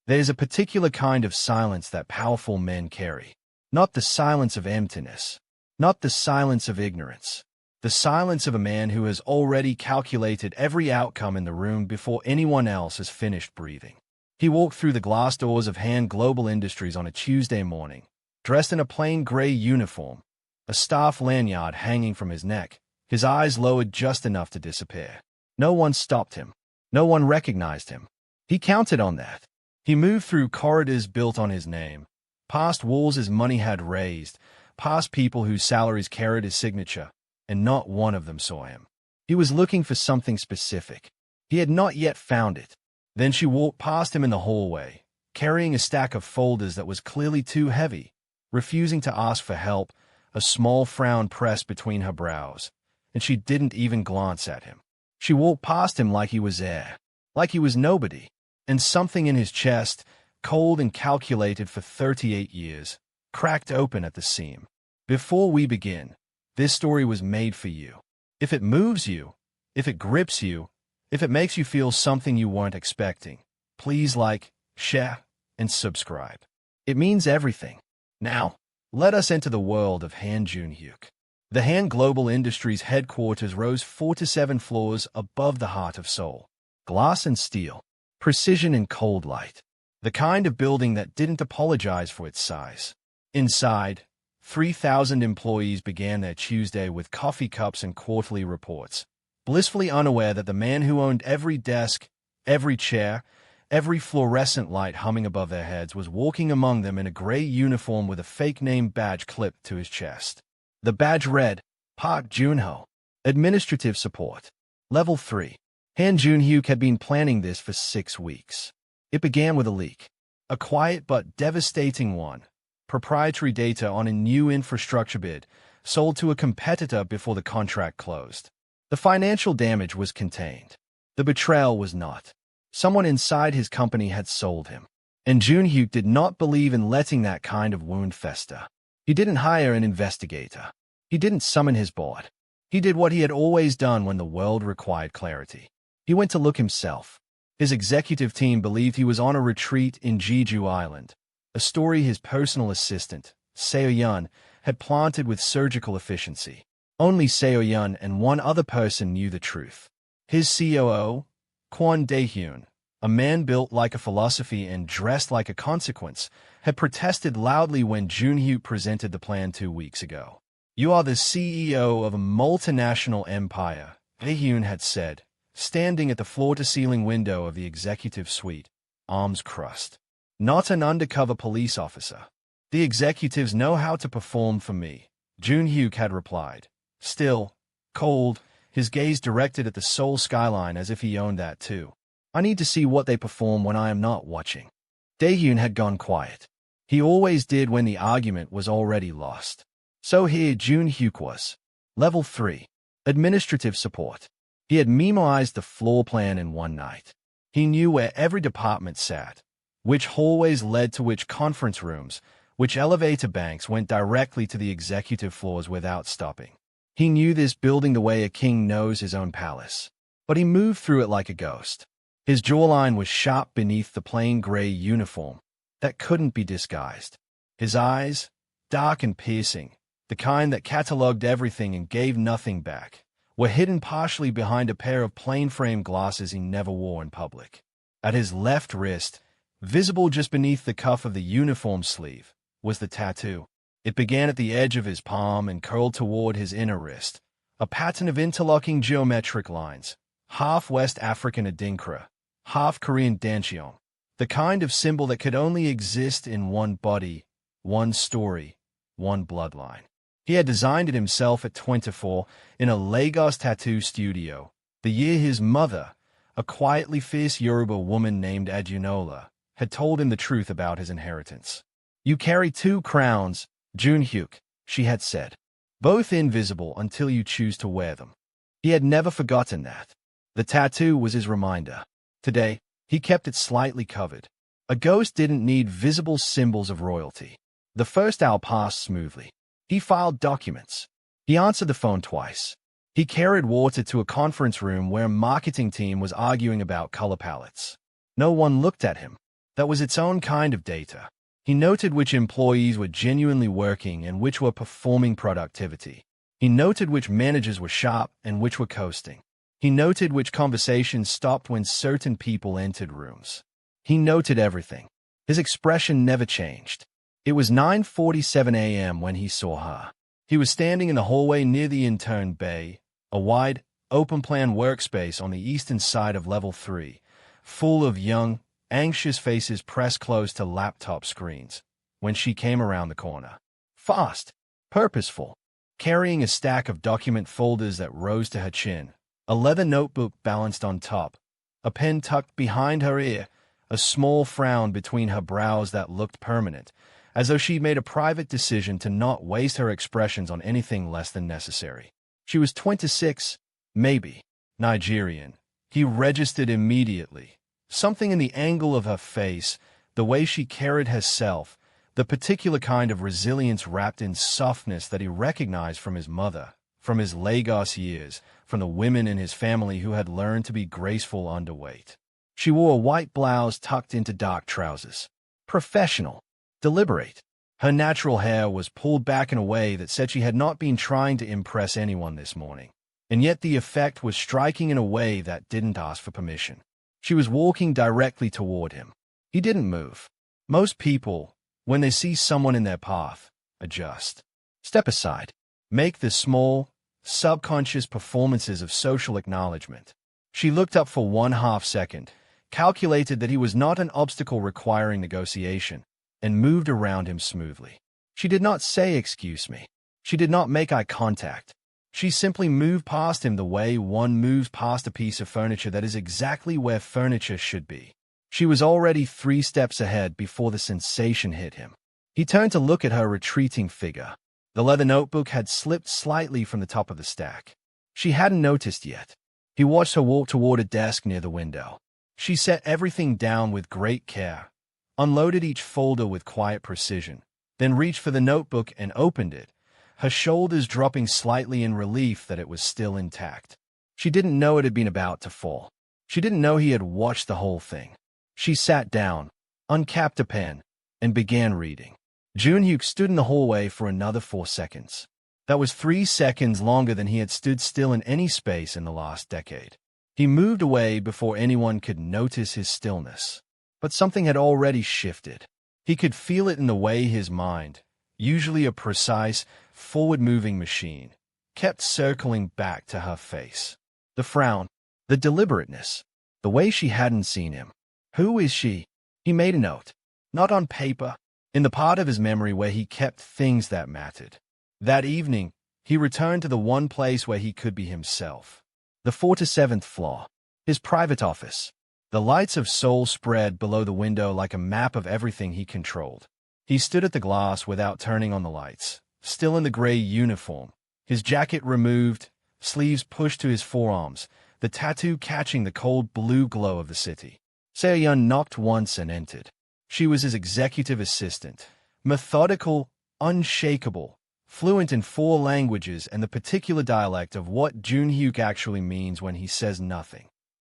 There's a particular kind of silence that powerful men carry. Not the silence of emptiness. Not the silence of ignorance. The silence of a man who has already calculated every outcome in the room before anyone else has finished breathing. He walked through the glass doors of Han Global Industries on a Tuesday morning, dressed in a plain gray uniform, a staff lanyard hanging from his neck, his eyes lowered just enough to disappear. No one stopped him. No one recognized him. He counted on that. He moved through corridors built on his name, past walls his money had raised, past people whose salaries carried his signature, and not one of them saw him. He was looking for something specific. He had not yet found it. Then she walked past him in the hallway, carrying a stack of folders that was clearly too heavy, refusing to ask for help, a small frown pressed between her brows, and she didn't even glance at him. She walked past him like he was air, like he was nobody, and something in his chest, cold and calculated for 38 years, cracked open at the seam. Before we begin, this story was made for you. If it moves you, if it grips you, if it makes you feel something you weren't expecting, please like, share, and subscribe. It means everything. Now, let us enter the world of Han Jun-hyuk. The Han Global Industries headquarters rose 4 to 7 floors above the heart of Seoul. Glass and steel, precision and cold light. The kind of building that didn't apologize for its size. Inside, 3,000 employees began their Tuesday with coffee cups and quarterly reports, blissfully unaware that the man who owned every desk, every chair, every fluorescent light humming above their heads was walking among them in a gray uniform with a fake name badge clipped to his chest. The badge read, Park Junho, Administrative Support, Level 3. Han Jun-hyuk had been planning this for 6 weeks. It began with a leak, a quiet but devastating one. Proprietary data on a new infrastructure bid sold to a competitor before the contract closed. The financial damage was contained. The betrayal was not. Someone inside his company had sold him. And Jun-hyuk did not believe in letting that kind of wound fester. He didn't hire an investigator. He didn't summon his board. He did what he had always done when the world required clarity. He went to look himself. His executive team believed he was on a retreat in Jeju Island, a story his personal assistant, Seo-yun, had planted with surgical efficiency. Only Seo-yun and one other person knew the truth. His COO, Kwon Dae-hyun, a man built like a philosophy and dressed like a consequence, had protested loudly when Jun-hyuk presented the plan 2 weeks ago. "You are the CEO of a multinational empire," Dae-hyun had said, standing at the floor-to-ceiling window of the executive suite, arms crossed. "Not an undercover police officer. The executives know how to perform for me," Jun-hyuk had replied. Still, cold, his gaze directed at the Seoul skyline as if he owned that too. "I need to see what they perform when I am not watching." Dae-hyun had gone quiet. He always did when the argument was already lost. So here Jun-hyuk was. Level 3. Administrative Support. He had memoized the floor plan in one night. He knew where every department sat, which hallways led to which conference rooms, which elevator banks went directly to the executive floors without stopping. He knew this building the way a king knows his own palace. But he moved through it like a ghost. His jawline was sharp beneath the plain gray uniform that couldn't be disguised. His eyes, dark and piercing, the kind that catalogued everything and gave nothing back, were hidden partially behind a pair of plain-frame glasses he never wore in public. At his left wrist, visible just beneath the cuff of the uniform sleeve, was the tattoo. It began at the edge of his palm and curled toward his inner wrist, a pattern of interlocking geometric lines, half West African Adinkra, half Korean Dancheon, the kind of symbol that could only exist in one body, one story, one bloodline. He had designed it himself at 24 in a Lagos tattoo studio, the year his mother, a quietly fierce Yoruba woman named Adunola, had told him the truth about his inheritance. "You carry 2 crowns, Jun-hyuk," she had said, "both invisible until you choose to wear them." He had never forgotten that. The tattoo was his reminder. Today, he kept it slightly covered. A ghost didn't need visible symbols of royalty. The first hour passed smoothly. He filed documents. He answered the phone twice. He carried water to a conference room where a marketing team was arguing about color palettes. No one looked at him. That was its own kind of data. He noted which employees were genuinely working and which were performing productivity. He noted which managers were sharp and which were coasting. He noted which conversations stopped when certain people entered rooms. He noted everything. His expression never changed. It was 9:47 a.m. when he saw her. He was standing in the hallway near the intern bay, a wide, open-plan workspace on the eastern side of level 3, full of young, anxious faces pressed close to laptop screens, when she came around the corner. Fast, purposeful, carrying a stack of document folders that rose to her chin, a leather notebook balanced on top, a pen tucked behind her ear, a small frown between her brows that looked permanent, as though she'd made a private decision to not waste her expressions on anything less than necessary. She was 26, maybe, Nigerian. He registered immediately. Something in the angle of her face, the way she carried herself, the particular kind of resilience wrapped in softness that he recognized from his mother, from his Lagos years, from the women in his family who had learned to be graceful underweight. She wore a white blouse tucked into dark trousers. Professional. Deliberate. Her natural hair was pulled back in a way that said she had not been trying to impress anyone this morning. And yet the effect was striking in a way that didn't ask for permission. She was walking directly toward him. He didn't move. Most people, when they see someone in their path, adjust. Step aside. Make the small, subconscious performances of social acknowledgement. She looked up for 1/2 second, calculated that he was not an obstacle requiring negotiation, and moved around him smoothly. She did not say, "Excuse me." She did not make eye contact. She simply moved past him the way one moves past a piece of furniture that is exactly where furniture should be. She was already 3 steps ahead before the sensation hit him. He turned to look at her retreating figure. The leather notebook had slipped slightly from the top of the stack. She hadn't noticed yet. He watched her walk toward a desk near the window. She set everything down with great care, unloaded each folder with quiet precision, then reached for the notebook and opened it, her shoulders dropping slightly in relief that it was still intact. She didn't know it had been about to fall. She didn't know he had watched the whole thing. She sat down, uncapped a pen, and began reading. Junhyuk stood in the hallway for another 4 seconds. That was 3 seconds longer than he had stood still in any space in the last decade. He moved away before anyone could notice his stillness. But something had already shifted. He could feel it in the way his mind, usually a precise, forward-moving machine, kept circling back to her face. The frown, the deliberateness, the way she hadn't seen him. Who is she? He made a note. Not on paper, in the part of his memory where he kept things that mattered. That evening, he returned to the one place where he could be himself. The 47th floor. His private office. The lights of Seoul spread below the window like a map of everything he controlled. He stood at the glass without turning on the lights, still in the gray uniform, his jacket removed, sleeves pushed to his forearms, the tattoo catching the cold blue glow of the city. Seo-yeon knocked once and entered. She was his executive assistant, methodical, unshakable, fluent in 4 languages and the particular dialect of what Junhyuk actually means when he says nothing.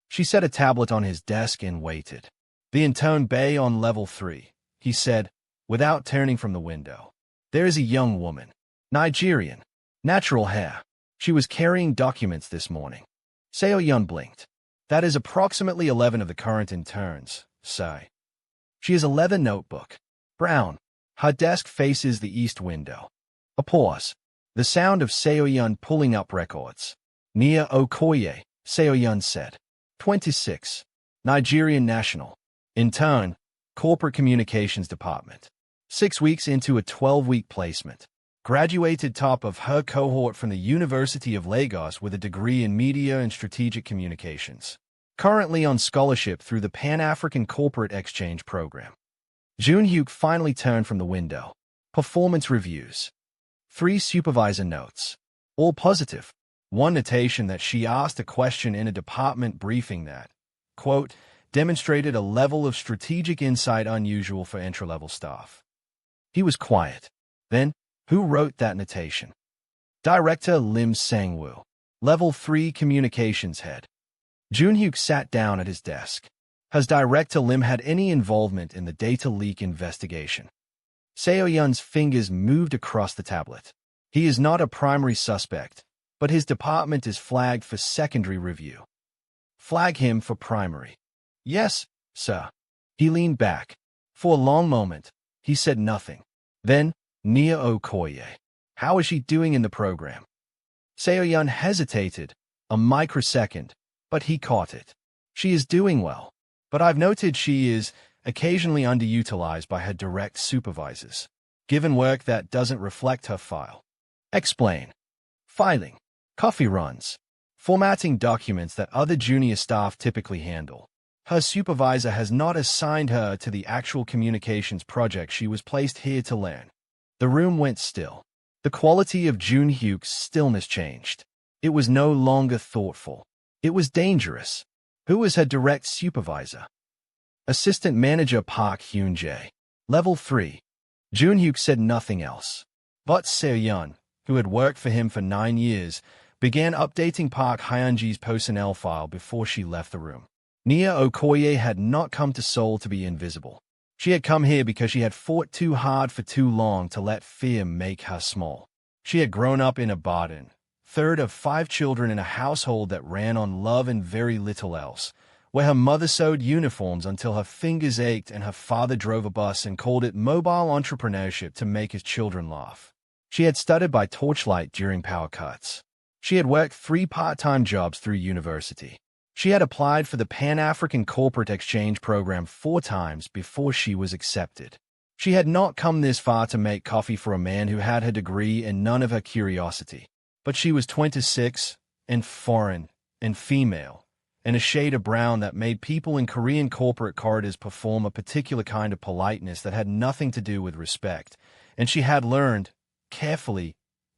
She set a tablet on his desk and waited. The intern bay on level 3, he said, without turning from the window. There is a young woman. Nigerian. Natural hair. She was carrying documents this morning. Seo-yeon blinked. That is approximately 11 of the current interns, say. She has a leather notebook. Brown. Her desk faces the east window. A pause. The sound of Seo-yeon pulling up records. Nia Okoye, Seo-yeon said. 26. Nigerian national. Intern. Corporate Communications Department. 6 weeks into a 12-week placement. Graduated top of her cohort from the University of Lagos with a degree in Media and Strategic Communications. Currently on scholarship through the Pan-African Corporate Exchange Program. Junhyuk finally turned from the window. Performance reviews. 3 supervisor notes. All positive. 1 notation that she asked a question in a department briefing that, quote, demonstrated a level of strategic insight unusual for entry-level staff. He was quiet. Then, who wrote that notation? Director Lim Sang-woo. Level 3 Communications Head. Junhyuk sat down at his desk. Has Director Lim had any involvement in the data leak investigation? Seo-yun's fingers moved across the tablet. He is not a primary suspect, but his department is flagged for secondary review. Flag him for primary. Yes, sir. He leaned back. For a long moment, he said nothing. Then, Nia Okoye. How is she doing in the program? Seo-yun hesitated a microsecond, but he caught it. She is doing well, but I've noted she is occasionally underutilized by her direct supervisors, given work that doesn't reflect her file. Explain. Filing. Coffee runs. Formatting documents that other junior staff typically handle. Her supervisor has not assigned her to the actual communications project she was placed here to learn. The room went still. The quality of Jun Hyuk's stillness changed. It was no longer thoughtful. It was dangerous. Who was her direct supervisor? Assistant Manager Park Hyun-jae. Level 3. Jun Hyuk said nothing else. But Seo-yun, who had worked for him for 9 years, began updating Park Hyun-jae's personnel file before she left the room. Nia Okoye had not come to Seoul to be invisible. She had come here because she had fought too hard for too long to let fear make her small. She had grown up in a Baden, third of 5 children in a household that ran on love and very little else, where her mother sewed uniforms until her fingers ached and her father drove a bus and called it mobile entrepreneurship to make his children laugh. She had studied by torchlight during power cuts. She had worked 3 part-time jobs through university. She had applied for the Pan-African Corporate Exchange Program 4 times before she was accepted. She had not come this far to make coffee for a man who had her degree and none of her curiosity. But she was 26, and foreign, and female, and a shade of brown that made people in Korean corporate corridors perform a particular kind of politeness that had nothing to do with respect, and she had learned, carefully,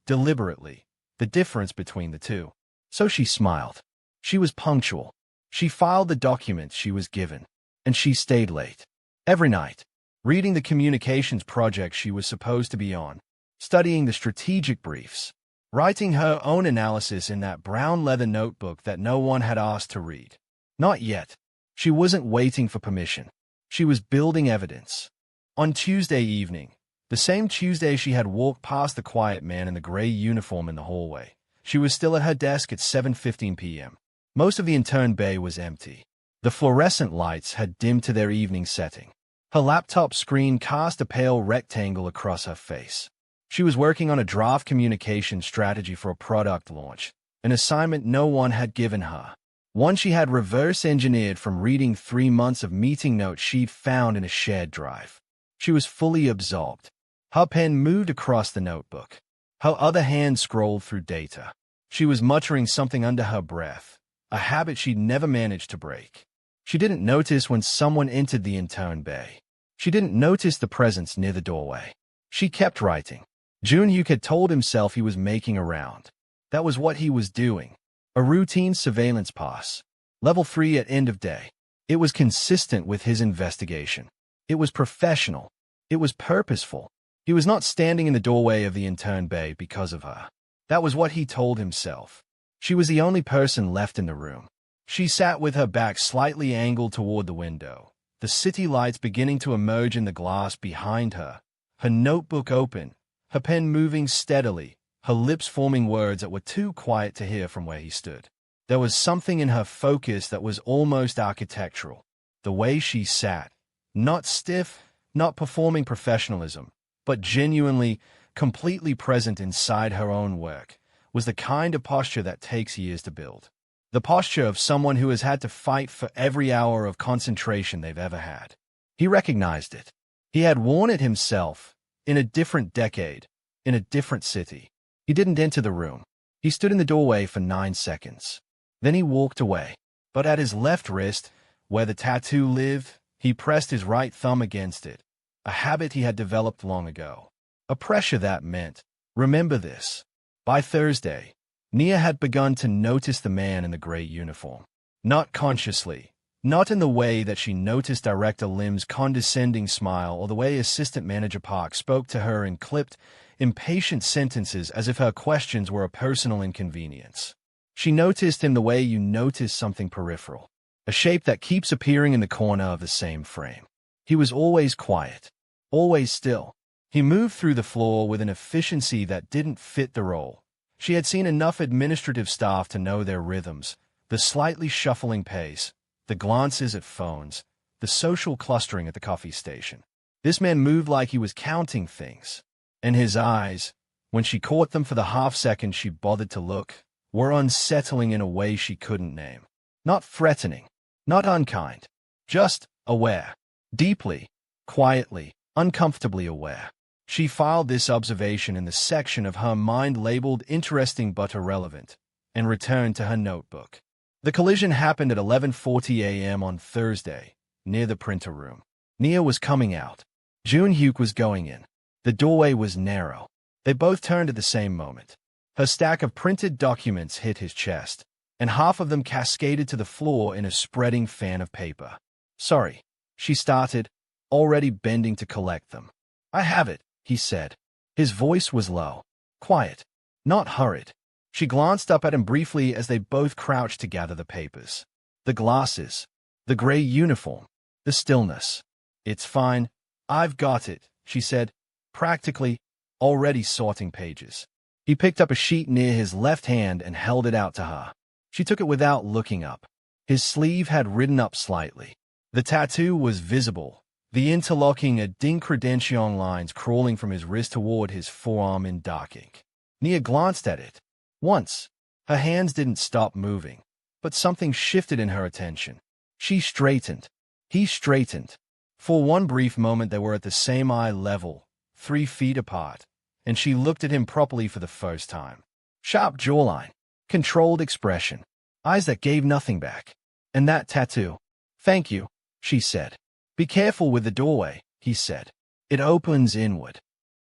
deliberately, the difference between the two. So she smiled. She was punctual. She filed the documents she was given, and she stayed late. Every night, reading the communications project she was supposed to be on, studying the strategic briefs, writing her own analysis in that brown leather notebook that no one had asked to read. Not yet. She wasn't waiting for permission. She was building evidence. On Tuesday evening, the same Tuesday she had walked past the quiet man in the gray uniform in the hallway, she was still at her desk at 7:15 p.m. Most of the intern bay was empty. The fluorescent lights had dimmed to their evening setting. Her laptop screen cast a pale rectangle across her face. She was working on a draft communication strategy for a product launch, an assignment no one had given her. One she had reverse-engineered from reading 3 months of meeting notes she'd found in a shared drive. She was fully absorbed. Her pen moved across the notebook. Her other hand scrolled through data. She was muttering something under her breath, a habit she'd never managed to break. She didn't notice when someone entered the intern bay. She didn't notice the presence near the doorway. She kept writing. Jun Hyuk had told himself he was making a round. That was what he was doing. A routine surveillance pass. Level 3 at end of day. It was consistent with his investigation. It was professional. It was purposeful. He was not standing in the doorway of the intern bay because of her. That was what he told himself. She was the only person left in the room. She sat with her back slightly angled toward the window, the city lights beginning to emerge in the glass behind her, her notebook open, her pen moving steadily, her lips forming words that were too quiet to hear from where he stood. There was something in her focus that was almost architectural. The way she sat, not stiff, not performing professionalism, but genuinely, completely present inside her own work, was the kind of posture that takes years to build. The posture of someone who has had to fight for every hour of concentration they've ever had. He recognized it. He had worn it himself, in a different decade, in a different city. He didn't enter the room. He stood in the doorway for 9 seconds. Then he walked away. But at his left wrist, where the tattoo lived, he pressed his right thumb against it, a habit he had developed long ago. A pressure that meant, remember this. By Thursday, Nia had begun to notice the man in the gray uniform. Not consciously, not in the way that she noticed Director Lim's condescending smile or the way Assistant Manager Park spoke to her in clipped, impatient sentences as if her questions were a personal inconvenience. She noticed him the way you notice something peripheral. a shape that keeps appearing in the corner of the same frame. He was always quiet, always still. He moved through the floor with an efficiency that didn't fit the role. She had seen enough administrative staff to know their rhythms, the slightly shuffling pace, the glances at phones, the social clustering at the coffee station. This man moved like he was counting things, and his eyes, when she caught them for the half-second she bothered to look, were unsettling in a way she couldn't name. Not threatening, not unkind, just aware. Deeply, quietly, uncomfortably aware. She filed this observation in the section of her mind labeled interesting but irrelevant, and returned to her notebook. The collision happened at 11:40 a.m. on Thursday, near the printer room. Nia was coming out. Jun-hyuk was going in. The doorway was narrow. They both turned at the same moment. Her stack of printed documents hit his chest, and half of them cascaded to the floor in a spreading fan of paper. "Sorry," she started, already bending to collect them. "I have it," he said. His voice was low, quiet, not hurried. She glanced up at him briefly as they both crouched to gather the papers. The glasses, the gray uniform, the stillness. "It's fine. I've got it," she said, practically, already sorting pages. He picked up a sheet near his left hand and held it out to her. She took it without looking up. His sleeve had ridden up slightly. The tattoo was visible, the interlocking credential lines crawling from his wrist toward his forearm in dark ink. Nia glanced at it. Once, her hands didn't stop moving, but something shifted in her attention. She straightened. He straightened. For one brief moment they were at the same eye level, 3 feet apart, and she looked at him properly for the first time. Sharp jawline, controlled expression, eyes that gave nothing back. "And that tattoo." "Thank you," she said. "Be careful with the doorway," he said. "It opens inward."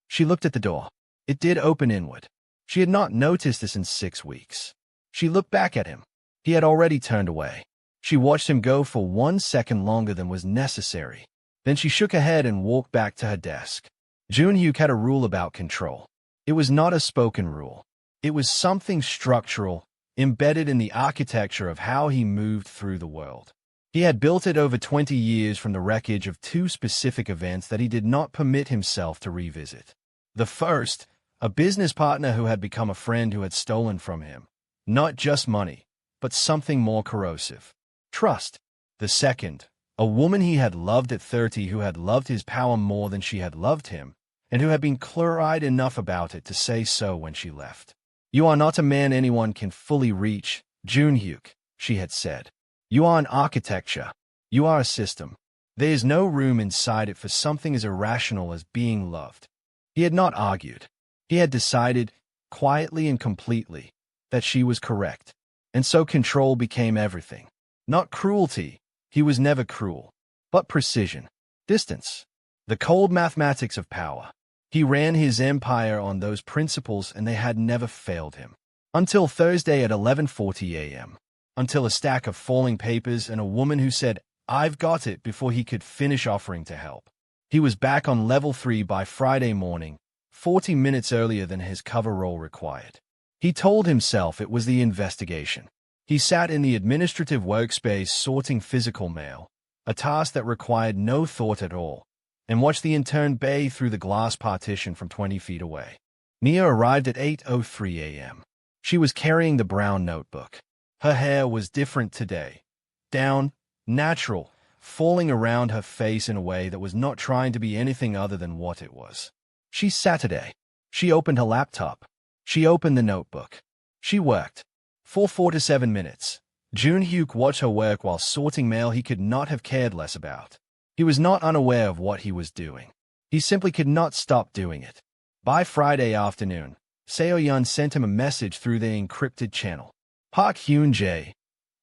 She looked at the door. It did open inward. She had not noticed this in 6 weeks. She looked back at him. He had already turned away. She watched him go for 1 second longer than was necessary. Then she shook her head and walked back to her desk. Jun-hyuk had a rule about control. It was not a spoken rule. It was something structural, embedded in the architecture of how he moved through the world. He had built it over 20 years from the wreckage of 2 specific events that he did not permit himself to revisit. The first, a business partner who had become a friend who had stolen from him. Not just money, but something more corrosive. Trust. The second, a woman he had loved at 30 who had loved his power more than she had loved him, and who had been clear-eyed enough about it to say so when she left. "You are not a man anyone can fully reach, Jun-hyuk," she had said. "You are an architecture. You are a system. There is no room inside it for something as irrational as being loved." He had not argued. He had decided, quietly and completely, that she was correct. And so control became everything. Not cruelty. He was never cruel. But precision. Distance. The cold mathematics of power. He ran his empire on those principles and they had never failed him. Until Thursday at 11:40 a.m. Until a stack of falling papers and a woman who said, "I've got it," before he could finish offering to help. He was back on level 3 by Friday morning, 40 minutes earlier than his cover role required. He told himself it was the investigation. He sat in the administrative workspace sorting physical mail, a task that required no thought at all, and watched the intern bay through the glass partition from 20 feet away. Nia arrived at 8:03 a.m. She was carrying the brown notebook. Her hair was different today. Down, natural, falling around her face in a way that was not trying to be anything other than what it was. She Saturday. She opened her laptop. She opened the notebook. She worked. For 4 to 7 minutes. Jun-hyuk watched her work while sorting mail he could not have cared less about. He was not unaware of what he was doing. He simply could not stop doing it. By Friday afternoon, Seo-yeon sent him a message through the encrypted channel. Park Hyun-jae.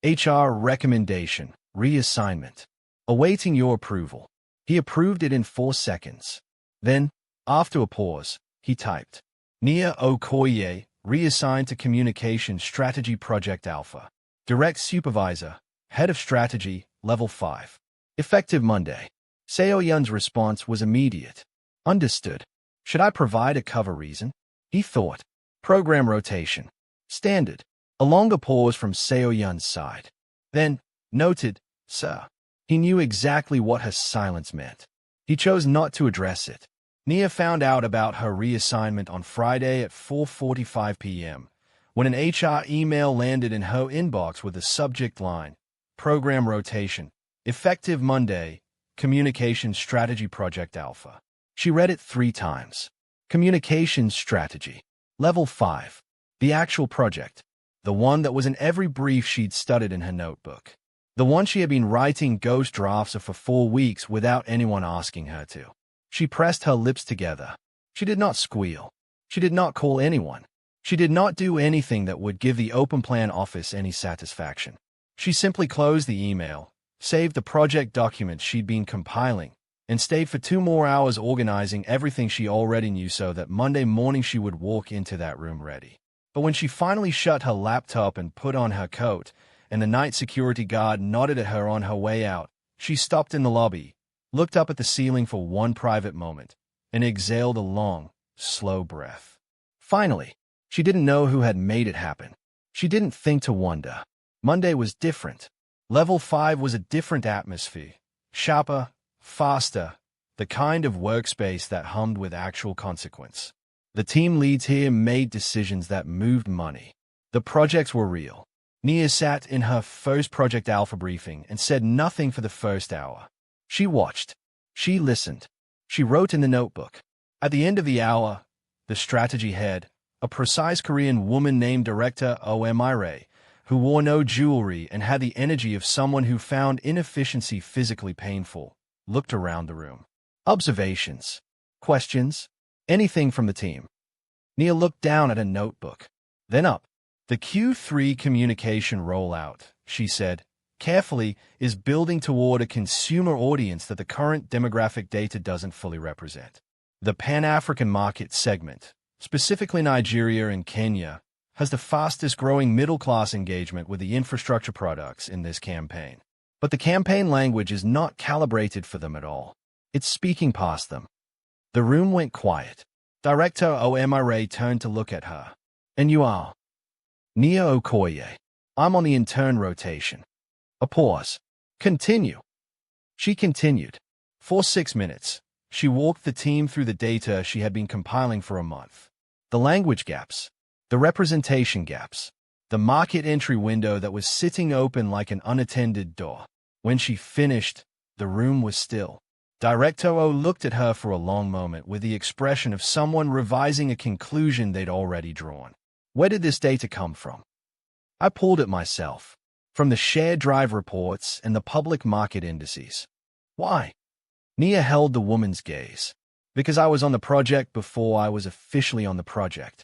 HR recommendation. Reassignment. Awaiting your approval. He approved it in 4 seconds. Then, after a pause, he typed, Nia Okoye, reassigned to Communication Strategy Project Alpha. Direct Supervisor, Head of Strategy, Level 5. Effective Monday. Seo-yeon's response was immediate. Understood. Should I provide a cover reason? He thought. Program rotation. Standard. A longer pause from Seo-yeon's side. Then, noted, Sir. He knew exactly what her silence meant. He chose not to address it. Nia found out about her reassignment on Friday at 4:45 p.m., when an HR email landed in her inbox with the subject line, Program Rotation, Effective Monday, Communications Strategy Project Alpha. She read it 3 times. Communications Strategy. Level 5. The actual project. The one that was in every brief she'd studied in her notebook. The one she had been writing ghost drafts of for 4 weeks without anyone asking her to. She pressed her lips together. She did not squeal. She did not call anyone. She did not do anything that would give the open plan office any satisfaction. She simply closed the email, saved the project documents she'd been compiling, and stayed for 2 more hours organizing everything she already knew so that Monday morning she would walk into that room ready. But when she finally shut her laptop and put on her coat, and the night security guard nodded at her on her way out, she stopped in the lobby, looked up at the ceiling for one private moment, and exhaled a long, slow breath. Finally, she didn't know who had made it happen. She didn't think to wonder. Monday was different. Level 5 was a different atmosphere. Sharper, faster, the kind of workspace that hummed with actual consequence. The team leads here made decisions that moved money. The projects were real. Nia sat in her first Project Alpha briefing and said nothing for the first hour. She watched. She listened. She wrote in the notebook. At the end of the hour, the strategy head, a precise Korean woman named Director Omire, who wore no jewelry and had the energy of someone who found inefficiency physically painful, looked around the room. Observations? Questions? Anything from the team? Nia looked down at a notebook, then up. The Q3 communication rollout, she said, carefully, is building toward a consumer audience that the current demographic data doesn't fully represent. The Pan-African market segment, specifically Nigeria and Kenya, has the fastest-growing middle-class engagement with the infrastructure products in this campaign. But the campaign language is not calibrated for them at all. It's speaking past them. The room went quiet. Director Omire turned to look at her. And you are? Nia Okoye. I'm on the intern rotation. A pause. Continue. She continued. For 6 minutes, she walked the team through the data she had been compiling for a month. The language gaps. The representation gaps. The market entry window that was sitting open like an unattended door. When she finished, the room was still. Director O looked at her for a long moment with the expression of someone revising a conclusion they'd already drawn. Where did this data come from? I pulled it myself. From the shared drive reports and the public market indices. Why? Nia held the woman's gaze. Because I was on the project before I was officially on the project.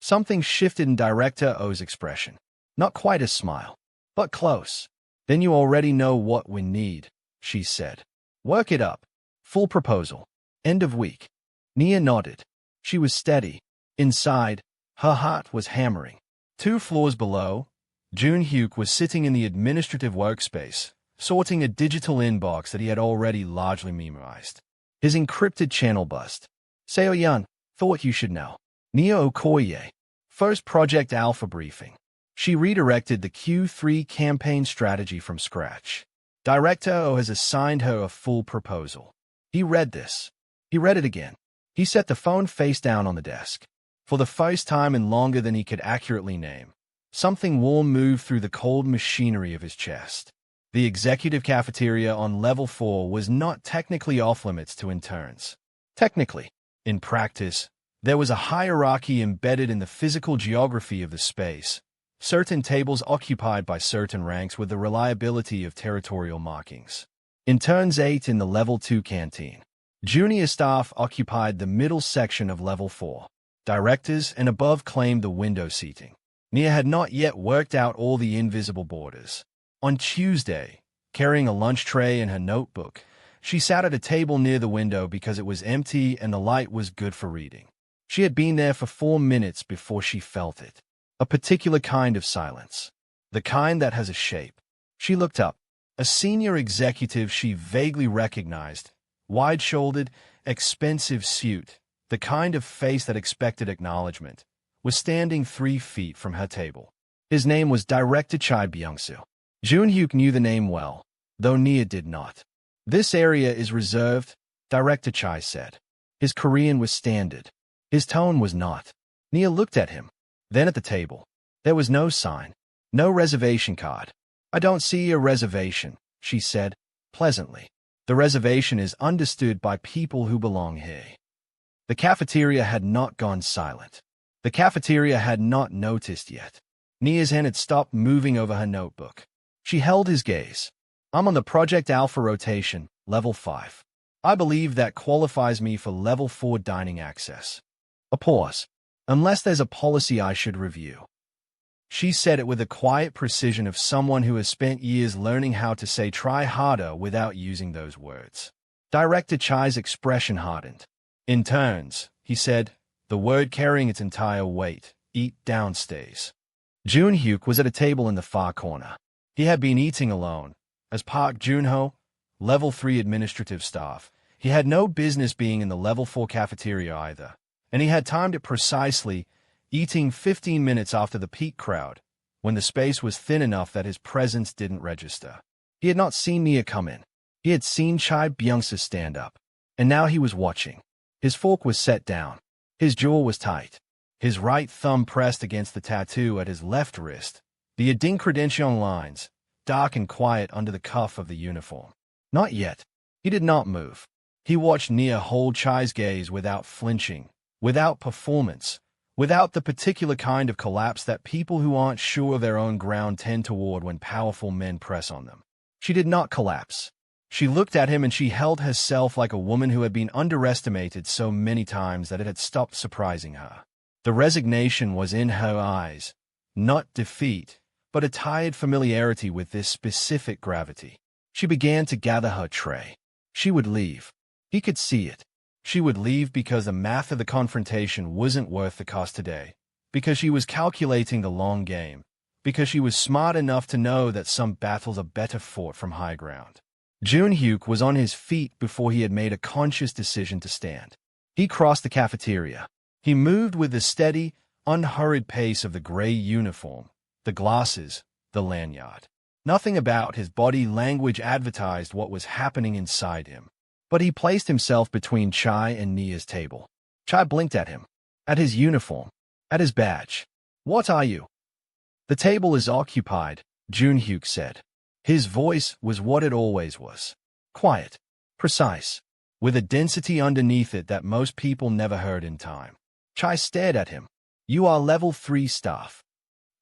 Something shifted in Director O's expression. Not quite a smile, but close. Then you already know what we need, she said. Work it up. Full proposal. End of week. Nia nodded. She was steady. Inside, her heart was hammering. 2 floors below, Jun Hyuk was sitting in the administrative workspace, sorting a digital inbox that he had already largely memorized. His encrypted channel buzzed. Seo-yeon, thought you should know. Nia Okoye. First Project Alpha briefing. She redirected the Q3 campaign strategy from scratch. Director O has assigned her a full proposal. He read this. He read it again. He set the phone face down on the desk. For the first time in longer than he could accurately name, something warm moved through the cold machinery of his chest. The executive cafeteria on level 4 was not technically off-limits to interns. Technically, in practice, there was a hierarchy embedded in the physical geography of the space, certain tables occupied by certain ranks with the reliability of territorial markings. Interns ate in the level 2 canteen. Junior staff occupied the middle section of level 4. Directors and above claimed the window seating. Nia had not yet worked out all the invisible borders. On Tuesday, carrying a lunch tray and her notebook, she sat at a table near the window because it was empty and the light was good for reading. She had been there for 4 minutes before she felt it. A particular kind of silence. The kind that has a shape. She looked up. A senior executive she vaguely recognized, wide-shouldered, expensive suit, the kind of face that expected acknowledgement, was standing 3 feet from her table. His name was Director Chai Byung-soo. Jun Hyuk knew the name well. though Nia did not. This area is reserved, Director Chai said. His Korean was standard. His tone was not. Nia looked at him. Then at the table. There was no sign. No reservation card. I don't see a reservation, she said, pleasantly. The reservation is understood by people who belong here. The cafeteria had not gone silent. The cafeteria had not noticed yet. Nia's hand had stopped moving over her notebook. She held his gaze. I'm on the Project Alpha rotation, level 5. I believe that qualifies me for level 4 dining access. A pause. Unless there's a policy I should review. She said it with the quiet precision of someone who has spent years learning how to say try harder without using those words. Director Chai's expression hardened. Interns, he said, the word carrying its entire weight, eat downstairs. Jun-hyuk was at a table in the far corner. He had been eating alone. As Park Jun-ho, level 3 administrative staff, he had no business being in the level 4 cafeteria either, and he had timed it precisely, eating 15 minutes after the peak crowd, when the space was thin enough that his presence didn't register. He had not seen Nia come in. He had seen Chai Byung-soo stand up, and now he was watching. His fork was set down. His jaw was tight. His right thumb pressed against the tattoo at his left wrist, the Ading lines, dark and quiet under the cuff of the uniform. Not yet. He did not move. He watched Nia hold Chai's gaze without flinching, without performance, without the particular kind of collapse that people who aren't sure of their own ground tend toward when powerful men press on them. She did not collapse. She looked at him and she held herself like a woman who had been underestimated so many times that it had stopped surprising her. The resignation was in her eyes, not defeat, but a tired familiarity with this specific gravity. She began to gather her tray. She would leave. He could see it. She would leave because the math of the confrontation wasn't worth the cost today, because she was calculating the long game, because she was smart enough to know that some battles are better fought from high ground. Jun-hyuk was on his feet before he had made a conscious decision to stand. He crossed the cafeteria. He moved with the steady, unhurried pace of the gray uniform, the glasses, the lanyard. Nothing about his body language advertised what was happening inside him. But he placed himself between Chai and Nia's table. Chai blinked at him, at his uniform, at his badge. What are you? The table is occupied, Jun-hyuk said. His voice was what it always was. Quiet, precise, with a density underneath it that most people never heard in time. Chai stared at him. You are level 3 staff.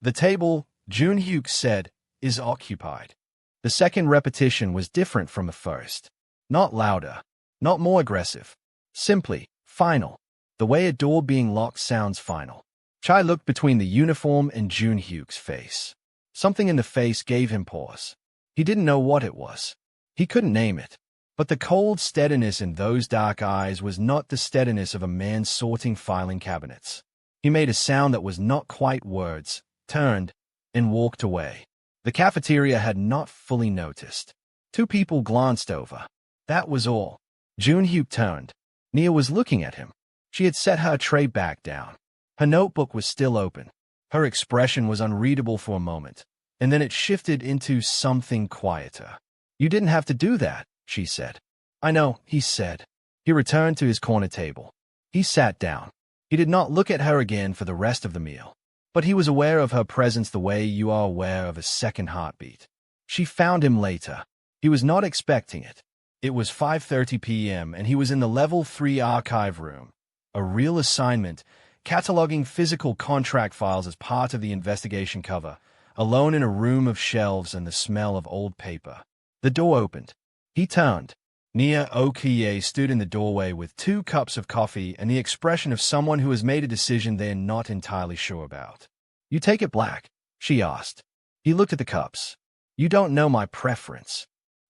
The table, Jun-hyuk said, is occupied. The second repetition was different from the first. Not louder, not more aggressive. Simply, final. The way a door being locked sounds final. Chai looked between the uniform and Jun-hyuk's face. Something in the face gave him pause. He didn't know what it was. He couldn't name it. But the cold steadiness in those dark eyes was not the steadiness of a man sorting filing cabinets. He made a sound that was not quite words, turned, and walked away. The cafeteria had not fully noticed. 2 people glanced over. That was all. Jun-hyuk turned. Nia was looking at him. She had set her tray back down. Her notebook was still open. Her expression was unreadable for a moment, and then it shifted into something quieter. You didn't have to do that, she said. I know, he said. He returned to his corner table. He sat down. He did not look at her again for the rest of the meal, but he was aware of her presence the way you are aware of a second heartbeat. She found him later. He was not expecting it. It was 5:30 p.m. and he was in the level 3 archive room, a real assignment, cataloging physical contract files as part of the investigation cover, alone in a room of shelves and the smell of old paper. The door opened. He turned. Nia Okie stood in the doorway with 2 cups of coffee and the expression of someone who has made a decision they're not entirely sure about. You take it black? She asked. He looked at the cups. You don't know my preference.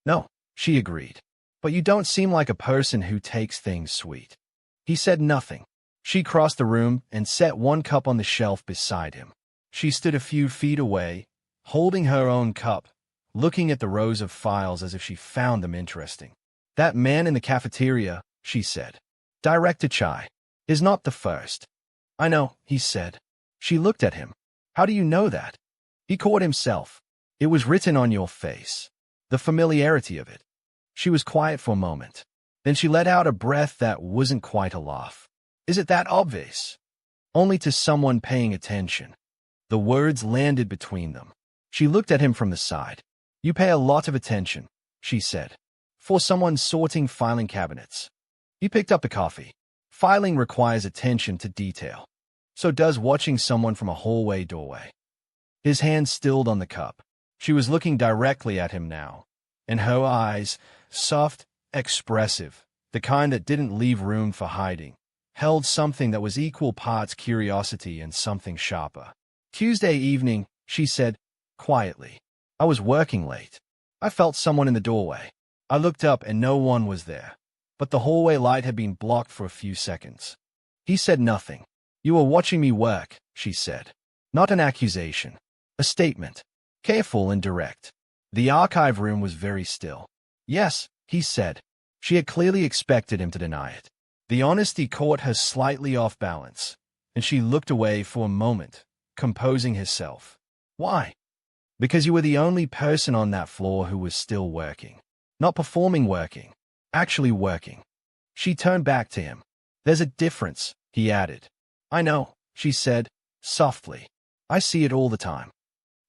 No, she agreed. But you don't seem like a person who takes things sweet. He said nothing. She crossed the room and set 1 cup on the shelf beside him. She stood a few feet away, holding her own cup, looking at the rows of files as if she found them interesting. That man in the cafeteria, she said. Director Chai, is not the first. I know, he said. She looked at him. How do you know that? He caught himself. It was written on your face. the familiarity of it. She was quiet for a moment. Then she let out a breath that wasn't quite a laugh. Is it that obvious? Only to someone paying attention. The words landed between them. She looked at him from the side. You pay a lot of attention, she said. For someone sorting filing cabinets. He picked up the coffee. Filing requires attention to detail. So does watching someone from a hallway doorway. His hand stilled on the cup. She was looking directly at him now. And her eyes, soft, expressive, the kind that didn't leave room for hiding, held something that was equal parts curiosity and something sharper. Tuesday evening, she said, quietly. I was working late. I felt someone in the doorway. I looked up and no one was there. But the hallway light had been blocked for a few seconds. He said nothing. You were watching me work, she said. Not an accusation. A statement. Careful and direct. The archive room was very still. Yes, he said. She had clearly expected him to deny it. The honesty caught her slightly off balance, and she looked away for a moment, composing herself. Why? Because you were the only person on that floor who was still working. Not performing working. Actually working. She turned back to him. There's a difference, he added. I know, she said, softly. I see it all the time.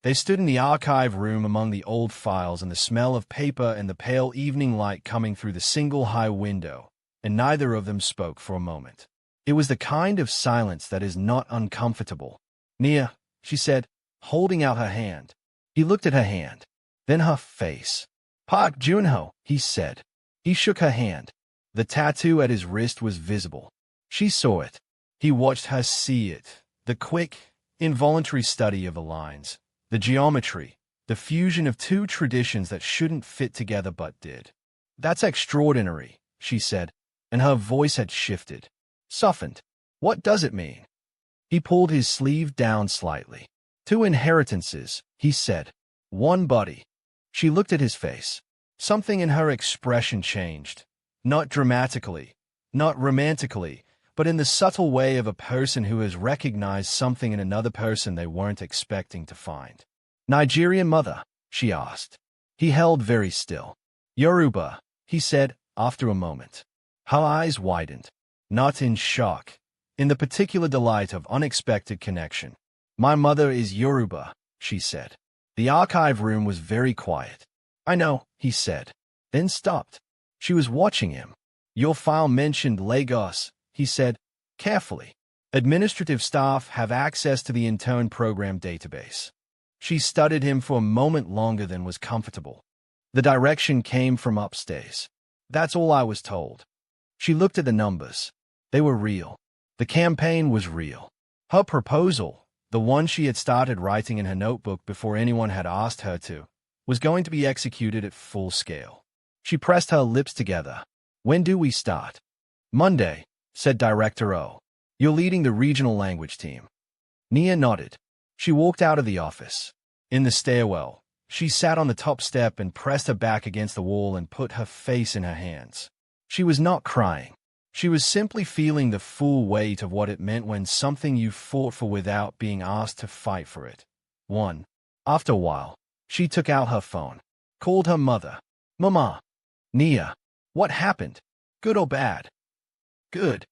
They stood in the archive room among the old files and the smell of paper and the pale evening light coming through the single high window, and neither of them spoke for a moment. It was the kind of silence that is not uncomfortable. Nia, she said, holding out her hand. He looked at her hand, then her face. Park Junho, he said. He shook her hand. The tattoo at his wrist was visible. She saw it. He watched her see it. The quick, involuntary study of the lines. The geometry, the fusion of two traditions that shouldn't fit together but did. That's extraordinary, she said, and her voice had shifted. Softened. What does it mean? He pulled his sleeve down slightly. 2 inheritances, he said. 1 body. She looked at his face. Something in her expression changed. Not dramatically, not romantically, but in the subtle way of a person who has recognized something in another person they weren't expecting to find. Nigerian mother, she asked. He held very still. Yoruba, he said, after a moment. Her eyes widened. Not in shock, in the particular delight of unexpected connection. My mother is Yoruba, she said. The archive room was very quiet. I know, he said, then stopped. She was watching him. Your file mentioned Lagos, he said, carefully. Administrative staff have access to the Intern program database. She studied him for a moment longer than was comfortable. The direction came from upstairs. That's all I was told. She looked at the numbers. They were real. The campaign was real. Her proposal, the one she had started writing in her notebook before anyone had asked her to, was going to be executed at full scale. She pressed her lips together. When do we start? Monday, said Director O. You're leading the regional language team. Nia nodded. She walked out of the office. In the stairwell, she sat on the top step and pressed her back against the wall and put her face in her hands. She was not crying. She was simply feeling the full weight of what it meant when something you fought for without being asked to fight for it. After a while, she took out her phone, called her mother. Mama. Nia. What happened? Good or bad? Good.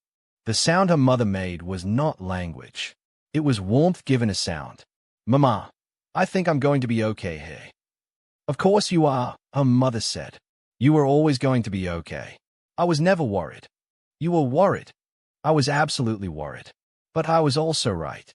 The sound her mother made was not language. It was warmth given a sound. Mama, I think I'm going to be okay here. Of course you are, her mother said. You were always going to be okay. I was never worried. You were worried. I was absolutely worried. But I was also right.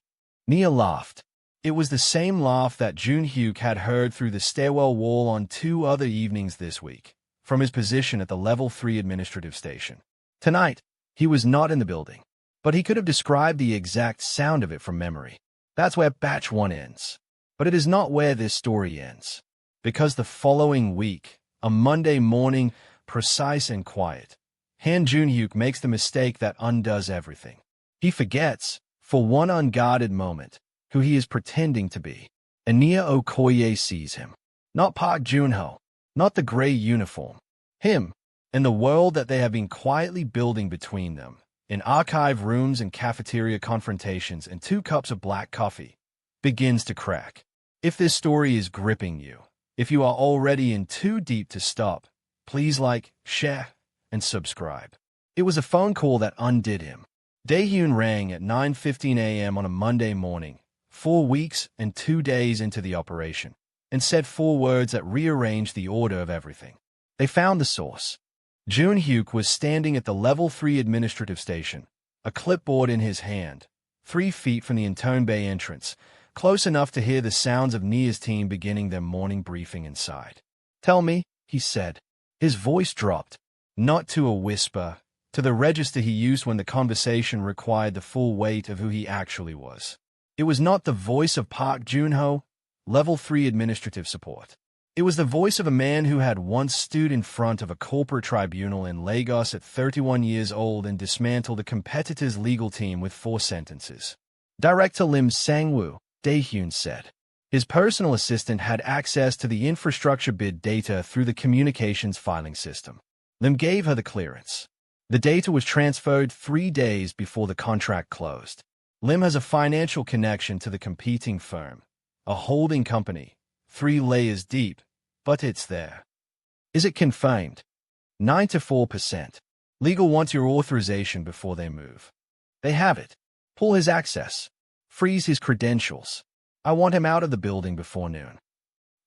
Nia laughed. It was the same laugh that Junhyuk had heard through the stairwell wall on 2 other evenings this week, from his position at the Level 3 administrative station. Tonight, he was not in the building, but he could have described the exact sound of it from memory. That's where Batch 1 ends. But it is not where this story ends. Because the following week, a Monday morning, precise and quiet, Han Junhyuk makes the mistake that undoes everything. He forgets, for one unguarded moment, who he is pretending to be. And Nia Okoye sees him. Not Park Junho, not the gray uniform. Him, and the world that they have been quietly building between them, in archive rooms and cafeteria confrontations and 2 cups of black coffee, begins to crack. If this story is gripping you, If you are already in too deep to stop, please like, share, and subscribe. It was a phone call that undid him. Dae-hyun rang at 9:15 a.m. on a Monday morning, 4 weeks and 2 days into the operation, and said 4 words that rearranged the order of everything. They found the source. Jun-hyuk was standing at the Level 3 administrative station, a clipboard in his hand, 3 feet from the Intern Bay entrance, close enough to hear the sounds of Nia's team beginning their morning briefing inside. "Tell me," he said. His voice dropped, not to a whisper, to the register he used when the conversation required the full weight of who he actually was. It was not the voice of Park Jun-ho, Level 3 administrative support. It was the voice of a man who had once stood in front of a corporate tribunal in Lagos at 31 years old and dismantled a competitor's legal team with 4 sentences. Director Lim Sang-woo, Dae-hyun said. His personal assistant had access to the infrastructure bid data through the communications filing system. Lim gave her the clearance. The data was transferred 3 days before the contract closed. Lim has a financial connection to the competing firm, a holding company, 3 layers deep, but it's there. Is it confirmed? 94%. Legal wants your authorization before they move. They have it. Pull his access. Freeze his credentials. I want him out of the building before noon.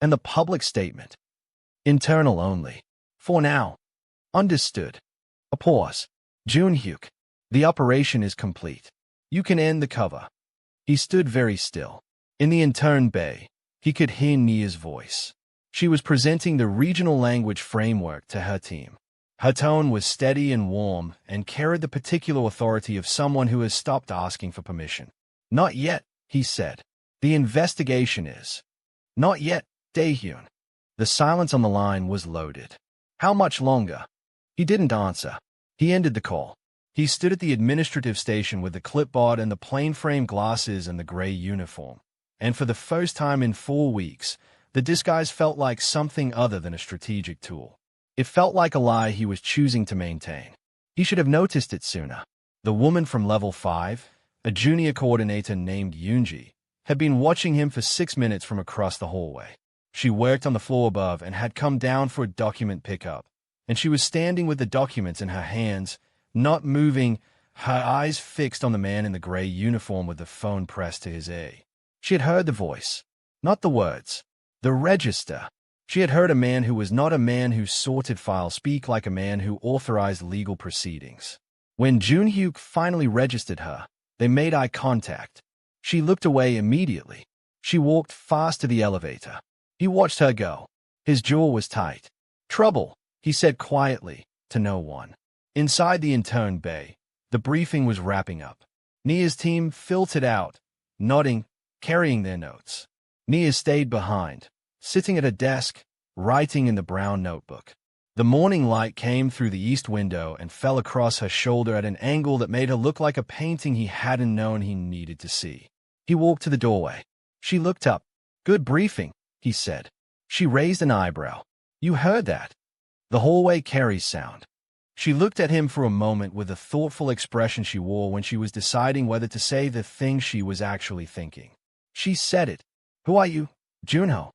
And the public statement. Internal only. For now. Understood. A pause. Jun-hyuk. The operation is complete. You can end the cover. He stood very still. In the Intern Bay, he could hear Nia's voice. She was presenting the regional language framework to her team. Her tone was steady and warm and carried the particular authority of someone who has stopped asking for permission. Not yet, he said. The investigation is. Not yet, Dae-hyun. The silence on the line was loaded. How much longer? He didn't answer. He ended the call. He stood at the administrative station with the clipboard and the plain-frame glasses and the gray uniform. And for the first time in 4 weeks, the disguise felt like something other than a strategic tool. It felt like a lie he was choosing to maintain. He should have noticed it sooner. The woman from Level 5, a junior coordinator named Yoonji, had been watching him for 6 minutes from across the hallway. She worked on the floor above and had come down for a document pickup, and she was standing with the documents in her hands, not moving, her eyes fixed on the man in the gray uniform with the phone pressed to his ear. She had heard the voice, not the words. The register. She had heard a man who was not a man who sorted files speak like a man who authorized legal proceedings. When Jun-hyuk finally registered her, they made eye contact. She looked away immediately. She walked fast to the elevator. He watched her go. His jaw was tight. "Trouble," he said quietly, to no one. Inside the Intern Bay, the briefing was wrapping up. Nia's team filtered out, nodding, carrying their notes. Nia stayed behind, sitting at a desk, writing in the brown notebook. The morning light came through the east window and fell across her shoulder at an angle that made her look like a painting he hadn't known he needed to see. He walked to the doorway. She looked up. "Good briefing," he said. She raised an eyebrow. "You heard that?" The hallway carries sound. She looked at him for a moment with the thoughtful expression she wore when she was deciding whether to say the thing she was actually thinking. She said it. "Who are you, Junho?"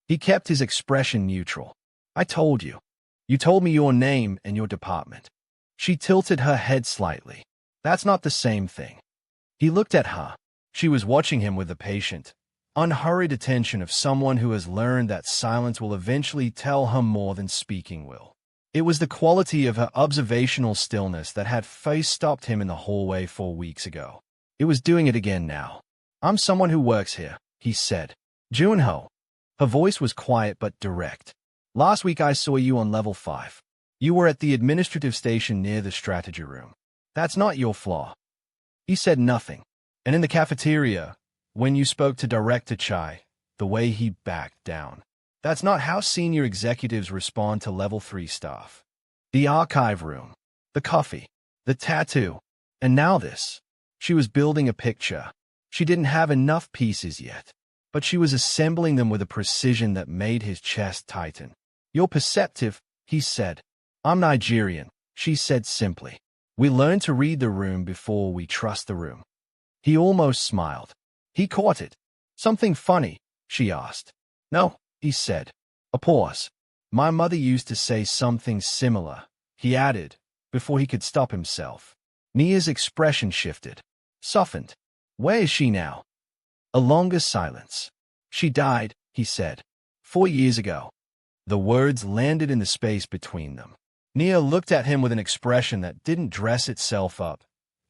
He kept his expression neutral. "I told you. You told me your name and your department." She tilted her head slightly. "That's not the same thing." He looked at her. She was watching him with the patient, unhurried attention of someone who has learned that silence will eventually tell her more than speaking will. It was the quality of her observational stillness that had first stopped him in the hallway 4 weeks ago. It was doing it again now. "I'm someone who works here," he said. "Junho." Her voice was quiet but direct. "Last week I saw you on Level 5. You were at the administrative station near the strategy room. That's not your flaw." He said nothing. "And in the cafeteria, when you spoke to Director Chai, the way he backed down. That's not how senior executives respond to Level 3 staff. The archive room, the coffee, the tattoo, and now this." She was building a picture. She didn't have enough pieces yet, but she was assembling them with a precision that made his chest tighten. "You're perceptive," he said. "I'm Nigerian," she said simply. "We learn to read the room before we trust the room." He almost smiled. He caught it. "Something funny?" she asked. "No, he said. A pause. My mother used to say something similar, he added, before he could stop himself. Nia's expression shifted, softened. Where is she now? A longer silence. She died, he said. 4 years ago. The words landed in the space between them. Nia looked at him with an expression that didn't dress itself up.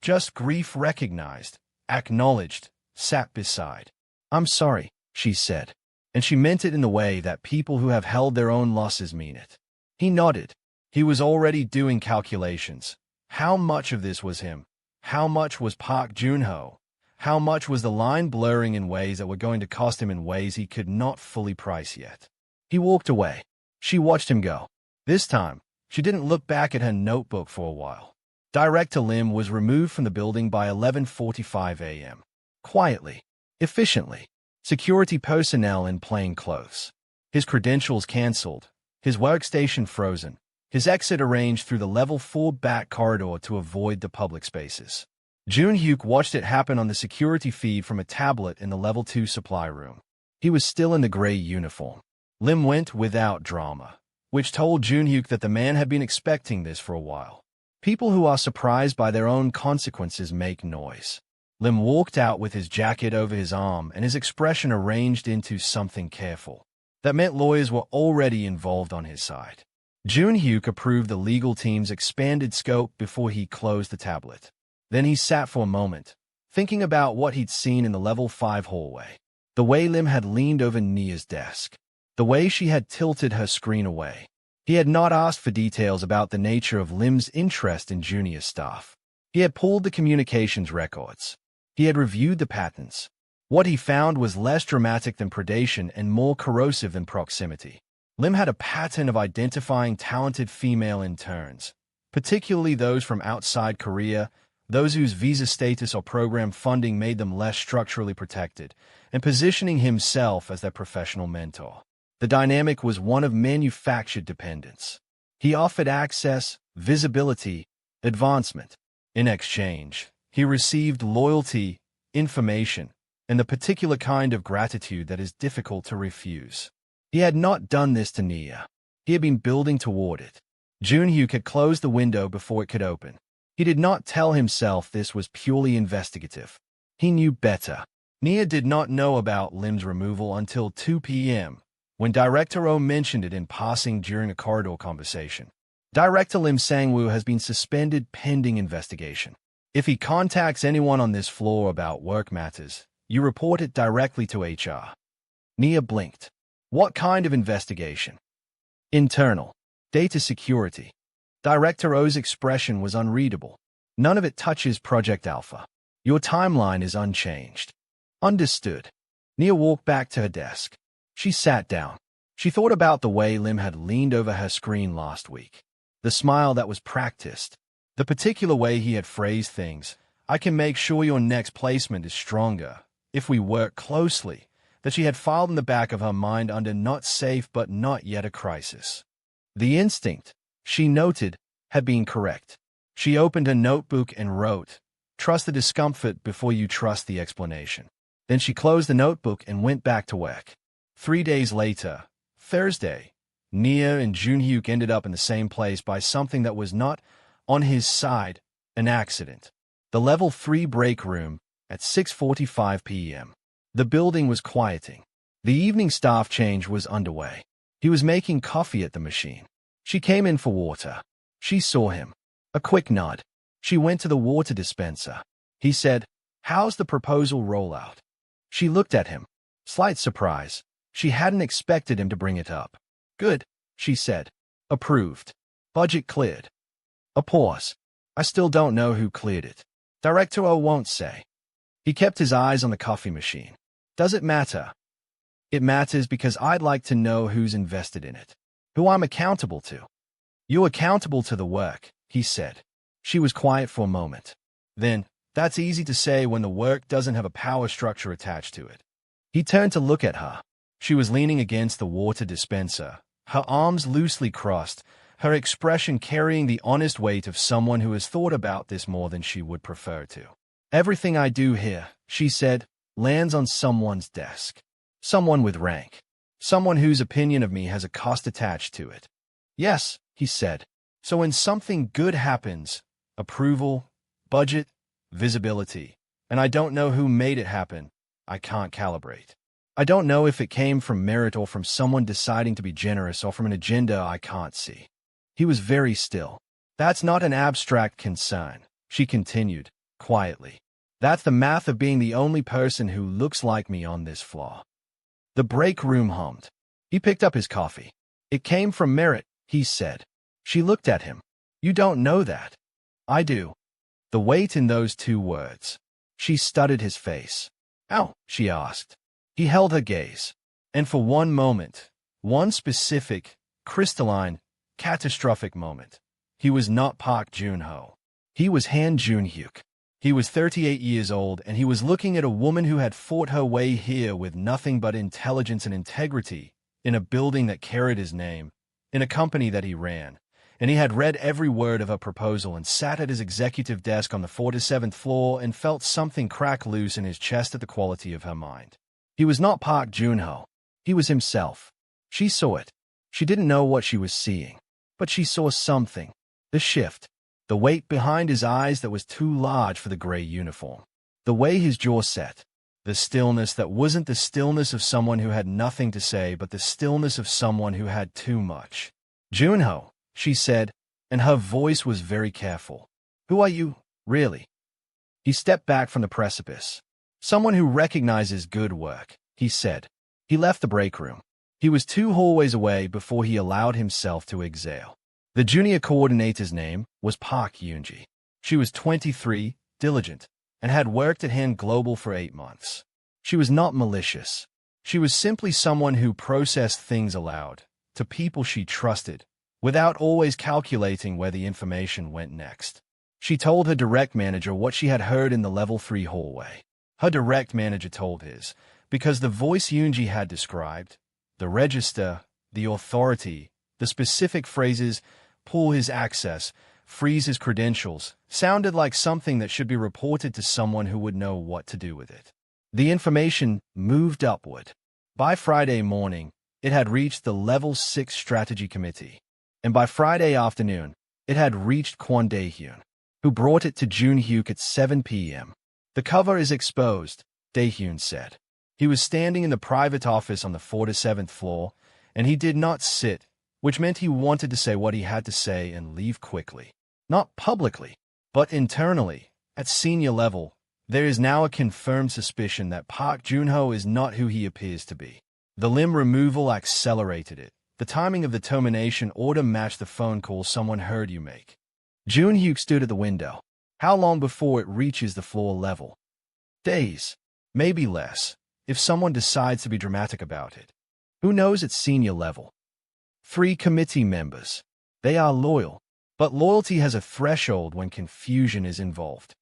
Just grief recognized, acknowledged, sat beside. I'm sorry, she said. And she meant it in the way that people who have held their own losses mean it. He nodded. He was already doing calculations. How much of this was him? How much was Park Joon-ho? How much was the line blurring in ways that were going to cost him in ways he could not fully price yet? He walked away. She watched him go. This time, she didn't look back at her notebook for a while. Director Lim was removed from the building by 11:45 a.m. Quietly, efficiently. Security personnel in plain clothes. His credentials cancelled. His workstation frozen. His exit arranged through the level 4 back corridor to avoid the public spaces. Joon-hyuk watched it happen on the security feed from a tablet in the level 2 supply room. He was still in the gray uniform. Lim went without drama, which told Joon-hyuk that the man had been expecting this for a while. People who are surprised by their own consequences make noise. Lim walked out with his jacket over his arm and his expression arranged into something careful. That meant lawyers were already involved on his side. Joon-hyuk approved the legal team's expanded scope before he closed the tablet. Then he sat for a moment, thinking about what he'd seen in the level 5 hallway. The way Lim had leaned over Nia's desk. The way she had tilted her screen away. He had not asked for details about the nature of Lim's interest in junior staff. He had pulled the communications records. He had reviewed the patterns. What he found was less dramatic than predation and more corrosive than proximity. Lim had a pattern of identifying talented female interns, particularly those from outside Korea, those whose visa status or program funding made them less structurally protected, and positioning himself as their professional mentor. The dynamic was one of manufactured dependence. He offered access, visibility, advancement. In exchange, he received loyalty, information, and the particular kind of gratitude that is difficult to refuse. He had not done this to Nia. He had been building toward it. Joon-hyuk had closed the window before it could open. He did not tell himself this was purely investigative. He knew better. Nia did not know about Lim's removal until 2 p.m., when Director Oh mentioned it in passing during a corridor conversation. Director Lim Sang-woo has been suspended pending investigation. If he contacts anyone on this floor about work matters, you report it directly to HR. Nia blinked. What kind of investigation? Internal. Data security. Director Oh's expression was unreadable. None of it touches Project Alpha. Your timeline is unchanged. Understood. Nia walked back to her desk. She sat down. She thought about the way Lim had leaned over her screen last week. The smile that was practiced. The particular way he had phrased things. I can make sure your next placement is stronger, if we work closely, that she had filed in the back of her mind under not safe but not yet a crisis. The instinct, she noted, had been correct. She opened a notebook and wrote, "Trust the discomfort before you trust the explanation." Then she closed the notebook and went back to work. 3 days later, Thursday, Nia and Joon-hyuk ended up in the same place by something that was not, on his side, an accident. The level 3 break room at 6:45 p.m. The building was quieting. The evening staff change was underway. He was making coffee at the machine. She came in for water. She saw him. A quick nod. She went to the water dispenser. He said, "How's the proposal rollout?" She looked at him. Slight surprise. She hadn't expected him to bring it up. "Good," she said. "Approved. Budget cleared." A pause. "I still don't know who cleared it. Director O won't say." He kept his eyes on the coffee machine. "Does it matter?" "It matters because I'd like to know who's invested in it. Who I'm accountable to." "You're accountable to the work," he said. She was quiet for a moment. Then, "That's easy to say when the work doesn't have a power structure attached to it." He turned to look at her. She was leaning against the water dispenser, her arms loosely crossed, her expression carrying the honest weight of someone who has thought about this more than she would prefer to. "Everything I do here," she said, "lands on someone's desk. Someone with rank. Someone whose opinion of me has a cost attached to it. Yes, he said. So when something good happens, approval, budget, visibility, and I don't know who made it happen, I can't calibrate. I don't know if it came from merit or from someone deciding to be generous or from an agenda I can't see. He was very still. That's not an abstract concern, she continued, quietly. That's the math of being the only person who looks like me on this floor. The break room hummed. He picked up his coffee. It came from merit, he said. She looked at him. You don't know that. I do. The weight in those two words. She studied his face. Ow, she asked. He held her gaze. And for one moment, one specific, crystalline, catastrophic moment, he was not Park Joon-ho. He was Han Joon-hyuk. He was 38 years old, and he was looking at a woman who had fought her way here with nothing but intelligence and integrity, in a building that carried his name, in a company that he ran, and he had read every word of her proposal and sat at his executive desk on the 47th floor and felt something crack loose in his chest at the quality of her mind. He was not Park Joon-ho. He was himself. She saw it. She didn't know what she was seeing, but she saw something. The shift. The weight behind his eyes that was too large for the gray uniform. The way his jaw set. The stillness that wasn't the stillness of someone who had nothing to say, but the stillness of someone who had too much. Joon-ho, she said, and her voice was very careful. Who are you, really? He stepped back from the precipice. Someone who recognizes good work, he said. He left the break room. He was 2 hallways away before he allowed himself to exhale. The junior coordinator's name was Park Yoonji. She was 23, diligent, and had worked at Han Global for 8 months. She was not malicious. She was simply someone who processed things aloud, to people she trusted, without always calculating where the information went next. She told her direct manager what she had heard in the level 3 hallway. Her direct manager told his, because the voice Yoonji had described, the register, the authority, the specific phrases, pull his access, freeze his credentials, sounded like something that should be reported to someone who would know what to do with it. The information moved upward. By Friday morning, it had reached the Level 6 Strategy Committee, and by Friday afternoon, it had reached Kwon Dae-hyun, who brought it to Joon-hyuk at 7 p.m. The cover is exposed, Dae-hyun said. He was standing in the private office on the 47th floor, and he did not sit, which meant he wanted to say what he had to say and leave quickly. Not publicly, but internally, at senior level, there is now a confirmed suspicion that Park Joon-ho is not who he appears to be. The limb removal accelerated it. The timing of the termination order matched the phone call someone heard you make. Joon-hyuk stood at the window. How long before it reaches the floor level? Days. Maybe less, if someone decides to be dramatic about it. Who knows at senior level? 3 committee members. They are loyal, but loyalty has a threshold when confusion is involved.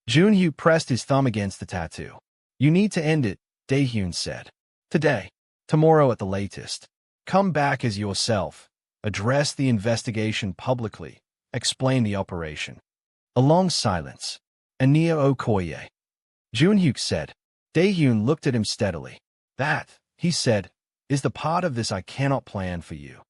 Joon-hyuk pressed his thumb against the tattoo. You need to end it, Dae-hyun said. Today. Tomorrow at the latest. Come back as yourself. Address the investigation publicly. Explain the operation. A long silence. Ania Okoye. Joon-hyuk said. Dae-hyun looked at him steadily. That, he said, is the part of this I cannot plan for you.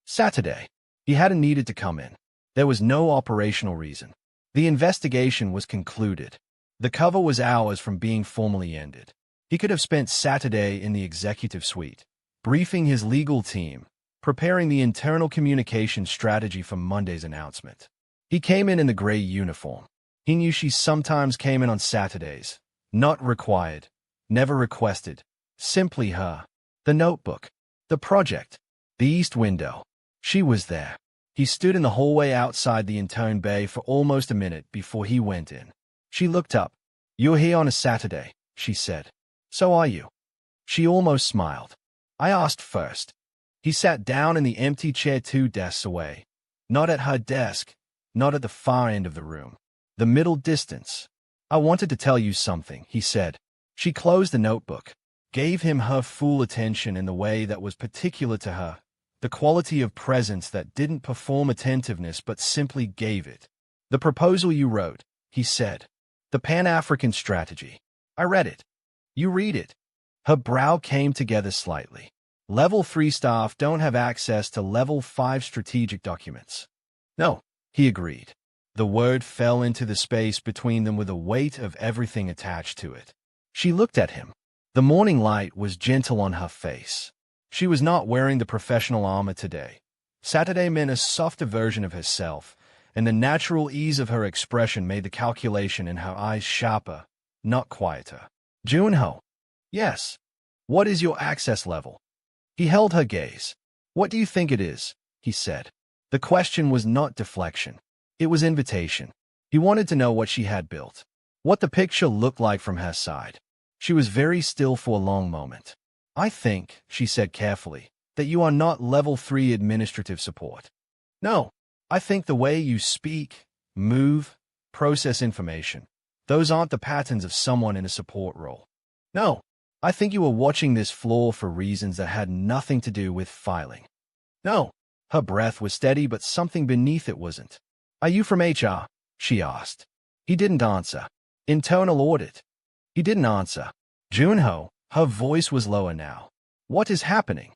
Saturday. He hadn't needed to come in. There was no operational reason. The investigation was concluded. The cover was hours from being formally ended. He could have spent Saturday in the executive suite, briefing his legal team, preparing the internal communication strategy for Monday's announcement. He came in the gray uniform. He knew she sometimes came in on Saturdays. Not required. Never requested. Simply her. The notebook. The project. The east window. She was there. He stood in the hallway outside the intern bay for almost a minute before he went in. She looked up. You're here on a Saturday, she said. So are you. She almost smiled. I asked first. He sat down in the empty chair 2 desks away. Not at her desk. Not at the far end of the room. The middle distance. I wanted to tell you something, he said. She closed the notebook. Gave him her full attention in the way that was particular to her. The quality of presence that didn't perform attentiveness but simply gave it. The proposal you wrote, he said. The Pan-African strategy. I read it. You read it. Her brow came together slightly. Level 3 staff don't have access to Level 5 strategic documents. No, he agreed. The word fell into the space between them with a weight of everything attached to it. She looked at him. The morning light was gentle on her face. She was not wearing the professional armor today. Saturday meant a softer version of herself, and the natural ease of her expression made the calculation in her eyes sharper, not quieter. Junho. Yes. What is your access level? He held her gaze. What do you think it is? He said. The question was not deflection. It was invitation. He wanted to know what she had built, what the picture looked like from her side. She was very still for a long moment. I think, she said carefully, that you are not level 3 administrative support. No, I think the way you speak, move, process information, those aren't the patterns of someone in a support role. No, I think you were watching this floor for reasons that had nothing to do with filing. No, her breath was steady, but something beneath it wasn't. Are you from HR? She asked. He didn't answer. Internal audit. He didn't answer. Junho, her voice was lower now. What is happening?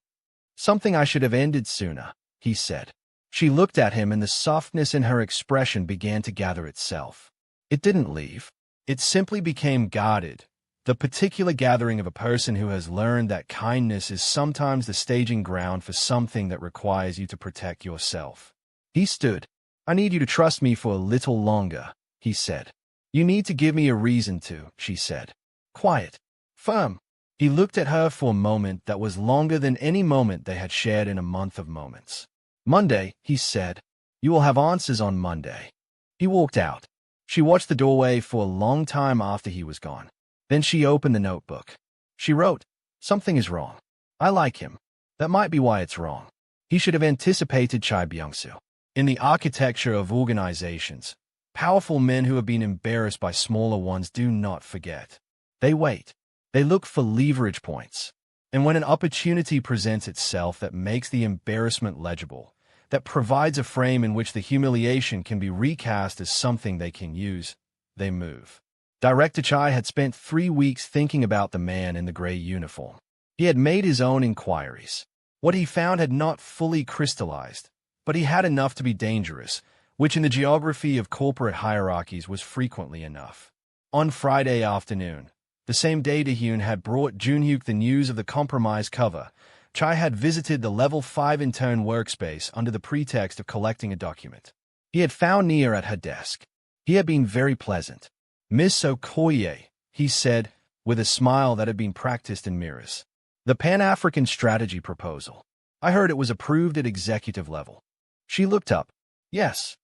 Something I should have ended sooner, he said. She looked at him and the softness in her expression began to gather itself. It didn't leave. It simply became guarded, the particular gathering of a person who has learned that kindness is sometimes the staging ground for something that requires you to protect yourself. He stood. I need you to trust me for a little longer, he said. You need to give me a reason to, she said. Quiet. Firm. He looked at her for a moment that was longer than any moment they had shared in a month of moments. Monday, he said. You will have answers on Monday. He walked out. She watched the doorway for a long time after he was gone. Then she opened the notebook. She wrote, something is wrong. I like him. That might be why it's wrong. He should have anticipated Chai Byung-soo. In the architecture of organizations, powerful men who have been embarrassed by smaller ones do not forget. They wait. They look for leverage points. And when an opportunity presents itself that makes the embarrassment legible, that provides a frame in which the humiliation can be recast as something they can use, they move. Director Chai had spent 3 weeks thinking about the man in the gray uniform. He had made his own inquiries. What he found had not fully crystallized, but he had enough to be dangerous, which in the geography of corporate hierarchies was frequently enough. On Friday afternoon, the same day Dahyun had brought Junhyuk the news of the compromise cover, Chai had visited the Level 5 intern workspace under the pretext of collecting a document. He had found Nia at her desk. He had been very pleasant. Miss Okoye, he said, with a smile that had been practiced in mirrors. The Pan-African strategy proposal. I heard it was approved at executive level. She looked up. Yes.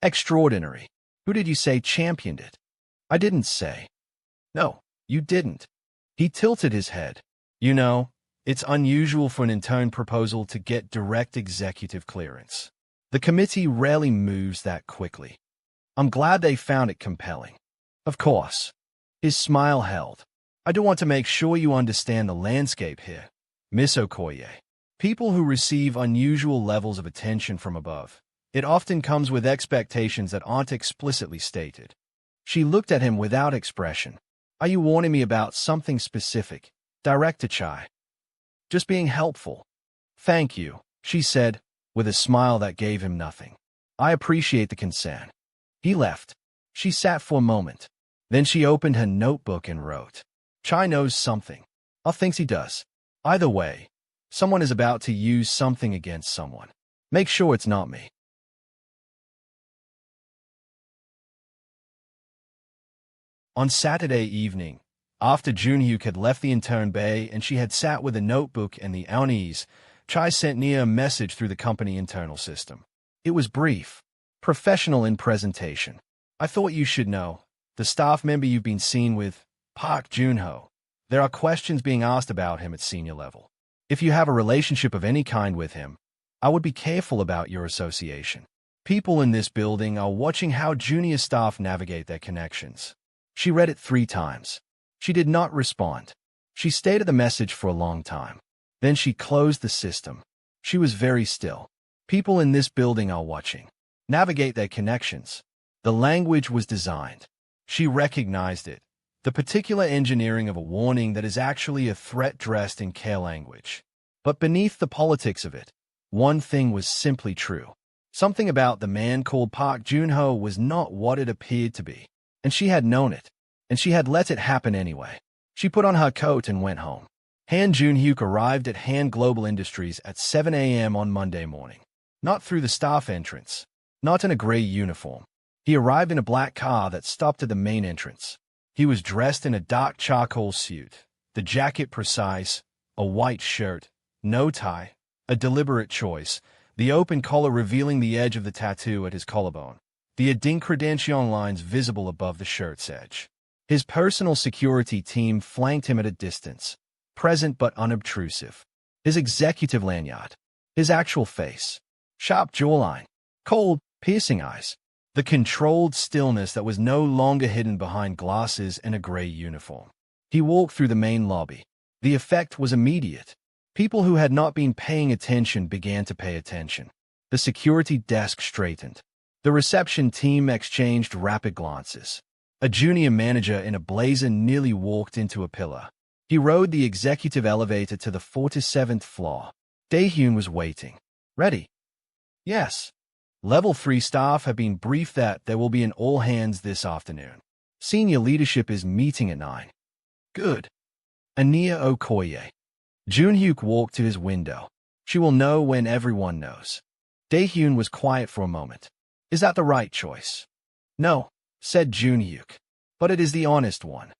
Extraordinary. Who did you say championed it? I didn't say. No, you didn't. He tilted his head. You know, it's unusual for an intern proposal to get direct executive clearance. The committee rarely moves that quickly. I'm glad they found it compelling. Of course. His smile held. I do want to make sure you understand the landscape here, Miss Okoye. People who receive unusual levels of attention from above, it often comes with expectations that aren't explicitly stated. She looked at him without expression. Are you warning me about something specific, Director Chai? Just being helpful. Thank you, she said, with a smile that gave him nothing. I appreciate the concern. He left. She sat for a moment. Then she opened her notebook and wrote. Chai knows something. Or thinks he does. Either way, someone is about to use something against someone. Make sure it's not me. On Saturday evening, after Junhyuk had left the intern bay and she had sat with a notebook and the unease, Chai sent Nia a message through the company internal system. It was brief, professional in presentation. I thought you should know, the staff member you've been seen with, Park Junho. There are questions being asked about him at senior level. If you have a relationship of any kind with him, I would be careful about your association. People in this building are watching how junior staff navigate their connections. She read it 3 times. She did not respond. She stayed at the message for a long time. Then she closed the system. She was very still. People in this building are watching. Navigate their connections. The language was designed. She recognized it. The particular engineering of a warning that is actually a threat dressed in care language. But beneath the politics of it, one thing was simply true. Something about the man called Park Joon-ho was not what it appeared to be. And she had known it. And she had let it happen anyway. She put on her coat and went home. Han Joon-hyuk arrived at Han Global Industries at 7 a.m. on Monday morning. Not through the staff entrance. Not in a gray uniform. He arrived in a black car that stopped at the main entrance. He was dressed in a dark charcoal suit, the jacket precise, a white shirt, no tie, a deliberate choice, the open collar revealing the edge of the tattoo at his collarbone, the identification lines visible above the shirt's edge. His personal security team flanked him at a distance, present but unobtrusive. His executive lanyard, his actual face, sharp jawline, cold, piercing eyes, the controlled stillness that was no longer hidden behind glasses and a gray uniform. He walked through the main lobby. The effect was immediate. People who had not been paying attention began to pay attention. The security desk straightened. The reception team exchanged rapid glances. A junior manager in a blazer nearly walked into a pillar. He rode the executive elevator to the 47th floor. Dae-hyun was waiting. Ready? Yes. Level 3 staff have been briefed that there will be an all-hands this afternoon. Senior leadership is meeting at 9. Good. Ania Okoye. Joon-hyuk walked to his window. She will know when everyone knows. Dae-hyun was quiet for a moment. Is that the right choice? No, said Joon-hyuk. But it is the honest one.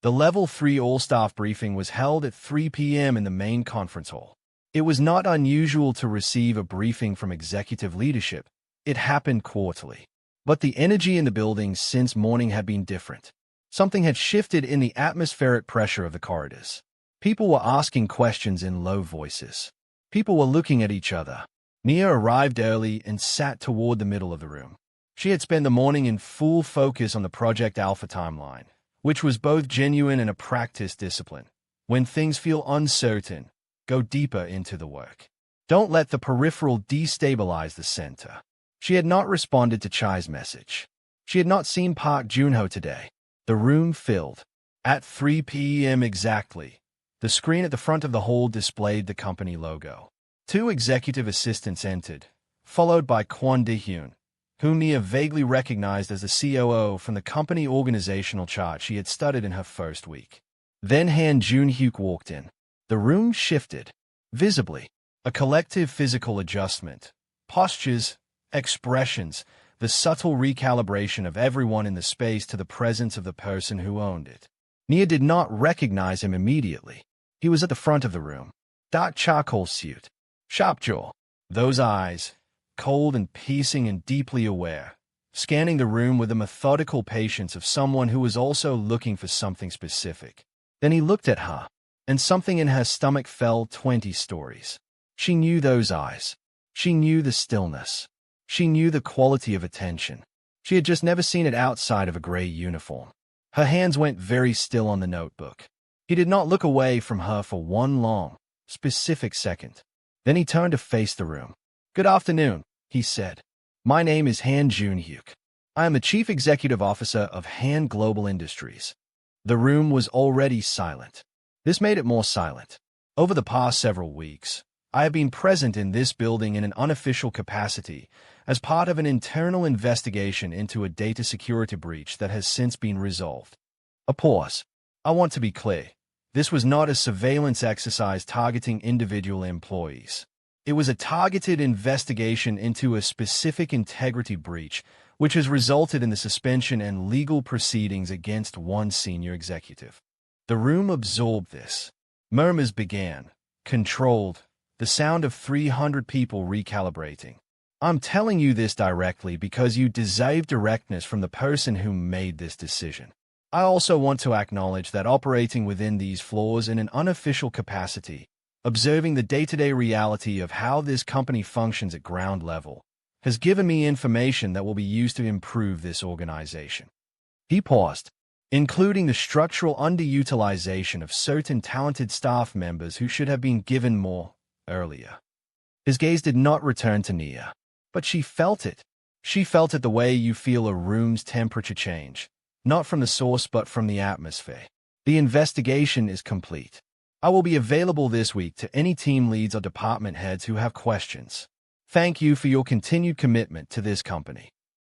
The Level 3 all-staff briefing was held at 3 p.m. in the main conference hall. It was not unusual to receive a briefing from executive leadership. It happened quarterly. But the energy in the building since morning had been different. Something had shifted in the atmospheric pressure of the corridors. People were asking questions in low voices. People were looking at each other. Nia arrived early and sat toward the middle of the room. She had spent the morning in full focus on the Project Alpha timeline, which was both genuine and a practice discipline. When things feel uncertain, go deeper into the work. Don't let the peripheral destabilize the center. She had not responded to Chai's message. She had not seen Park Joon-ho today. The room filled. At 3 p.m. exactly, the screen at the front of the hall displayed the company logo. 2 executive assistants entered, followed by Kwon Dae-hyun, whom Nia vaguely recognized as the COO from the company organizational chart she had studied in her first week. Then Han Joon-hyuk walked in. The room shifted, visibly. A collective physical adjustment. Postures, expressions, the subtle recalibration of everyone in the space to the presence of the person who owned it. Nia did not recognize him immediately. He was at the front of the room. Dark charcoal suit. Sharp jaw. Those eyes, cold and piercing and deeply aware, scanning the room with the methodical patience of someone who was also looking for something specific. Then he looked at her, and something in her stomach fell 20 stories. She knew those eyes. She knew the stillness. She knew the quality of attention. She had just never seen it outside of a gray uniform. Her hands went very still on the notebook. He did not look away from her for one long, specific second. Then he turned to face the room. Good afternoon, he said. My name is Han Joon-hyuk. I am the Chief Executive Officer of Han Global Industries. The room was already silent. This made it more silent. Over the past several weeks, I have been present in this building in an unofficial capacity as part of an internal investigation into a data security breach that has since been resolved. A pause. I want to be clear. This was not a surveillance exercise targeting individual employees. It was a targeted investigation into a specific integrity breach, which has resulted in the suspension and legal proceedings against one senior executive. The room absorbed this. Murmurs began, controlled, the sound of 300 people recalibrating. I'm telling you this directly because you deserve directness from the person who made this decision. I also want to acknowledge that operating within these floors in an unofficial capacity, observing the day-to-day reality of how this company functions at ground level, has given me information that will be used to improve this organization. He paused, including the structural underutilization of certain talented staff members who should have been given more earlier. His gaze did not return to Nia, but she felt it. She felt it the way you feel a room's temperature change, not from the source but from the atmosphere. The investigation is complete. I will be available this week to any team leads or department heads who have questions. Thank you for your continued commitment to this company.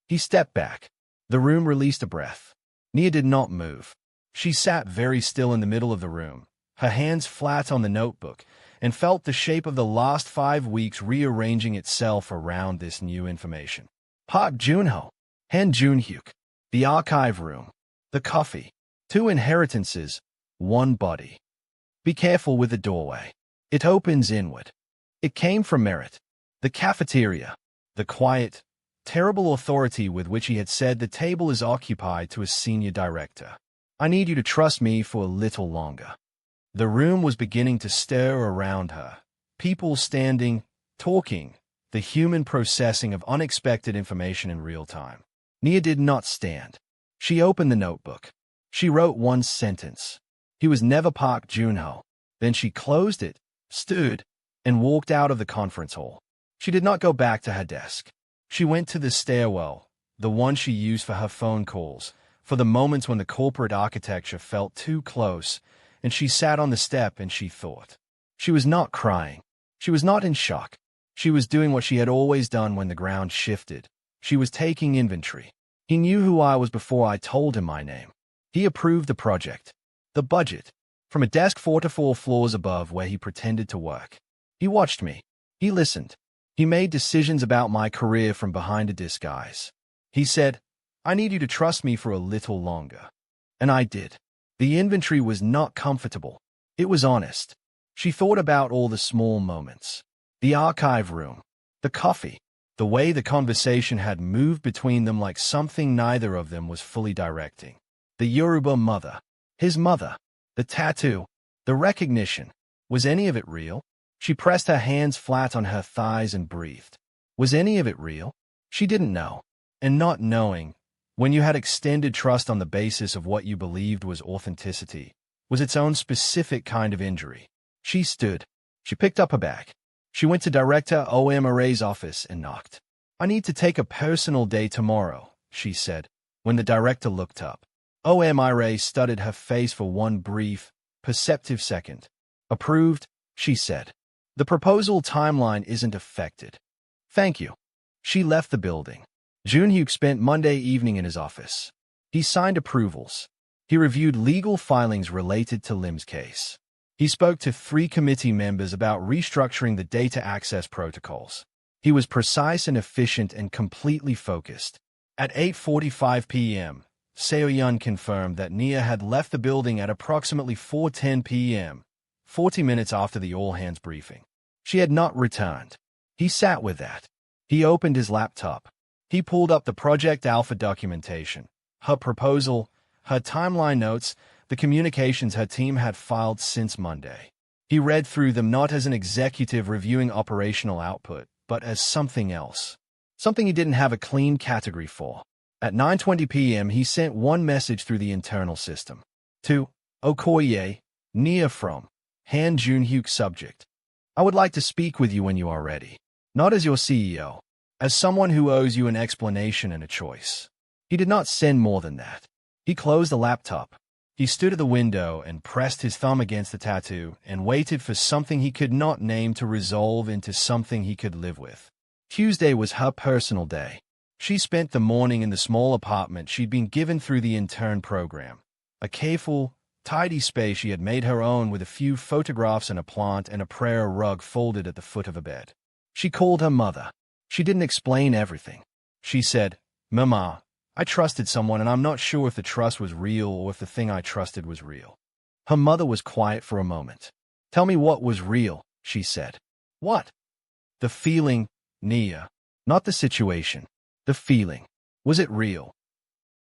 He stepped back. The room released a breath. Nia did not move. She sat very still in the middle of the room, her hands flat on the notebook, and felt the shape of the last 5 weeks rearranging itself around this new information. Park Junho, Han Junhyuk, the archive room, the coffee, 2 inheritances, 1 body. Be careful with the doorway. It opens inward. It came from Merit. The cafeteria, the quiet, terrible authority with which he had said the table is occupied to a senior director. I need you to trust me for a little longer. The room was beginning to stir around her. People standing, talking, the human processing of unexpected information in real time. Nia did not stand. She opened the notebook. She wrote 1 sentence. He was never Park Junho. Then she closed it, stood, and walked out of the conference hall. She did not go back to her desk. She went to the stairwell, the one she used for her phone calls, for the moments when the corporate architecture felt too close, and she sat on the step and she thought. She was not crying. She was not in shock. She was doing what she had always done when the ground shifted. She was taking inventory. He knew who I was before I told him my name. He approved the project, the budget, from a desk 4 to 4 floors above where he pretended to work. He watched me. He listened. He made decisions about my career from behind a disguise. He said, I need you to trust me for a little longer. And I did. The inventory was not comfortable. It was honest. She thought about all the small moments. The archive room, the coffee, the way the conversation had moved between them like something neither of them was fully directing. The Yoruba mother, his mother, the tattoo, the recognition. Was any of it real? She pressed her hands flat on her thighs and breathed. Was any of it real? She didn't know. And not knowing, when you had extended trust on the basis of what you believed was authenticity, was its own specific kind of injury. She stood. She picked up her bag. She went to Director O.M. Array's office and knocked. I need to take a personal day tomorrow, she said, when the director looked up. O.M. Array studied her face for 1 brief, perceptive second. Approved, she said. The proposal timeline isn't affected. Thank you. She left the building. Junhyuk spent Monday evening in his office. He signed approvals. He reviewed legal filings related to Lim's case. He spoke to 3 committee members about restructuring the data access protocols. He was precise and efficient and completely focused. At 8:45 p.m., Seo-yun confirmed that Nia had left the building at approximately 4:10 p.m., 40 minutes after the all-hands briefing. She had not returned. He sat with that. He opened his laptop. He pulled up the Project Alpha documentation, her proposal, her timeline notes, the communications her team had filed since Monday. He read through them not as an executive reviewing operational output, but as something else. Something he didn't have a clean category for. At 9:20 p.m., he sent 1 message through the internal system. To Okoye, Nia from Han Junhyuk subject. I would like to speak with you when you are ready. Not as your CEO. As someone who owes you an explanation and a choice. He did not send more than that. He closed the laptop. He stood at the window and pressed his thumb against the tattoo and waited for something he could not name to resolve into something he could live with. Tuesday was her personal day. She spent the morning in the small apartment she'd been given through the intern program. A careful, tidy space she had made her own with a few photographs and a plant and a prayer rug folded at the foot of a bed. She called her mother. She didn't explain everything. She said, Mama, I trusted someone and I'm not sure if the trust was real or if the thing I trusted was real. Her mother was quiet for a moment. Tell me what was real, she said. What? The feeling, Nia. Not the situation. The feeling. Was it real?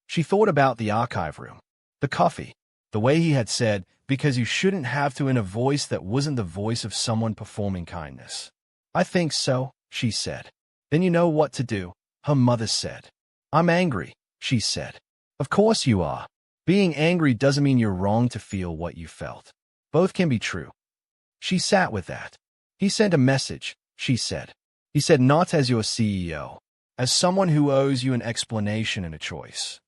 She thought about the archive room. The coffee. The way he had said, because you shouldn't have to, in a voice that wasn't the voice of someone performing kindness. I think so, she said. Then you know what to do, her mother said. I'm angry, she said. Of course you are. Being angry doesn't mean you're wrong to feel what you felt. Both can be true. She sat with that. He sent a message, she said. He said not as your CEO, as someone who owes you an explanation and a choice.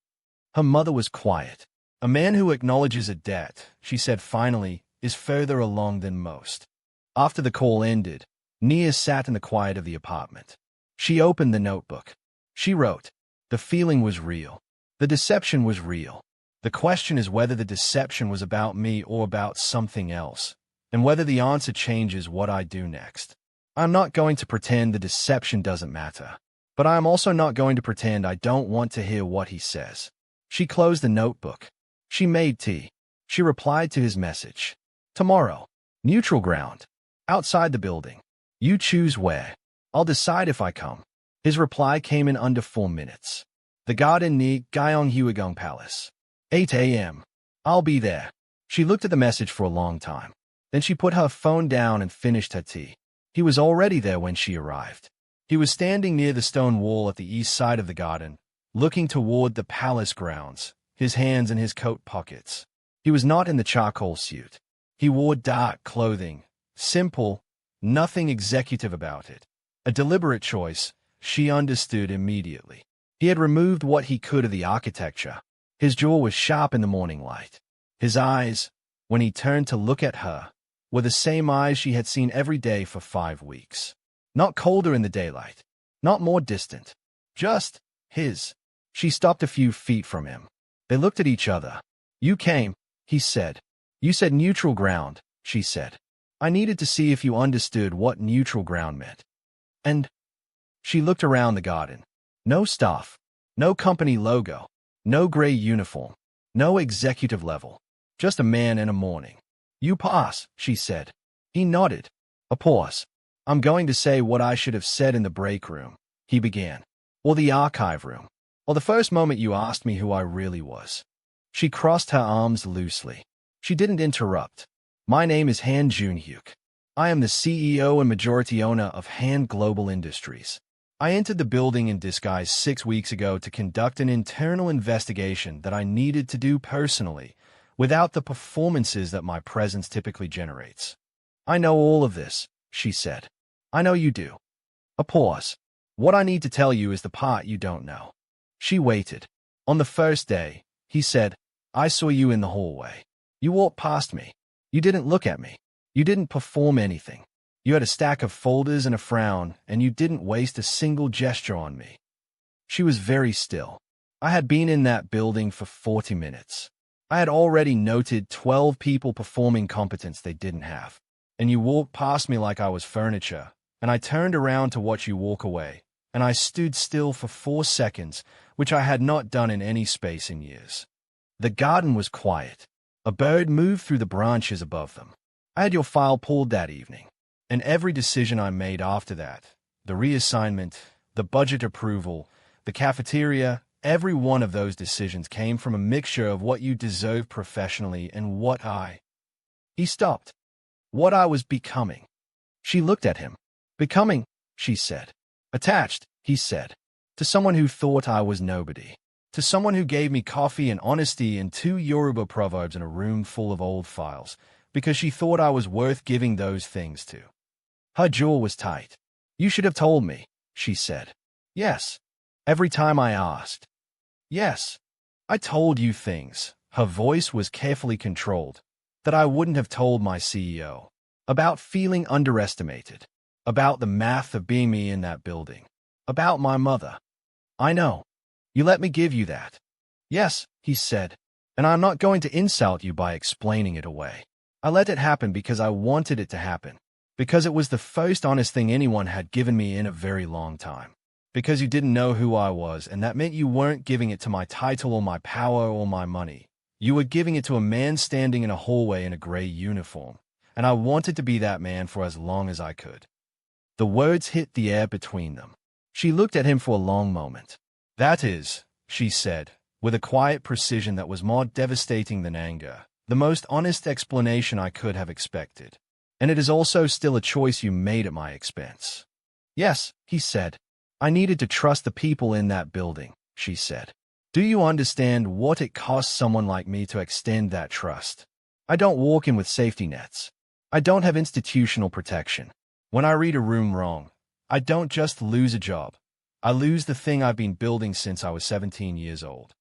Her mother was quiet. A man who acknowledges a debt, she said finally, is further along than most. After the call ended, Nia sat in the quiet of the apartment. She opened the notebook. She wrote, "The feeling was real. The deception was real. The question is whether the deception was about me or about something else, and whether the answer changes what I do next. I'm not going to pretend the deception doesn't matter, but I am also not going to pretend I don't want to hear what he says." She closed the notebook. She made tea. She replied to his message. "Tomorrow. Neutral ground. Outside the building. You choose where. I'll decide if I come." His reply came in under 4 minutes. The garden near Gyeonghyuegung Palace. 8 a.m. "I'll be there." She looked at the message for a long time. Then she put her phone down and finished her tea. He was already there when she arrived. He was standing near the stone wall at the east side of the garden, looking toward the palace grounds, his hands in his coat pockets. He was not in the charcoal suit. He wore dark clothing, simple, nothing executive about it. A deliberate choice, she understood immediately. He had removed what he could of the architecture. His jaw was sharp in the morning light. His eyes, when he turned to look at her, were the same eyes she had seen every day for 5 weeks. Not colder in the daylight, not more distant. Just his. She stopped a few feet from him. They looked at each other. "You came," he said. "You said neutral ground," she said. "I needed to see if you understood what neutral ground meant." And she looked around the garden. No staff, no company logo, no gray uniform, no executive level, just a man in a morning. "You pass," she said. He nodded. A pause. "I'm going to say what I should have said in the break room," he began. "Or the archive room. Or the first moment you asked me who I really was." She crossed her arms loosely. She didn't interrupt. "My name is Han Junhyuk. I am the CEO and majority owner of Han Global Industries. I entered the building in disguise 6 weeks ago to conduct an internal investigation that I needed to do personally, without the performances that my presence typically generates. I know all of this," she said. "I know you do." A pause. "What I need to tell you is the part you don't know." She waited. "On the first day," he said, "I saw you in the hallway. You walked past me. You didn't look at me. You didn't perform anything. You had a stack of folders and a frown, and you didn't waste a single gesture on me." She was very still. "I had been in that building for 40 minutes. I had already noted 12 people performing competence they didn't have. And you walked past me like I was furniture, and I turned around to watch you walk away, and I stood still for 4 seconds, which I had not done in any space in years." The garden was quiet. A bird moved through the branches above them. "I had your file pulled that evening. And every decision I made after that, the reassignment, the budget approval, the cafeteria, every one of those decisions came from a mixture of what you deserved professionally and what I—" He stopped. "What I was becoming." She looked at him. "Becoming," she said. "Attached," he said, "to someone who thought I was nobody. To someone who gave me coffee and honesty and 2 Yoruba proverbs in a room full of old files, because she thought I was worth giving those things to." Her jaw was tight. "You should have told me," she said. "Yes." Every time I asked. "Yes. I told you things," her voice was carefully controlled, "that I wouldn't have told my CEO. About feeling underestimated. About the math of being me in that building. About my mother. I know. You let me give you that." "Yes," he said, "and I'm not going to insult you by explaining it away. I let it happen because I wanted it to happen. Because it was the first honest thing anyone had given me in a very long time. Because you didn't know who I was, and that meant you weren't giving it to my title or my power or my money. You were giving it to a man standing in a hallway in a gray uniform, and I wanted to be that man for as long as I could." The words hit the air between them. She looked at him for a long moment. "That is," she said, with a quiet precision that was more devastating than anger, "the most honest explanation I could have expected. And it is also still a choice you made at my expense." "Yes," he said. "I needed to trust the people in that building," she said. "Do you understand what it costs someone like me to extend that trust? I don't walk in with safety nets. I don't have institutional protection. When I read a room wrong, I don't just lose a job. I lose the thing I've been building since I was 17 years old."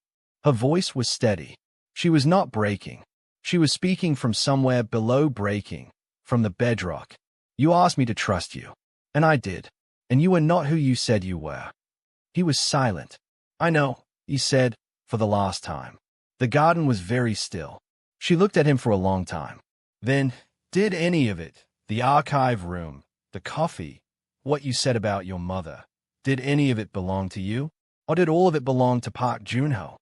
Her voice was steady. She was not breaking. She was speaking from somewhere below breaking, from the bedrock. You asked me to trust you. And I did. And you were not who you said you were. He was silent. I know, he said, for the last time. The garden was very still. She looked at him for a long time. Then, did any of it, the archive room, the coffee, what you said about your mother, did any of it belong to you? Or did all of it belong to Park Junho?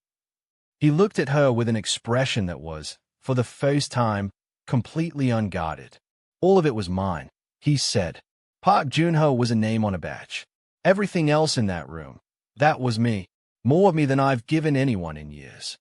He looked at her with an expression that was, for the first time, completely unguarded. All of it was mine, he said. Park Junho was a name on a badge. Everything else in that room, that was me. More of me than I've given anyone in years.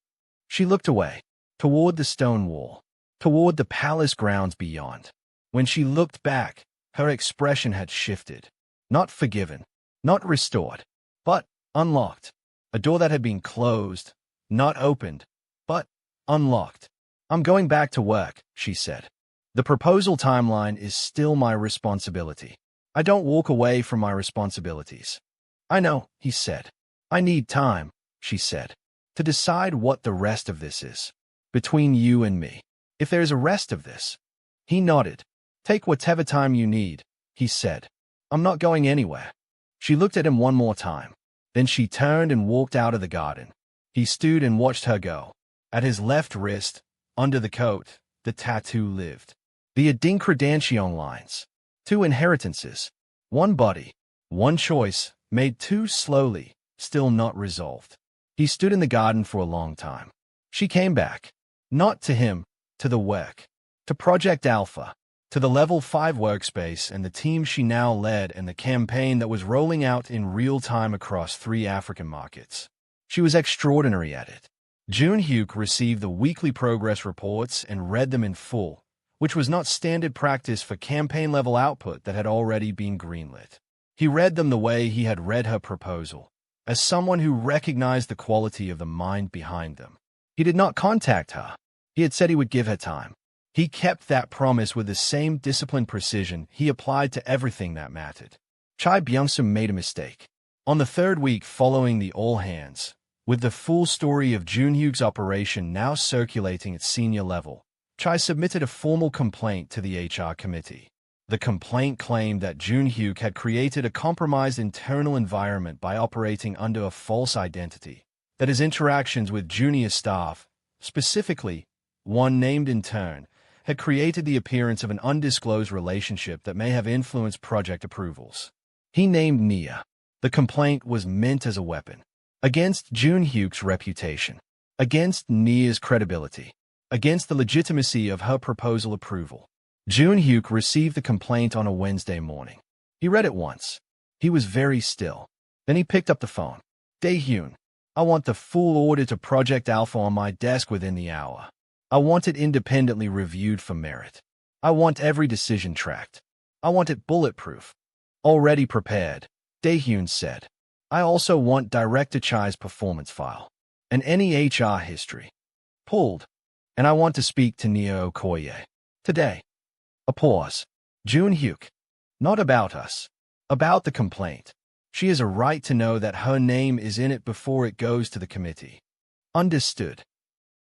She looked away, toward the stone wall, toward the palace grounds beyond. When she looked back, her expression had shifted. Not forgiven, not restored, but unlocked. A door that had been closed, not opened, but unlocked. I'm going back to work, she said. The proposal timeline is still my responsibility. I don't walk away from my responsibilities. I know, he said. I need time, she said, to decide what the rest of this is. Between you and me. If there's a rest of this. He nodded. Take whatever time you need, he said. I'm not going anywhere. She looked at him one more time. Then she turned and walked out of the garden. He stood and watched her go. At his left wrist, under the coat, the tattoo lived. The adinkredention lines. 2 inheritances. 1 body. 1 choice, made too slowly, still not resolved. He stood in the garden for a long time. She came back. Not to him, to the work. To Project Alpha. To the Level 5 workspace and the team she now led and the campaign that was rolling out in real time across 3 African markets. She was extraordinary at it. Jun-hyuk received the weekly progress reports and read them in full, which was not standard practice for campaign-level output that had already been greenlit. He read them the way he had read her proposal, as someone who recognized the quality of the mind behind them. He did not contact her. He had said he would give her time. He kept that promise with the same disciplined precision he applied to everything that mattered. Chai Byung-sum made a mistake. On the 3rd week following the all-hands, with the full story of Jun-hyuk's operation now circulating at senior level, Chai submitted a formal complaint to the HR committee. The complaint claimed that Jun-hyuk had created a compromised internal environment by operating under a false identity, that his interactions with junior staff, specifically one named Intern, had created the appearance of an undisclosed relationship that may have influenced project approvals. He named Nia. The complaint was meant as a weapon. Against Jun-hyuk's reputation. Against Nia's credibility. Against the legitimacy of her proposal approval. Jun-hyuk received the complaint on a Wednesday morning. He read it once. He was very still. Then he picked up the phone. Dae-hyun, I want the full order to Project Alpha on my desk within the hour. I want it independently reviewed for merit. I want every decision tracked. I want it bulletproof. Already prepared, Dae-hyun said. I also want Director Chai's performance file. And any HR history. Pulled. And I want to speak to Nia Okoye. Today. A pause. Jun-hyuk. Not about us. About the complaint. She has a right to know that her name is in it before it goes to the committee. Understood.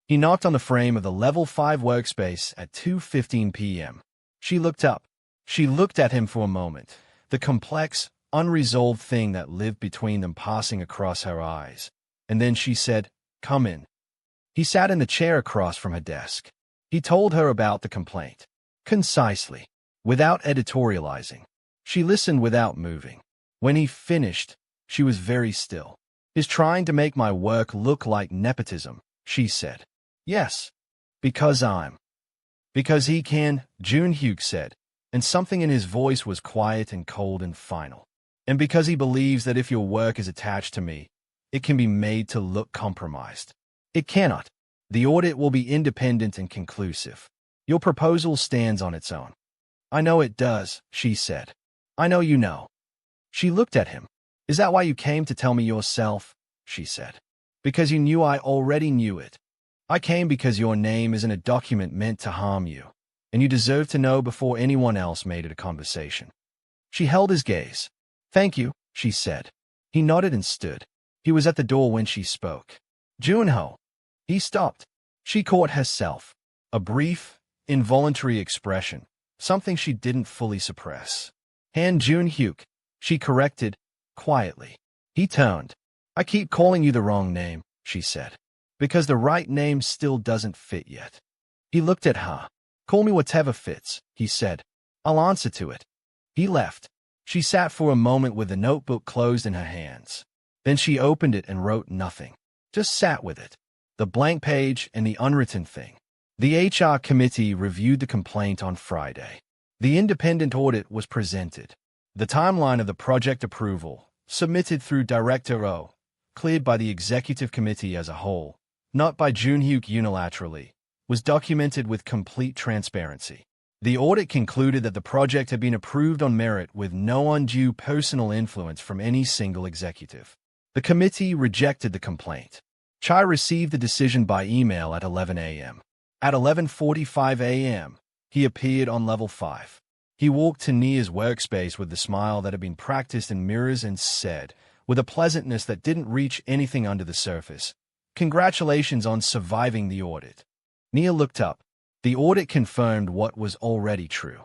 He knocked on the frame of the Level 5 workspace at 2:15 p.m. She looked up. She looked at him for a moment, the complex, unresolved thing that lived between them passing across her eyes. And then she said, "Come in." He sat in the chair across from her desk. He told her about the complaint. Concisely. Without editorializing. She listened without moving. When he finished, she was very still. "Is trying to make my work look like nepotism," she said. "Yes. Because he can," Jun-hyuk said, and something in his voice was quiet and cold and final. "And because he believes that if your work is attached to me, it can be made to look compromised. It cannot. The audit will be independent and conclusive. Your proposal stands on its own." "I know it does," she said. "I know you know." She looked at him. "Is that why you came to tell me yourself?" she said. "Because you knew I already knew it. I came because your name isn't a document meant to harm you, and you deserve to know before anyone else made it a conversation." She held his gaze. "Thank you," she said. He nodded and stood. He was at the door when she spoke. "Junho." He stopped. She caught herself. A brief, involuntary expression, something she didn't fully suppress. Han Jun-hyuk, she corrected, quietly. He toned. I keep calling you the wrong name, she said, because the right name still doesn't fit yet. He looked at her. Call me whatever fits, he said. I'll answer to it. He left. She sat for a moment with the notebook closed in her hands. Then she opened it and wrote nothing. Just sat with it. The blank page and the unwritten thing. The HR committee reviewed the complaint on Friday. The independent audit was presented. The timeline of the project approval, submitted through Director O, cleared by the executive committee as a whole, not by Jun-hyuk unilaterally, was documented with complete transparency. The audit concluded that the project had been approved on merit with no undue personal influence from any single executive. The committee rejected the complaint. Chai received the decision by email at 11 a.m. At 11:45 a.m., he appeared on level 5. He walked to Nia's workspace with the smile that had been practiced in mirrors and said, with a pleasantness that didn't reach anything under the surface, "Congratulations on surviving the audit." Nia looked up. The audit confirmed what was already true.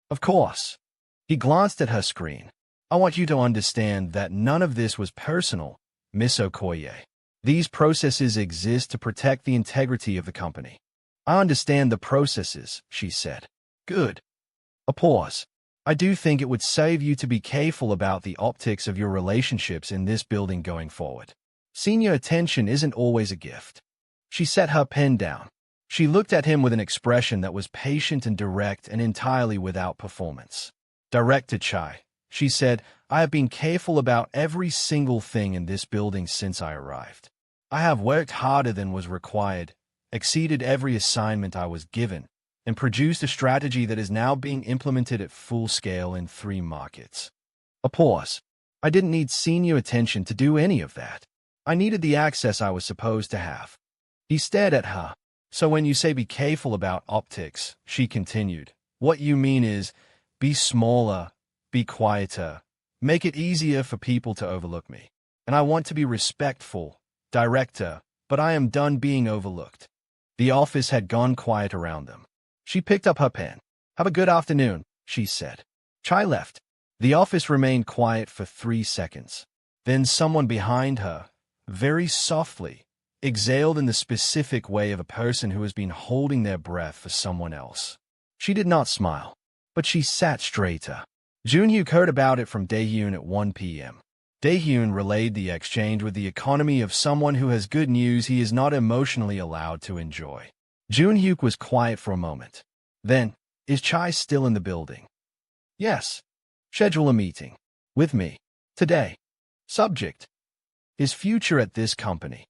Of course. He glanced at her screen. I want you to understand that none of this was personal, Miss Okoye. These processes exist to protect the integrity of the company. I understand the processes, she said. Good. A pause. I do think it would save you to be careful about the optics of your relationships in this building going forward. Senior attention isn't always a gift. She set her pen down. She looked at him with an expression that was patient and direct and entirely without performance. Director Chai, she said, I have been careful about every single thing in this building since I arrived. I have worked harder than was required, exceeded every assignment I was given, and produced a strategy that is now being implemented at full scale in 3 markets. A pause. I didn't need senior attention to do any of that. I needed the access I was supposed to have. He stared at her. So when you say be careful about optics, she continued, what you mean is, be smaller, be quieter, make it easier for people to overlook me. And I want to be respectful, director, but I am done being overlooked. The office had gone quiet around them. She picked up her pen. Have a good afternoon, she said. Chai left. The office remained quiet for 3 seconds. Then someone behind her, very softly, exhaled in the specific way of a person who has been holding their breath for someone else. She did not smile, but she sat straighter. Jun-hyuk heard about it from Dae-hyun at 1 p.m. Dae-hyun relayed the exchange with the economy of someone who has good news he is not emotionally allowed to enjoy. Jun-hyuk was quiet for a moment. Then, is Chai still in the building? Yes. Schedule a meeting. With me. Today. Subject. His future at this company.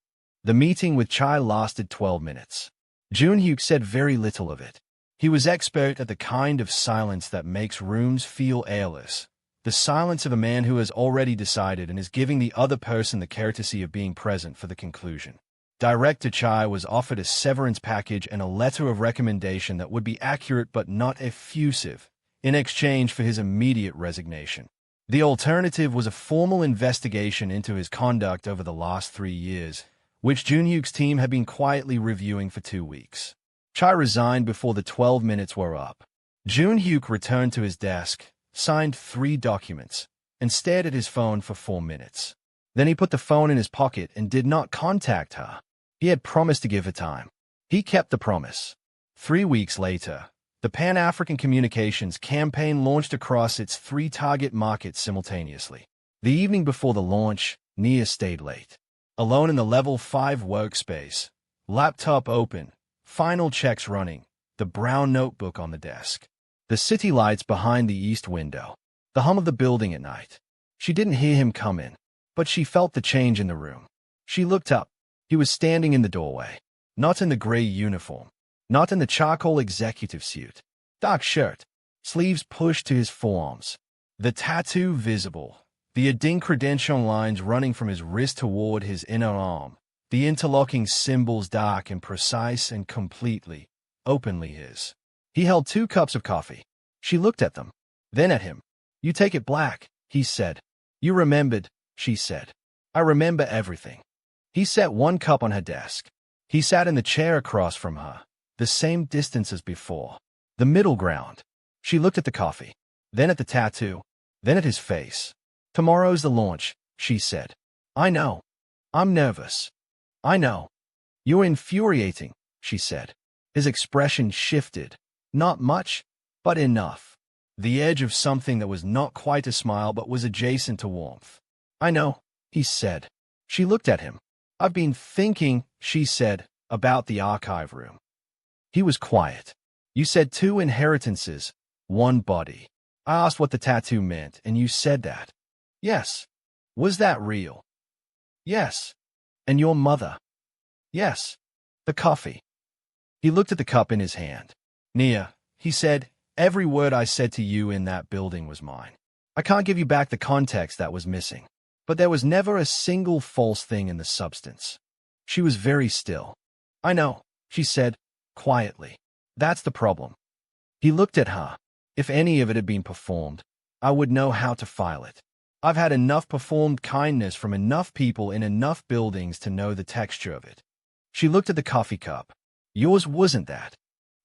The meeting with Chai lasted 12 minutes. Jun-hyuk said very little of it. He was expert at the kind of silence that makes rooms feel airless. The silence of a man who has already decided and is giving the other person the courtesy of being present for the conclusion. Director Chai was offered a severance package and a letter of recommendation that would be accurate but not effusive, in exchange for his immediate resignation. The alternative was a formal investigation into his conduct over the last 3 years, which Jun-hyuk's team had been quietly reviewing for 2 weeks. Chai resigned before the 12 minutes were up. Jun-hyuk returned to his desk, signed 3 documents, and stared at his phone for 4 minutes. Then he put the phone in his pocket and did not contact her. He had promised to give her time. He kept the promise. 3 weeks later, the Pan-African Communications campaign launched across its 3 target markets simultaneously. The evening before the launch, Nia stayed late. Alone in the level 5 workspace, laptop open, final checks running, the brown notebook on the desk. The city lights behind the east window. The hum of the building at night. She didn't hear him come in, but she felt the change in the room. She looked up. He was standing in the doorway. Not in the gray uniform. Not in the charcoal executive suit. Dark shirt. Sleeves pushed to his forearms. The tattoo visible. The adinkredential lines running from his wrist toward his inner arm. The interlocking symbols dark and precise and completely, openly his. He held 2 cups of coffee. She looked at them. Then at him. You take it black, he said. You remembered, she said. I remember everything. He set 1 cup on her desk. He sat in the chair across from her. The same distance as before. The middle ground. She looked at the coffee, then at the tattoo, then at his face. Tomorrow's the launch, she said. I know. I'm nervous. I know. You're infuriating, she said. His expression shifted. Not much, but enough. The edge of something that was not quite a smile but was adjacent to warmth. I know, he said. She looked at him. I've been thinking, she said, about the archive room. He was quiet. You said 2 inheritances, 1 body. I asked what the tattoo meant, and you said that. Yes. Was that real? Yes. And your mother? Yes. The coffee. He looked at the cup in his hand. Nia, he said, every word I said to you in that building was mine. I can't give you back the context that was missing. But there was never a single false thing in the substance. She was very still. I know, she said, quietly. That's the problem. He looked at her. If any of it had been performed, I would know how to file it. I've had enough performed kindness from enough people in enough buildings to know the texture of it. She looked at the coffee cup. Yours wasn't that.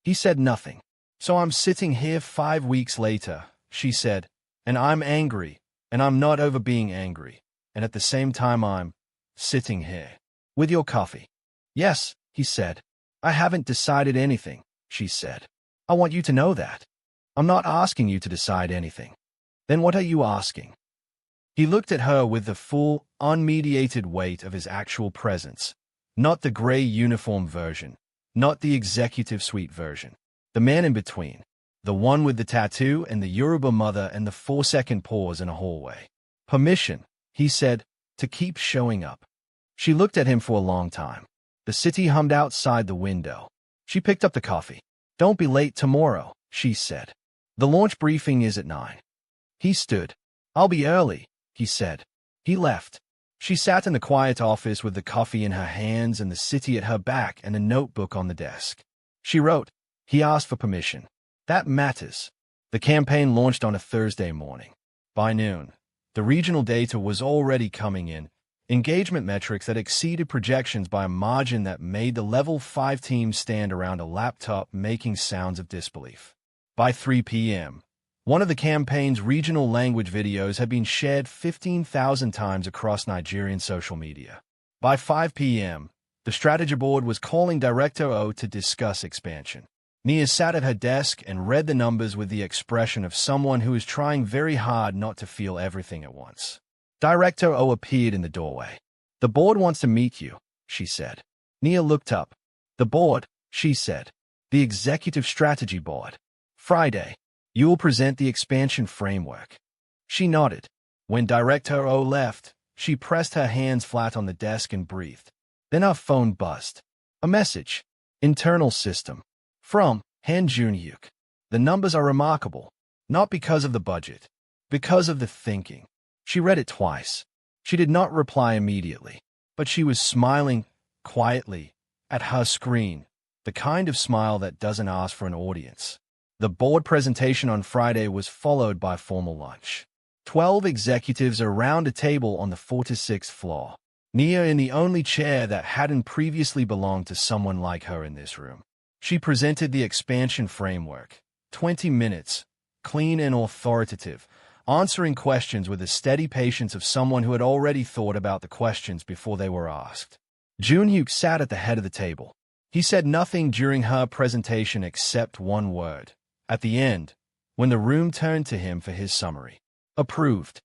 He said nothing. So I'm sitting here 5 weeks later, she said, and I'm angry, and I'm not over being angry, and at the same time I'm sitting here. With your coffee. Yes, he said. I haven't decided anything, she said. I want you to know that. I'm not asking you to decide anything. Then what are you asking? He looked at her with the full, unmediated weight of his actual presence, not the gray uniform version, not the executive suite version. The man in between, the one with the tattoo and the Yoruba mother and the 4-second pause in a hallway. Permission, he said, to keep showing up. She looked at him for a long time. The city hummed outside the window. She picked up the coffee. Don't be late tomorrow, she said. The launch briefing is at 9. He stood. I'll be early, he said. He left. She sat in the quiet office with the coffee in her hands and the city at her back and a notebook on the desk. She wrote, he asked for permission. That matters. The campaign launched on a Thursday morning. By noon, the regional data was already coming in, engagement metrics that exceeded projections by a margin that made the level 5 team stand around a laptop making sounds of disbelief. By 3 p.m., one of the campaign's regional language videos had been shared 15,000 times across Nigerian social media. By 5 p.m., the strategy board was calling Director O to discuss expansion. Nia sat at her desk and read the numbers with the expression of someone who is trying very hard not to feel everything at once. Director O appeared in the doorway. The board wants to meet you, she said. Nia looked up. The board, she said. The executive strategy board. Friday. You will present the expansion framework. She nodded. When Director O left, she pressed her hands flat on the desk and breathed. Then her phone buzzed. A message. Internal system. From Han Junhyuk. The numbers are remarkable. Not because of the budget. Because of the thinking. She read it twice. She did not reply immediately. But she was smiling, quietly, at her screen. The kind of smile that doesn't ask for an audience. The board presentation on Friday was followed by formal lunch. 12 executives around a table on the 46th floor. Nia in the only chair that hadn't previously belonged to someone like her in this room. She presented the expansion framework. 20 minutes, clean and authoritative, answering questions with the steady patience of someone who had already thought about the questions before they were asked. Junhyuk sat at the head of the table. He said nothing during her presentation except one word. At the end, when the room turned to him for his summary. Approved.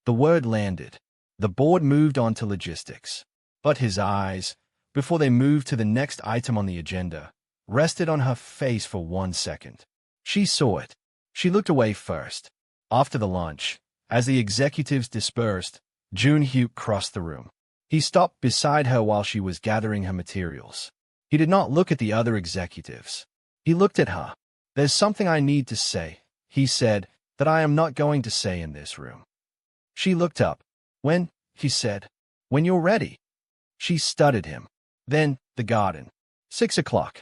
The word landed. The board moved on to logistics. But his eyes, before they moved to the next item on the agenda, rested on her face for 1 second. She saw it. She looked away first. After the lunch, as the executives dispersed, Junhyuk crossed the room. He stopped beside her while she was gathering her materials. He did not look at the other executives. He looked at her. There's something I need to say, he said, that I am not going to say in this room. She looked up. When, he said. When you're ready. She studied him. Then, the garden. 6 o'clock.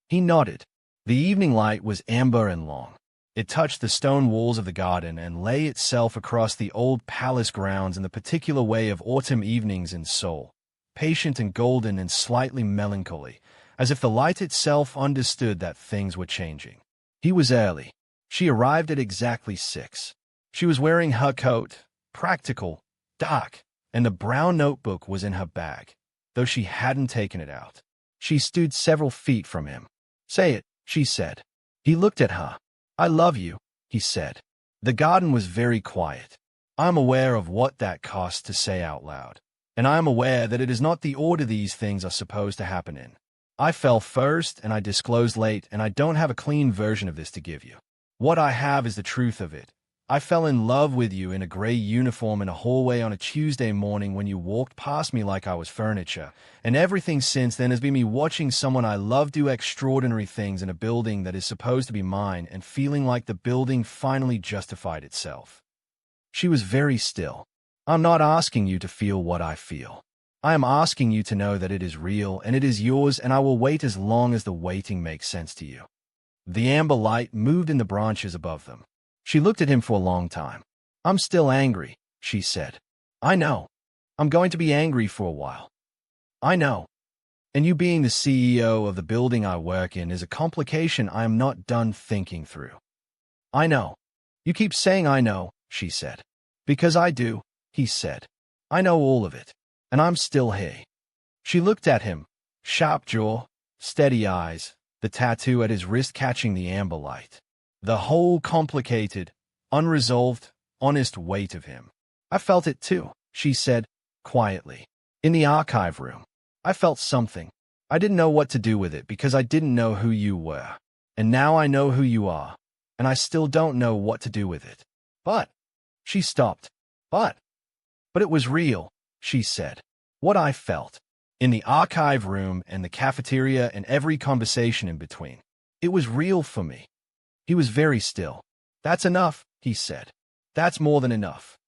He nodded. The evening light was amber and long. It touched the stone walls of the garden and lay itself across the old palace grounds in the particular way of autumn evenings in Seoul, patient and golden and slightly melancholy, as if the light itself understood that things were changing. He was early. She arrived at exactly 6. She was wearing her coat, practical, dark, and the brown notebook was in her bag, though she hadn't taken it out. She stood several feet from him. "Say it," she said. He looked at her. "I love you," he said. The garden was very quiet. "I am aware of what that costs to say out loud, and I am aware that it is not the order these things are supposed to happen in. I fell first, and I disclosed late, and I don't have a clean version of this to give you. What I have is the truth of it. I fell in love with you in a gray uniform in a hallway on a Tuesday morning when you walked past me like I was furniture, and everything since then has been me watching someone I love do extraordinary things in a building that is supposed to be mine and feeling like the building finally justified itself." She was very still. "I'm not asking you to feel what I feel. I am asking you to know that it is real and it is yours, and I will wait as long as the waiting makes sense to you." The amber light moved in the branches above them. She looked at him for a long time. "I'm still angry," she said. "I know. I'm going to be angry for a while. I know. And you being the CEO of the building I work in is a complication I am not done thinking through. I know. You keep saying I know," she said. "Because I do," he said. "I know all of it. And I'm still here." She looked at him, sharp jaw, steady eyes, the tattoo at his wrist catching the amber light. The whole complicated, unresolved, honest weight of him. "I felt it too," she said, quietly. "In the archive room. I felt something. I didn't know what to do with it because I didn't know who you were. And now I know who you are, and I still don't know what to do with it. But—" She stopped. But it was real," she said. "What I felt. In the archive room and the cafeteria and every conversation in between. It was real for me." He was very still. "That's enough," he said. "That's more than enough."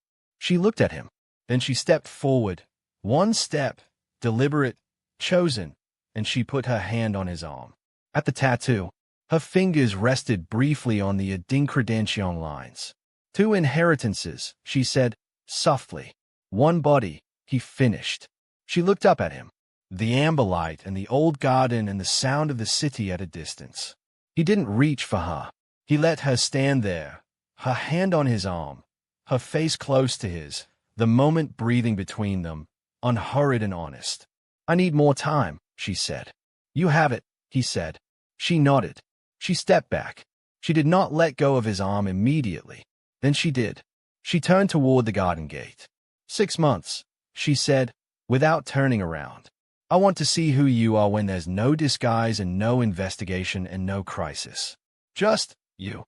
She looked at him. Then she stepped forward. One step, deliberate, chosen, and she put her hand on his arm. At the tattoo, her fingers rested briefly on the adinkredention lines. "Two inheritances," she said, softly. "One body," he finished. She looked up at him. The amber light and the old garden and the sound of the city at a distance. He didn't reach for her. He let her stand there, her hand on his arm, her face close to his, the moment breathing between them, unhurried and honest. "I need more time," she said. "You have it," he said. She nodded. She stepped back. She did not let go of his arm immediately. Then she did. She turned toward the garden gate. 6 months, she said, without turning around. "I want to see who you are when there's no disguise and no investigation and no crisis. Just you."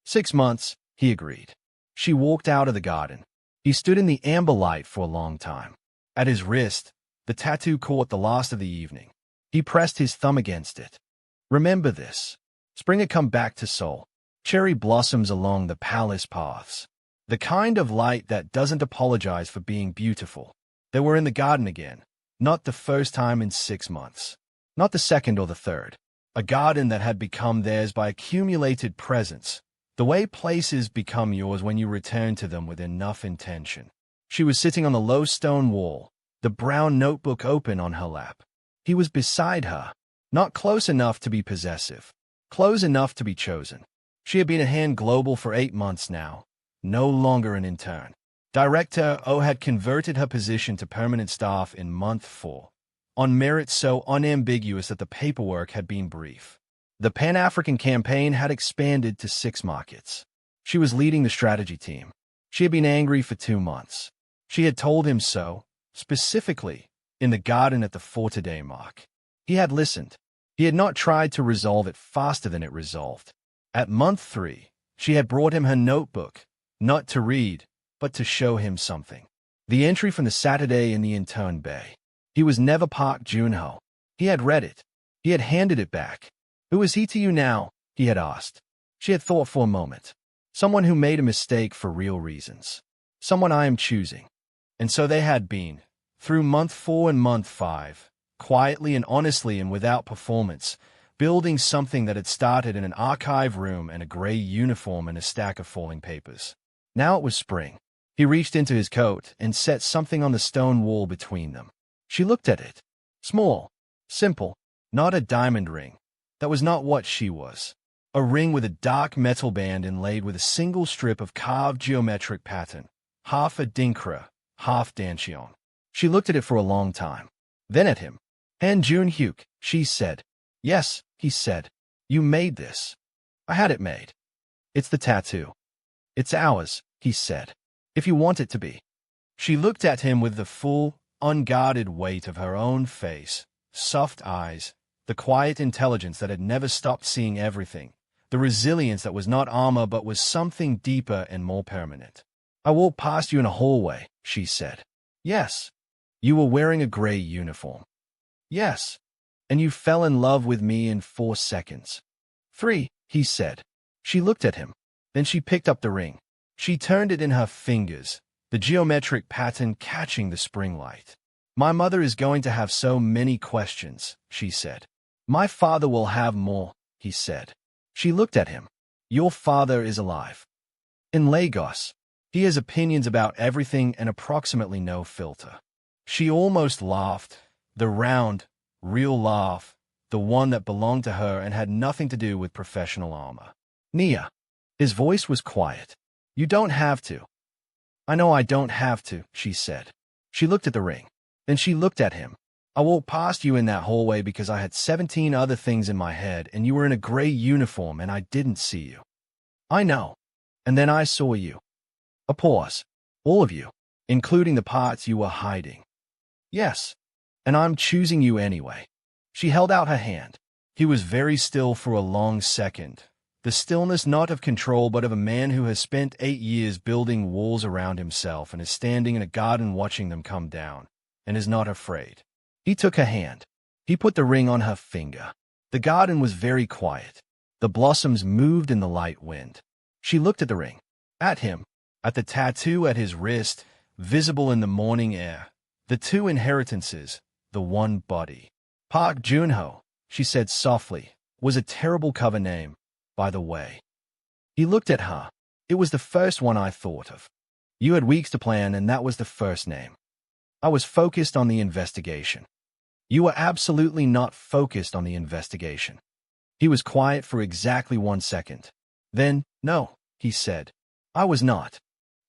6 months, he agreed. She walked out of the garden. He stood in the amber light for a long time. At his wrist, the tattoo caught the last of the evening. He pressed his thumb against it. "Remember this. Spring had come back to Seoul. Cherry blossoms along the palace paths. The kind of light that doesn't apologize for being beautiful. They were in the garden again. Not the first time in 6 months. Not the second or the third. A garden that had become theirs by accumulated presence. The way places become yours when you return to them with enough intention. She was sitting on the low stone wall, the brown notebook open on her lap. He was beside her, not close enough to be possessive, close enough to be chosen. She had been at Hand Global for 8 months now, no longer an intern. Director O had converted her position to permanent staff in month 4, on merits so unambiguous that the paperwork had been brief. The Pan-African campaign had expanded to 6 markets. She was leading the strategy team. She had been angry for 2 months. She had told him so, specifically, in the garden at the 4-today mark. He had listened. He had not tried to resolve it faster than it resolved. At month 3, she had brought him her notebook, not to read, but to show him something. The entry from the Saturday in the Intern Bay. He was never Park Junho. He had read it. He had handed it back. "Who is he to you now?" he had asked. She had thought for a moment. "Someone who made a mistake for real reasons. Someone I am choosing." And so they had been, through month 4 and month 5, quietly and honestly and without performance, building something that had started in an archive room and a gray uniform and a stack of falling papers. Now it was spring. He reached into his coat and set something on the stone wall between them. She looked at it. Small, simple, Not a diamond ring. That was not what she was. A ring with a dark metal band inlaid with a single strip of carved geometric pattern, half a dinkra, half dancheon. She looked at it for a long time. Then at him. Han Jun-hyuk, she said. Yes, he said. You made this. I had it made. It's the tattoo. It's ours, he said. If you want it to be. She looked at him with the full, unguarded weight of her own face, soft eyes, the quiet intelligence that had never stopped seeing everything, the resilience that was not armor but was something deeper and more permanent. I walked past you in a hallway, she said. Yes. You were wearing a gray uniform. Yes. And you fell in love with me in 4 seconds. 3, he said. She looked at him. Then she picked up the ring. She turned it in her fingers, the geometric pattern catching the spring light. My mother is going to have so many questions, she said. My father will have more, he said. She looked at him. Your father is alive. In Lagos. He has opinions about everything and approximately no filter. She almost laughed, the round, real laugh, the one that belonged to her and had nothing to do with professional armor. Nia. His voice was quiet. You don't have to. I know I don't have to, she said. She looked at the ring. Then she looked at him. I walked past you in that hallway because I had 17 other things in my head and you were in a gray uniform and I didn't see you. I know. And then I saw you. A pause. All of you, including the parts you were hiding. Yes. And I'm choosing you anyway. She held out her hand. He was very still for a long second. The stillness not of control but of a man who has spent 8 years building walls around himself and is standing in a garden watching them come down, and is not afraid. He took her hand. He put the ring on her finger. The garden was very quiet. The blossoms moved in the light wind. She looked at the ring. At him. At the tattoo at his wrist, visible in the morning air. The 2 inheritances, the one body. Park Junho, she said softly, was a terrible cover name, by the way. He looked at her. It was the first one I thought of. You had weeks to plan and that was the first name. I was focused on the investigation. You were absolutely not focused on the investigation. He was quiet for exactly 1 second. Then, no, he said. I was not.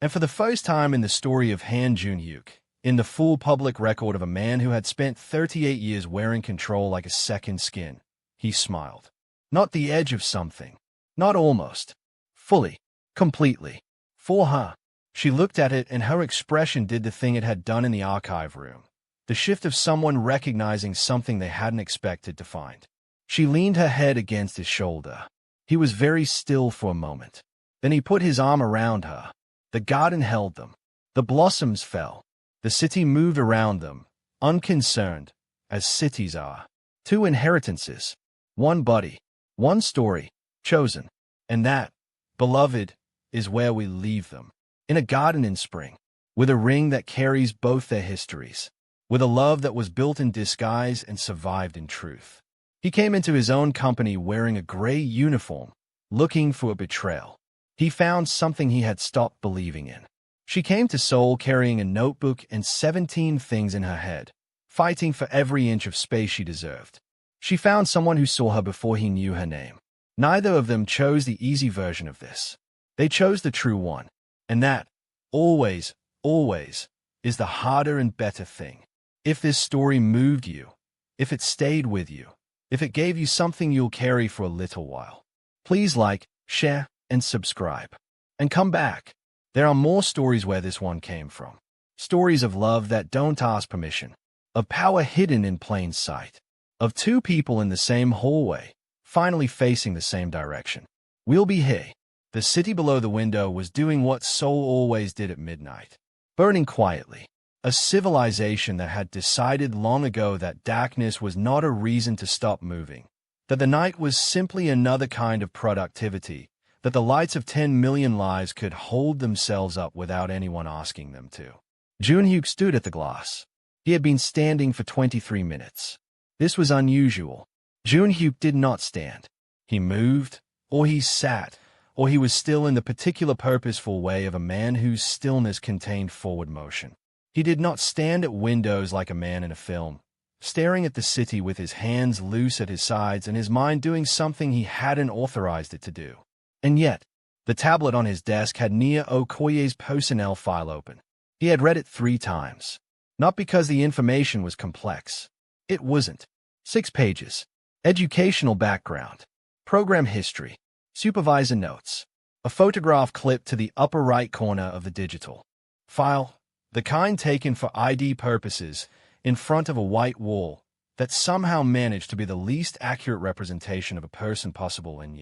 And for the first time in the story of Han Jun-hyuk, in the full public record of a man who had spent 38 years wearing control like a second skin, he smiled. Not the edge of something. Not almost. Fully. Completely. For her. She looked at it and her expression did the thing it had done in the archive room. The shift of someone recognizing something they hadn't expected to find. She leaned her head against his shoulder. He was very still for a moment. Then he put his arm around her. The garden held them. The blossoms fell. The city moved around them, unconcerned, as cities are. 2 inheritances. 1 body. 1 story. Chosen. And that, beloved, is where we leave them. In a garden in spring. With a ring that carries both their histories. With a love that was built in disguise and survived in truth. He came into his own company wearing a gray uniform, looking for a betrayal. He found something he had stopped believing in. She came to Seoul carrying a notebook and 17 things in her head, fighting for every inch of space she deserved. She found someone who saw her before he knew her name. Neither of them chose the easy version of this. They chose the true one. And that, always, always, is the harder and better thing. If this story moved you, if it stayed with you, if it gave you something you'll carry for a little while, please like, share, and subscribe. And come back. There are more stories where this one came from. Stories of love that don't ask permission. Of power hidden in plain sight. Of 2 people in the same hallway, finally facing the same direction. We'll be here. The city below the window was doing what Seoul always did at midnight. Burning quietly. A civilization that had decided long ago that darkness was not a reason to stop moving. That the night was simply another kind of productivity. That the lights of 10 million lives could hold themselves up without anyone asking them to. Jun-hyuk stood at the glass. He had been standing for 23 minutes. This was unusual. Jun-hyuk did not stand. He moved, or he sat, or he was still in the particular purposeful way of a man whose stillness contained forward motion. He did not stand at windows like a man in a film, staring at the city with his hands loose at his sides and his mind doing something he hadn't authorized it to do. And yet, the tablet on his desk had Nia Okoye's personnel file open. He had read it 3 times. Not because the information was complex. It wasn't. 6 pages. Educational background. Program history. Supervisor notes. A photograph clipped to the upper right corner of the digital file, the kind taken for ID purposes, in front of a white wall that somehow managed to be the least accurate representation of a person possible. And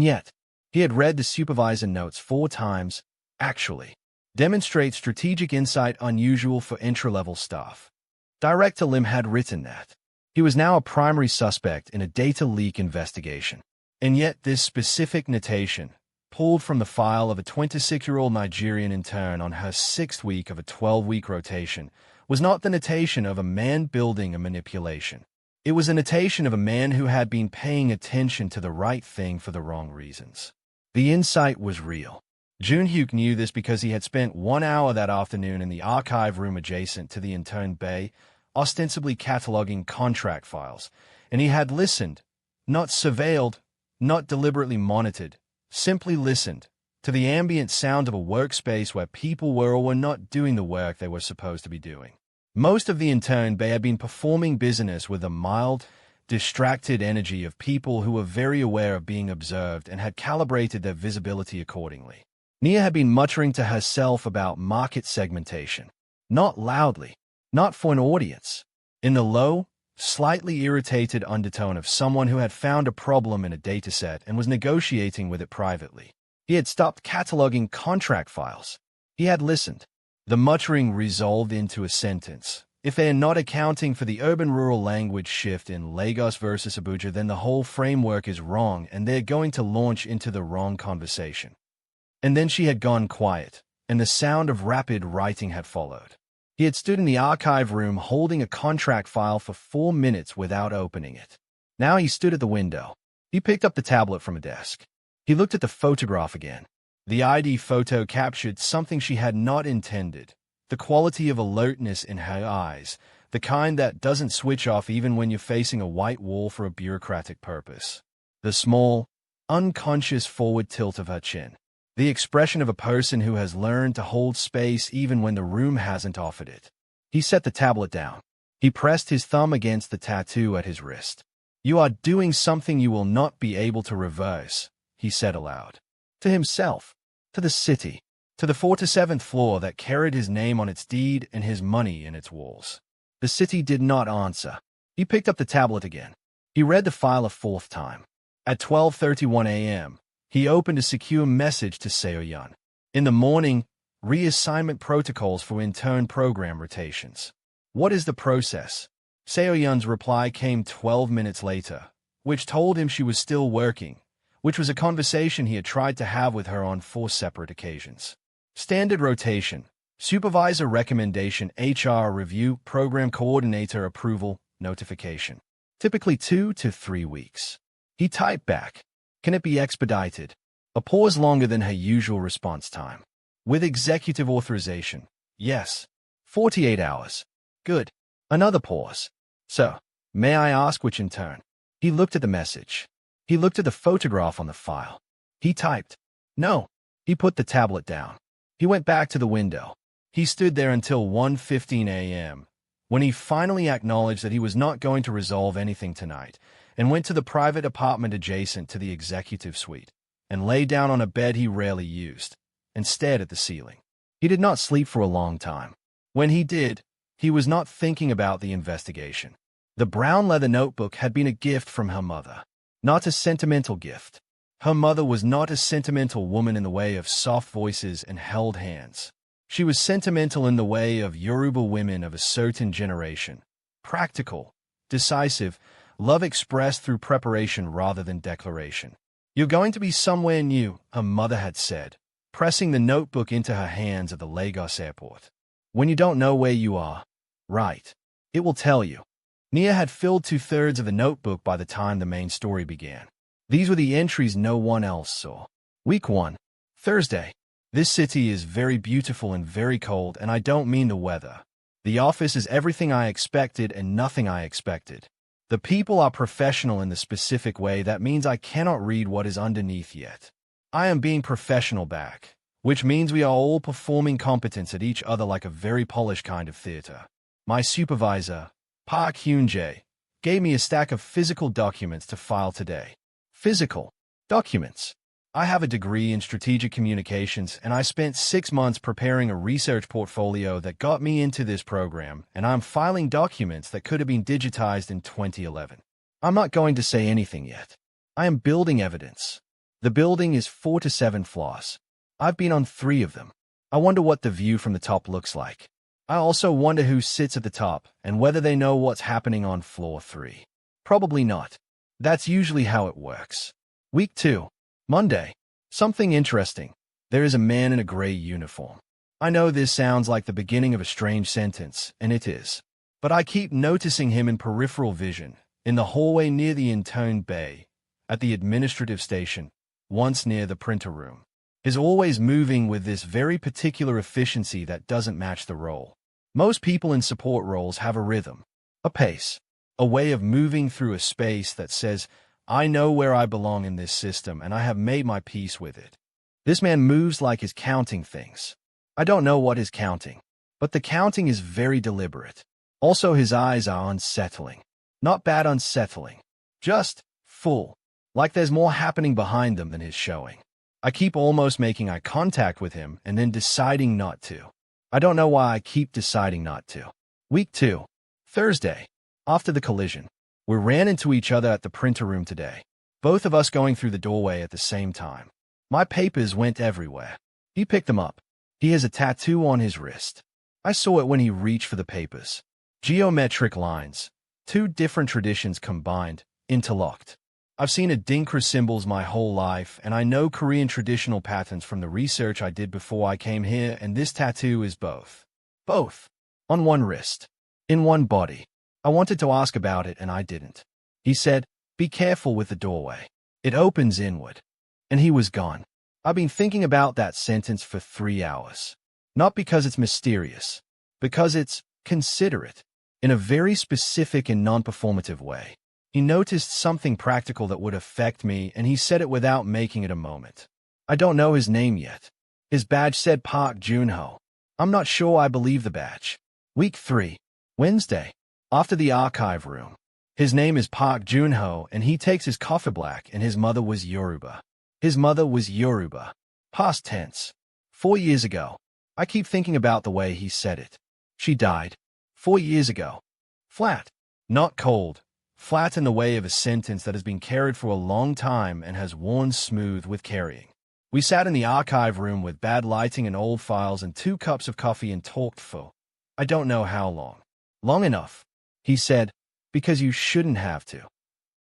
yet, he had read the supervisor notes 4 times, actually. Demonstrate strategic insight unusual for entry-level staff. Director Lim had written that he was now a primary suspect in a data leak investigation. And yet this specific notation, pulled from the file of a 26-year-old Nigerian intern on her 6th week of a 12-week rotation, was not the notation of a man building a manipulation. It was a notation of a man who had been paying attention to the right thing for the wrong reasons. The insight was real. Jun-hyuk knew this because he had spent 1 hour that afternoon in the archive room adjacent to the intern bay, ostensibly cataloging contract files, and he had listened, not surveilled, not deliberately monitored, simply listened, to the ambient sound of a workspace where people were or were not doing the work they were supposed to be doing. Most of the intern bay had been performing business with a mild, distracted energy of people who were very aware of being observed and had calibrated their visibility accordingly. Nia had been muttering to herself about market segmentation. Not loudly, not for an audience. In the low, slightly irritated undertone of someone who had found a problem in a dataset and was negotiating with it privately. He had stopped cataloging contract files. He had listened. The muttering resolved into a sentence. If they are not accounting for the urban-rural language shift in Lagos versus Abuja, then the whole framework is wrong and they're going to launch into the wrong conversation. And then she had gone quiet, and the sound of rapid writing had followed. He had stood in the archive room holding a contract file for 4 minutes without opening it. Now he stood at the window. He picked up the tablet from a desk. He looked at the photograph again. The ID photo captured something she had not intended, the quality of alertness in her eyes, the kind that doesn't switch off even when you're facing a white wall for a bureaucratic purpose. The small, unconscious forward tilt of her chin. The expression of a person who has learned to hold space even when the room hasn't offered it. He set the tablet down. He pressed his thumb against the tattoo at his wrist. "You are doing something you will not be able to reverse," he said aloud. To himself, to the city, to the 47th floor that carried his name on its deed and his money in its walls. The city did not answer. He picked up the tablet again. He read the file a 4th time. At 12:31 a.m., he opened a secure message to Seo-yeon. In the morning, reassignment protocols for intern program rotations. What is the process? Seo-yeon's reply came 12 minutes later, which told him she was still working, which was a conversation he had tried to have with her on 4 separate occasions. Standard rotation, supervisor recommendation, HR review, program coordinator approval, notification. Typically 2 to 3 weeks. He typed back. Can it be expedited? A pause longer than her usual response time. With executive authorization. Yes. 48 hours. Good. Another pause. So, may I ask which intern? He looked at the message. He looked at the photograph on the file. He typed. No. He put the tablet down. He went back to the window. He stood there until 1:15 a.m., when he finally acknowledged that he was not going to resolve anything tonight, and went to the private apartment adjacent to the executive suite, and lay down on a bed he rarely used, and stared at the ceiling. He did not sleep for a long time. When he did, he was not thinking about the investigation. The brown leather notebook had been a gift from her mother, not a sentimental gift. Her mother was not a sentimental woman in the way of soft voices and held hands. She was sentimental in the way of Yoruba women of a certain generation, practical, decisive, love expressed through preparation rather than declaration. You're going to be somewhere new, her mother had said, pressing the notebook into her hands at the Lagos airport. When you don't know where you are, right, it will tell you. Nia had filled 2/3 of the notebook by the time the main story began. These were the entries no one else saw. Week 1. Thursday. This city is very beautiful and very cold, and I don't mean the weather. The office is everything I expected and nothing I expected. The people are professional in the specific way that means I cannot read what is underneath yet. I am being professional back, which means we are all performing competence at each other like a very polished kind of theater. My supervisor, Park Hyun-jae, gave me a stack of physical documents to file today. Physical documents. I have a degree in strategic communications, and I spent 6 months preparing a research portfolio that got me into this program, and I'm filing documents that could have been digitized in 2011. I'm not going to say anything yet. I am building evidence. The building is 4 to 7 floors. I've been on 3 of them. I wonder what the view from the top looks like. I also wonder who sits at the top and whether they know what's happening on floor 3. Probably not. That's usually how it works. Week 2. Monday. Something interesting. There is a man in a gray uniform. I know this sounds like the beginning of a strange sentence, and it is. But I keep noticing him in peripheral vision, in the hallway near the Intern bay, at the administrative station, once near the printer room. He's always moving with this very particular efficiency that doesn't match the role. Most people in support roles have a rhythm, a pace, a way of moving through a space that says, I know where I belong in this system and I have made my peace with it. This man moves like he's counting things. I don't know what he's counting, but the counting is very deliberate. Also, his eyes are unsettling. Not bad unsettling. Just full. Like there's more happening behind them than he's showing. I keep almost making eye contact with him and then deciding not to. I don't know why I keep deciding not to. Week 2. Thursday. After the collision. We ran into each other at the printer room today. Both of us going through the doorway at the same time. My papers went everywhere. He picked them up. He has a tattoo on his wrist. I saw it when he reached for the papers. Geometric lines. 2 different traditions combined, interlocked. I've seen Adinkra symbols my whole life, and I know Korean traditional patterns from the research I did before I came here, and this tattoo is both. Both. On one wrist. In one body. I wanted to ask about it, and I didn't. He said, be careful with the doorway. It opens inward. And he was gone. I've been thinking about that sentence for 3 hours. Not because it's mysterious. Because it's considerate. In a very specific and non-performative way. He noticed something practical that would affect me, and he said it without making it a moment. I don't know his name yet. His badge said Park Jun-ho. I'm not sure I believe the badge. Week 3. Wednesday. After the archive room. His name is Park Jun-ho, and he takes his coffee black, and his mother was Yoruba. His mother was Yoruba. Past tense. 4 years ago. I keep thinking about the way he said it. She died. 4 years ago. Flat. Not cold. Flat in the way of a sentence that has been carried for a long time and has worn smooth with carrying. We sat in the archive room with bad lighting and old files and 2 cups of coffee and talked for, I don't know how long. Long enough. He said, because you shouldn't have to.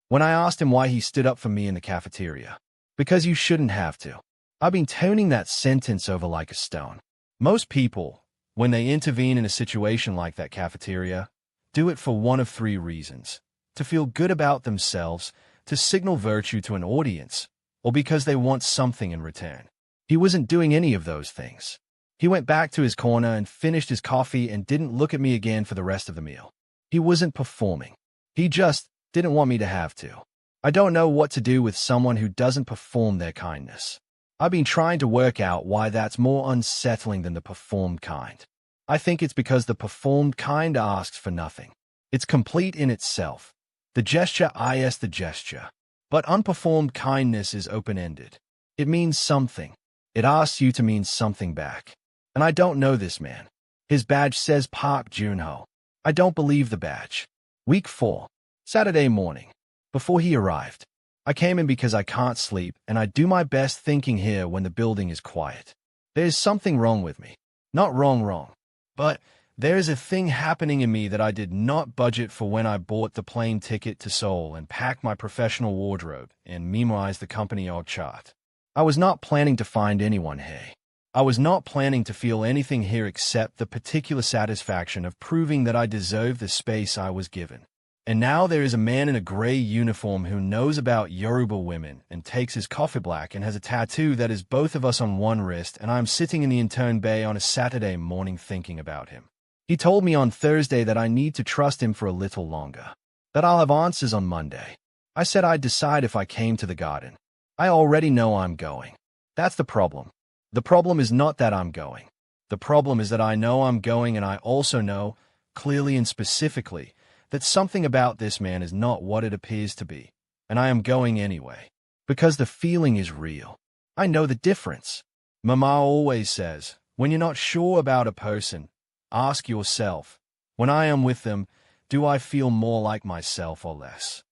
When I asked him why he stood up for me in the cafeteria. Because you shouldn't have to. I've been toning that sentence over like a stone. Most people, when they intervene in a situation like that cafeteria, do it for one of 3 reasons. To feel good about themselves, to signal virtue to an audience, or because they want something in return. He wasn't doing any of those things. He went back to his corner and finished his coffee and didn't look at me again for the rest of the meal. He wasn't performing. He just didn't want me to have to. I don't know what to do with someone who doesn't perform their kindness. I've been trying to work out why that's more unsettling than the performed kind. I think it's because the performed kind asks for nothing. It's complete in itself. The gesture is the gesture. But unperformed kindness is open-ended. It means something. It asks you to mean something back. And I don't know this man. His badge says Park Jun-ho. I don't believe the badge. Week 4. Saturday morning. Before he arrived. I came in because I can't sleep, and I do my best thinking here when the building is quiet. There's something wrong with me. Not wrong. But there is a thing happening in me that I did not budget for when I bought the plane ticket to Seoul and packed my professional wardrobe and memorized the company org chart. I was not planning to find anyone here. I was not planning to feel anything here except the particular satisfaction of proving that I deserve the space I was given. And now there is a man in a gray uniform who knows about Yoruba women and takes his coffee black and has a tattoo that is both of us on one wrist, and I'm sitting in the intern bay on a Saturday morning thinking about him. He told me on Thursday that I need to trust him for a little longer, that I'll have answers on Monday. I said I'd decide if I came to the garden. I already know I'm going. That's the problem. The problem is not that I'm going. The problem is that I know I'm going, and I also know, clearly and specifically, that something about this man is not what it appears to be, and I am going anyway. Because the feeling is real. I know the difference. Mama always says, when you're not sure about a person, ask yourself, when I am with them, do I feel more like myself or less?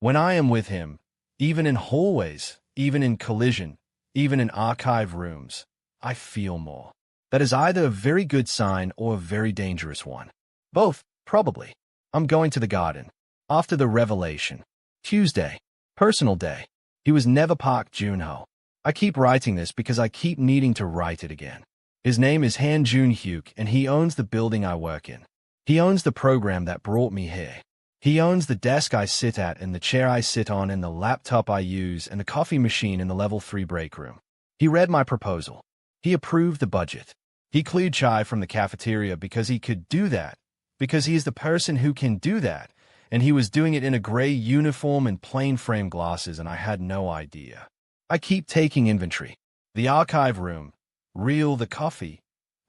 When I am with him, even in hallways, even in collision, even in archive rooms, I feel more. That is either a very good sign or a very dangerous one. Both, probably. I'm going to the garden. After the revelation. Tuesday. Personal day. He was never Park Joon-ho. I keep writing this because I keep needing to write it again. His name is Han Joon-hyuk, and he owns the building I work in. He owns the program that brought me here. He owns the desk I sit at and the chair I sit on and the laptop I use and the coffee machine in the level 3 break room. He read my proposal. He approved the budget. He cleared chai from the cafeteria because he could do that, because he is the person who can do that, and he was doing it in a gray uniform and plain frame glasses, and I had no idea. I keep taking inventory. The archive room. Real the coffee.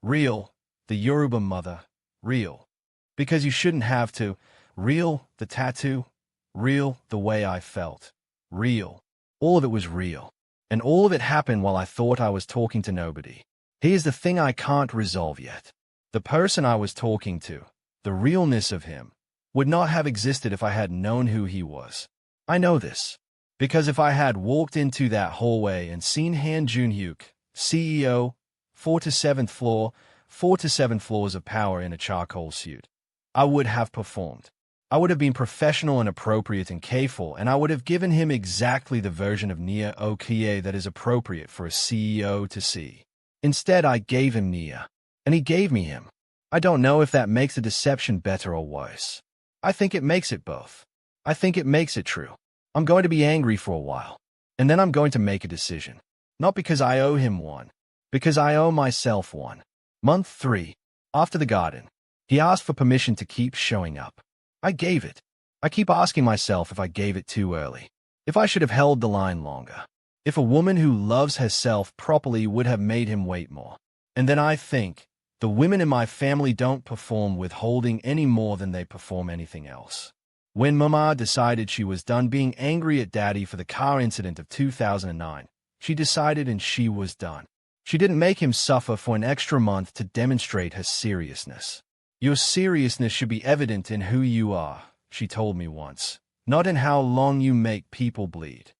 Real the Yoruba mother. Real. Because you shouldn't have to. Real the tattoo. Real the way I felt. Real. All of it was real. And all of it happened while I thought I was talking to nobody. Here's the thing I can't resolve yet. The person I was talking to, the realness of him, would not have existed if I had known who he was. I know this. Because if I had walked into that hallway and seen Han Joon-hyuk, CEO, 4 to 7th floor, 4 to 7 floors of power in a charcoal suit, I would have performed. I would have been professional and appropriate and careful, and I would have given him exactly the version of Nia Okie that is appropriate for a CEO to see. Instead, I gave him Nia, and he gave me him. I don't know if that makes the deception better or worse. I think it makes it both. I think it makes it true. I'm going to be angry for a while, and then I'm going to make a decision. Not because I owe him one, because I owe myself one. Month 3. After the garden. He asked for permission to keep showing up. I gave it. I keep asking myself if I gave it too early. If I should have held the line longer. If a woman who loves herself properly would have made him wait more. And then I think, the women in my family don't perform withholding any more than they perform anything else. When Mama decided she was done being angry at Daddy for the car incident of 2009, she decided and she was done. She didn't make him suffer for an extra month to demonstrate her seriousness. Your seriousness should be evident in who you are, she told me once, not in how long you make people bleed.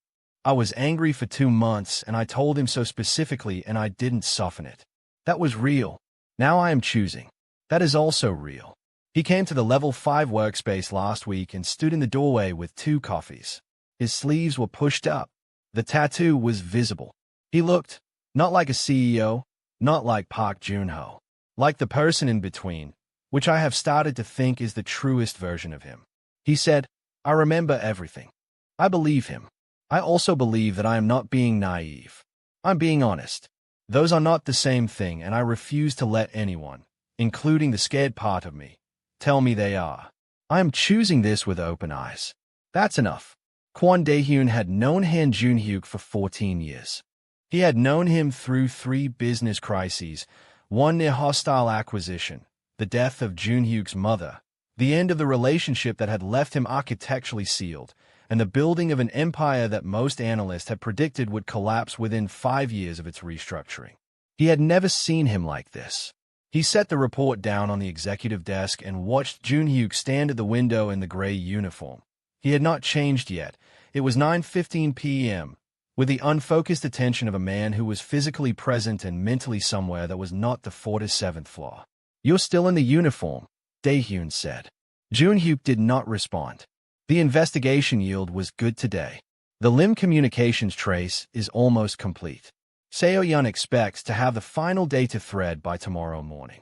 I was angry for 2 months, and I told him so specifically, and I didn't soften it. That was real. Now I am choosing. That is also real. He came to the level 5 workspace last week and stood in the doorway with 2 coffees. His sleeves were pushed up. The tattoo was visible. He looked, not like a CEO, not like Park Joon-ho, like the person in between, which I have started to think is the truest version of him. He said, I remember everything. I believe him. I also believe that I am not being naive. I'm being honest. Those are not the same thing, and I refuse to let anyone, including the scared part of me, tell me they are. I am choosing this with open eyes. That's enough. Kwon Dae-hyun had known Han Joon-hyuk for 14 years. He had known him through 3 business crises, one near hostile acquisition, the death of Joon-hyuk's mother, the end of the relationship that had left him architecturally sealed, and the building of an empire that most analysts had predicted would collapse within 5 years of its restructuring. He had never seen him like this. He set the report down on the executive desk and watched Joon-hyuk stand at the window in the gray uniform. He had not changed yet. It was 9:15 p.m., with the unfocused attention of a man who was physically present and mentally somewhere that was not the 4 to 7th floor. You're still in the uniform, Dae-hyun said. Joon-hyuk did not respond. The investigation yield was good today. The Lim communications trace is almost complete. Seo-yeon expects to have the final data thread by tomorrow morning.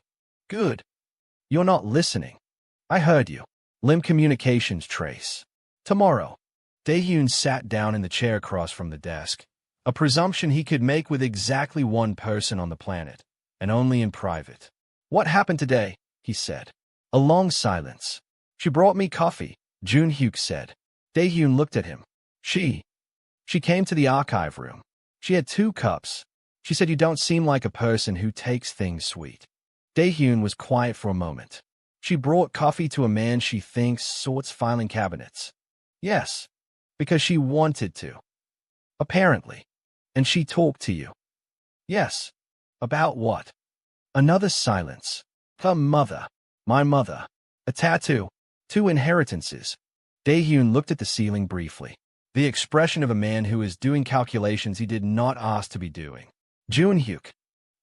Good. You're not listening. I heard you. Lim communications trace. Tomorrow. Dae-hyun sat down in the chair across from the desk, a presumption he could make with exactly one person on the planet, and only in private. What happened today? he said. A long silence. She brought me coffee, Jun-hyuk said. Dae-hyun looked at him. She came to the archive room. She had 2 cups. She said, you don't seem like a person who takes things sweet. Dae-hyun was quiet for a moment. She brought coffee to a man she thinks sorts filing cabinets. Yes, because she wanted to. Apparently. And she talked to you. Yes. About what? Another silence. Her mother. My mother. A tattoo. 2 inheritances. Dae-hyun looked at the ceiling briefly. The expression of a man who is doing calculations he did not ask to be doing. Jun-hyuk.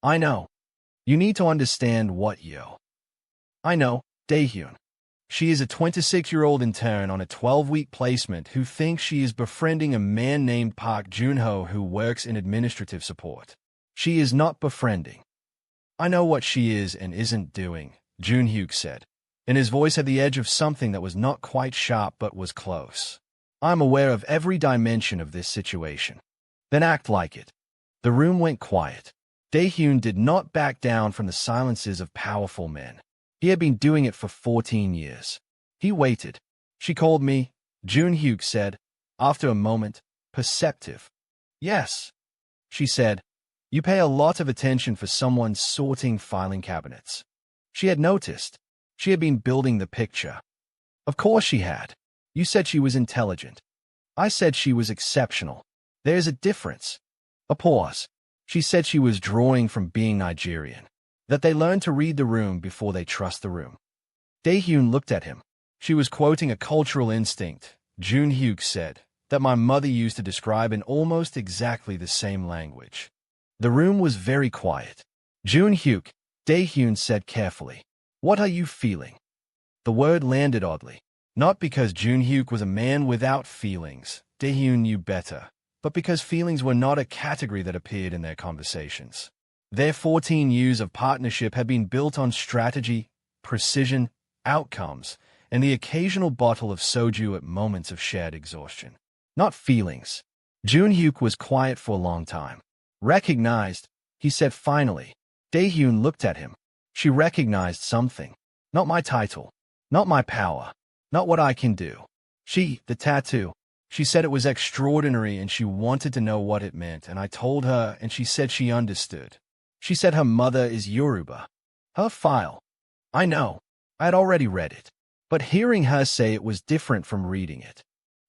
I know. You need to understand what I know, Dae-hyun. She is a 26-year-old intern on a 12-week placement who thinks she is befriending a man named Park Jun-ho who works in administrative support. She is not befriending. I know what she is and isn't doing, Jun-hyuk said, and his voice had the edge of something that was not quite sharp but was close. I'm aware of every dimension of this situation. Then act like it. The room went quiet. Dae-hyun did not back down from the silences of powerful men. He had been doing it for 14 years. He waited. She called me, Jun-hyuk said, after a moment, perceptive. Yes, she said. You pay a lot of attention for someone sorting filing cabinets. She had noticed. She had been building the picture. Of course she had. You said she was intelligent. I said she was exceptional. There's a difference. A pause. She said she was drawing from being Nigerian. That they learn to read the room before they trust the room. Dae-hyun looked at him. She was quoting a cultural instinct, Jun-hyuk said, that my mother used to describe in almost exactly the same language. The room was very quiet. Jun-hyuk, Dae-hyun said carefully. What are you feeling? The word landed oddly. Not because Jun-hyuk was a man without feelings, Dae-hyun knew better, but because feelings were not a category that appeared in their conversations. Their 14 years of partnership had been built on strategy, precision, outcomes, and the occasional bottle of soju at moments of shared exhaustion. Not feelings. Jun-hyuk was quiet for a long time. Recognized, he said finally. Dae-hyun looked at him. She recognized something. Not my title. Not my power. Not what I can do. The tattoo. She said it was extraordinary and she wanted to know what it meant, and I told her and she said she understood. She said her mother is Yoruba. Her file. I know. I had already read it. But hearing her say it was different from reading it.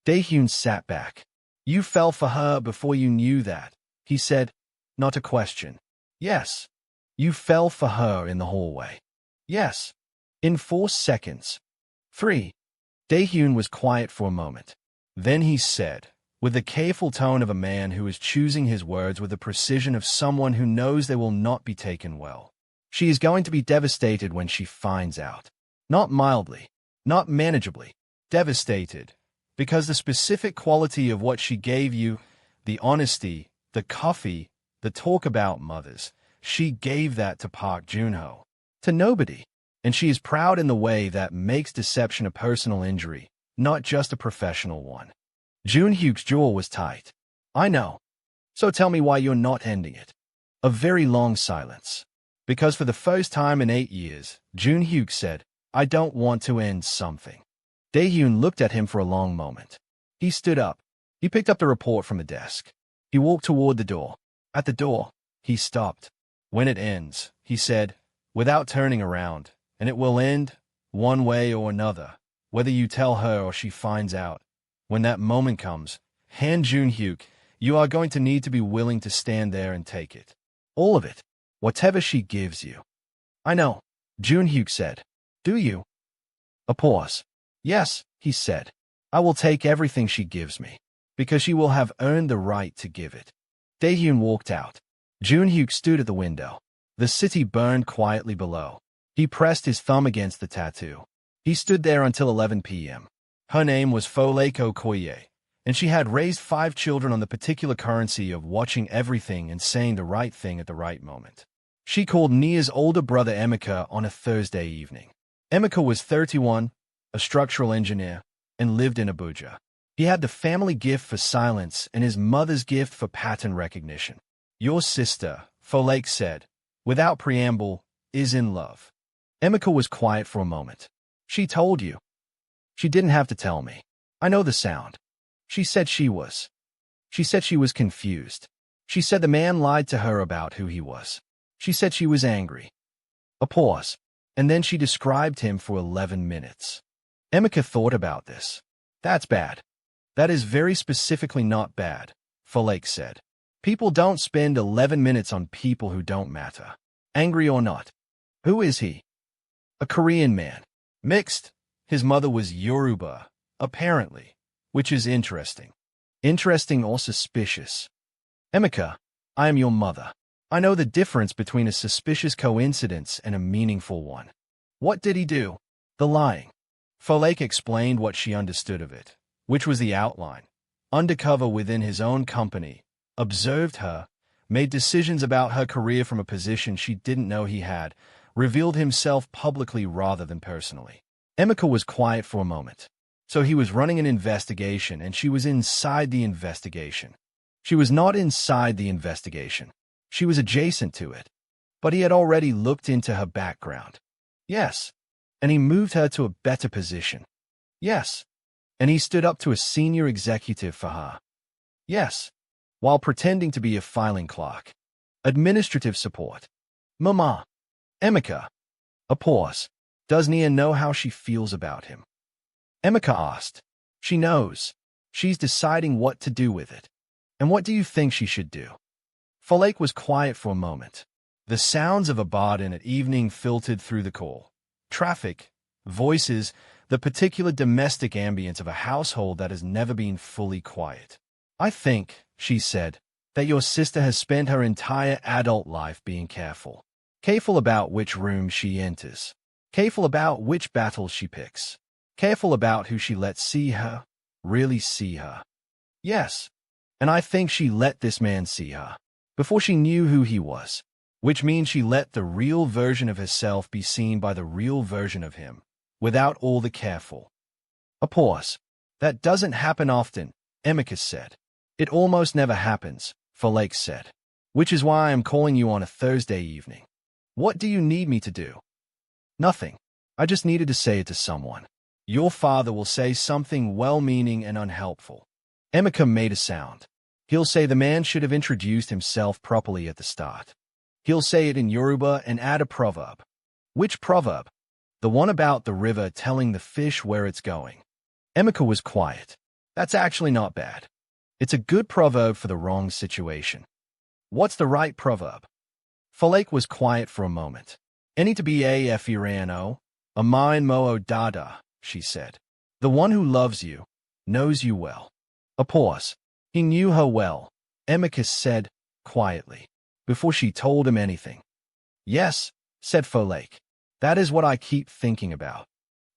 Dae-hyun sat back. You fell for her before you knew that, he said. Not a question. Yes. You fell for her in the hallway. Yes. In 4 seconds. 3. Dae-hyun was quiet for a moment. Then he said, with the careful tone of a man who is choosing his words with the precision of someone who knows they will not be taken well. She is going to be devastated when she finds out. Not mildly, not manageably, devastated, because the specific quality of what she gave you, the honesty, the coffee, the talk about mothers, she gave that to Park Jun-ho. To nobody. And she is proud in the way that makes deception a personal injury, not just a professional one. Jun-hyuk's jaw was tight. I know. So tell me why you're not ending it. A very long silence. Because for the first time in 8 years, Jun-hyuk said, I don't want to end something. Dae-hyun looked at him for a long moment. He stood up. He picked up the report from the desk. He walked toward the door. At the door, he stopped. When it ends, he said, without turning around, and it will end, one way or another, whether you tell her or she finds out. When that moment comes, Han Jun-hyuk, you are going to need to be willing to stand there and take it. All of it. Whatever she gives you. I know, Jun-hyuk said. Do you? A pause. Yes, he said. I will take everything she gives me, because she will have earned the right to give it. Dae-hyun walked out. Jun-hyuk stood at the window. The city burned quietly below. He pressed his thumb against the tattoo. He stood there until 11 p.m. Her name was Afro-Korean, and she had raised 5 children on the particular currency of watching everything and saying the right thing at the right moment. She called Nia's older brother Emeka on a Thursday evening. Emeka was 31, a structural engineer, and lived in Abuja. He had the family gift for silence and his mother's gift for pattern recognition. Your sister, Folake said, without preamble, is in love. Emika was quiet for a moment. She told you. She didn't have to tell me. I know the sound. She said she was. She said she was confused. She said the man lied to her about who he was. She said she was angry. A pause. And then she described him for 11 minutes. Emika thought about this. That's bad. That is very specifically not bad, Folake said. People don't spend 11 minutes on people who don't matter. Angry or not. Who is he? A Korean man. Mixed. His mother was Yoruba, apparently, which is interesting. Interesting or suspicious. Emika, I am your mother. I know the difference between a suspicious coincidence and a meaningful one. What did he do? The lying. Folake explained what she understood of it, which was the outline. Undercover within his own company, observed her, made decisions about her career from a position she didn't know he had, revealed himself publicly rather than personally. Emika was quiet for a moment. So he was running an investigation and she was inside the investigation. She was not inside the investigation. She was adjacent to it. But he had already looked into her background. Yes. And he moved her to a better position. Yes. And he stood up to a senior executive for her. Yes. While pretending to be a filing clerk. Administrative support. Mama. Emika. A pause. Does Nia know how she feels about him? Emika asked. She knows. She's deciding what to do with it. And what do you think she should do? Folake was quiet for a moment. The sounds of a Baden at evening filtered through the call. Traffic, voices, the particular domestic ambience of a household that has never been fully quiet. I think, she said, that your sister has spent her entire adult life being careful. Careful about which room she enters. Careful about which battles she picks. Careful about who she lets see her, really see her. Yes, and I think she let this man see her, before she knew who he was, which means she let the real version of herself be seen by the real version of him, without all the careful. A pause. That doesn't happen often, Emika said. It almost never happens, Folake said. Which is why I'm calling you on a Thursday evening. What do you need me to do? Nothing. I just needed to say it to someone. Your father will say something well-meaning and unhelpful. Emika made a sound. He'll say the man should have introduced himself properly at the start. He'll say it in Yoruba and add a proverb. Which proverb? The one about the river telling the fish where it's going. Emika was quiet. That's actually not bad. It's a good proverb for the wrong situation. What's the right proverb? Folake was quiet for a moment. Any to be Afro-Korean, a mine mo dada, she said. The one who loves you, knows you well. A pause. He knew her well, Emika said, quietly, before she told him anything. Yes, said Folake. That is what I keep thinking about.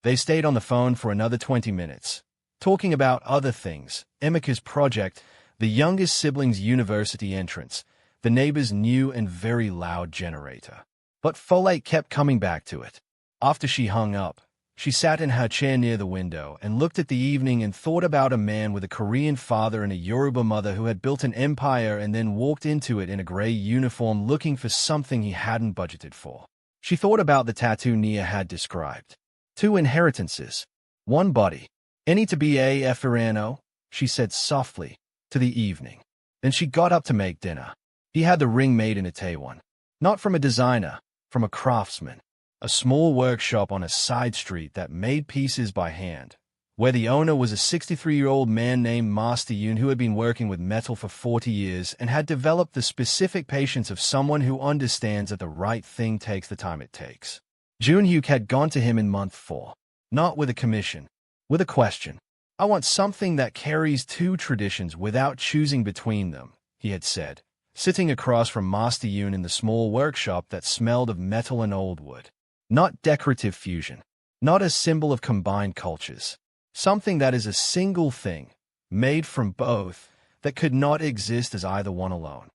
They stayed on the phone for another 20 minutes, talking about other things, Emika's project, the youngest sibling's university entrance, the neighbor's new and very loud generator. But Folake kept coming back to it. After she hung up, she sat in her chair near the window and looked at the evening and thought about a man with a Korean father and a Yoruba mother who had built an empire and then walked into it in a gray uniform looking for something he hadn't budgeted for. She thought about the tattoo Nia had described. 2 inheritances. 1 body. Any to be Afro-Korean, she said softly, to the evening. Then she got up to make dinner. He had the ring made in Taiwan. Not from a designer, from a craftsman. A small workshop on a side street that made pieces by hand, where the owner was a 63-year-old man named Master Yoon who had been working with metal for 40 years and had developed the specific patience of someone who understands that the right thing takes the time it takes. Junhyuk had gone to him in month 4, not with a commission, with a question. I want something that carries 2 traditions without choosing between them, he had said, sitting across from Master Yoon in the small workshop that smelled of metal and old wood. Not decorative fusion, not a symbol of combined cultures. Something that is a single thing, made from both, that could not exist as either one alone.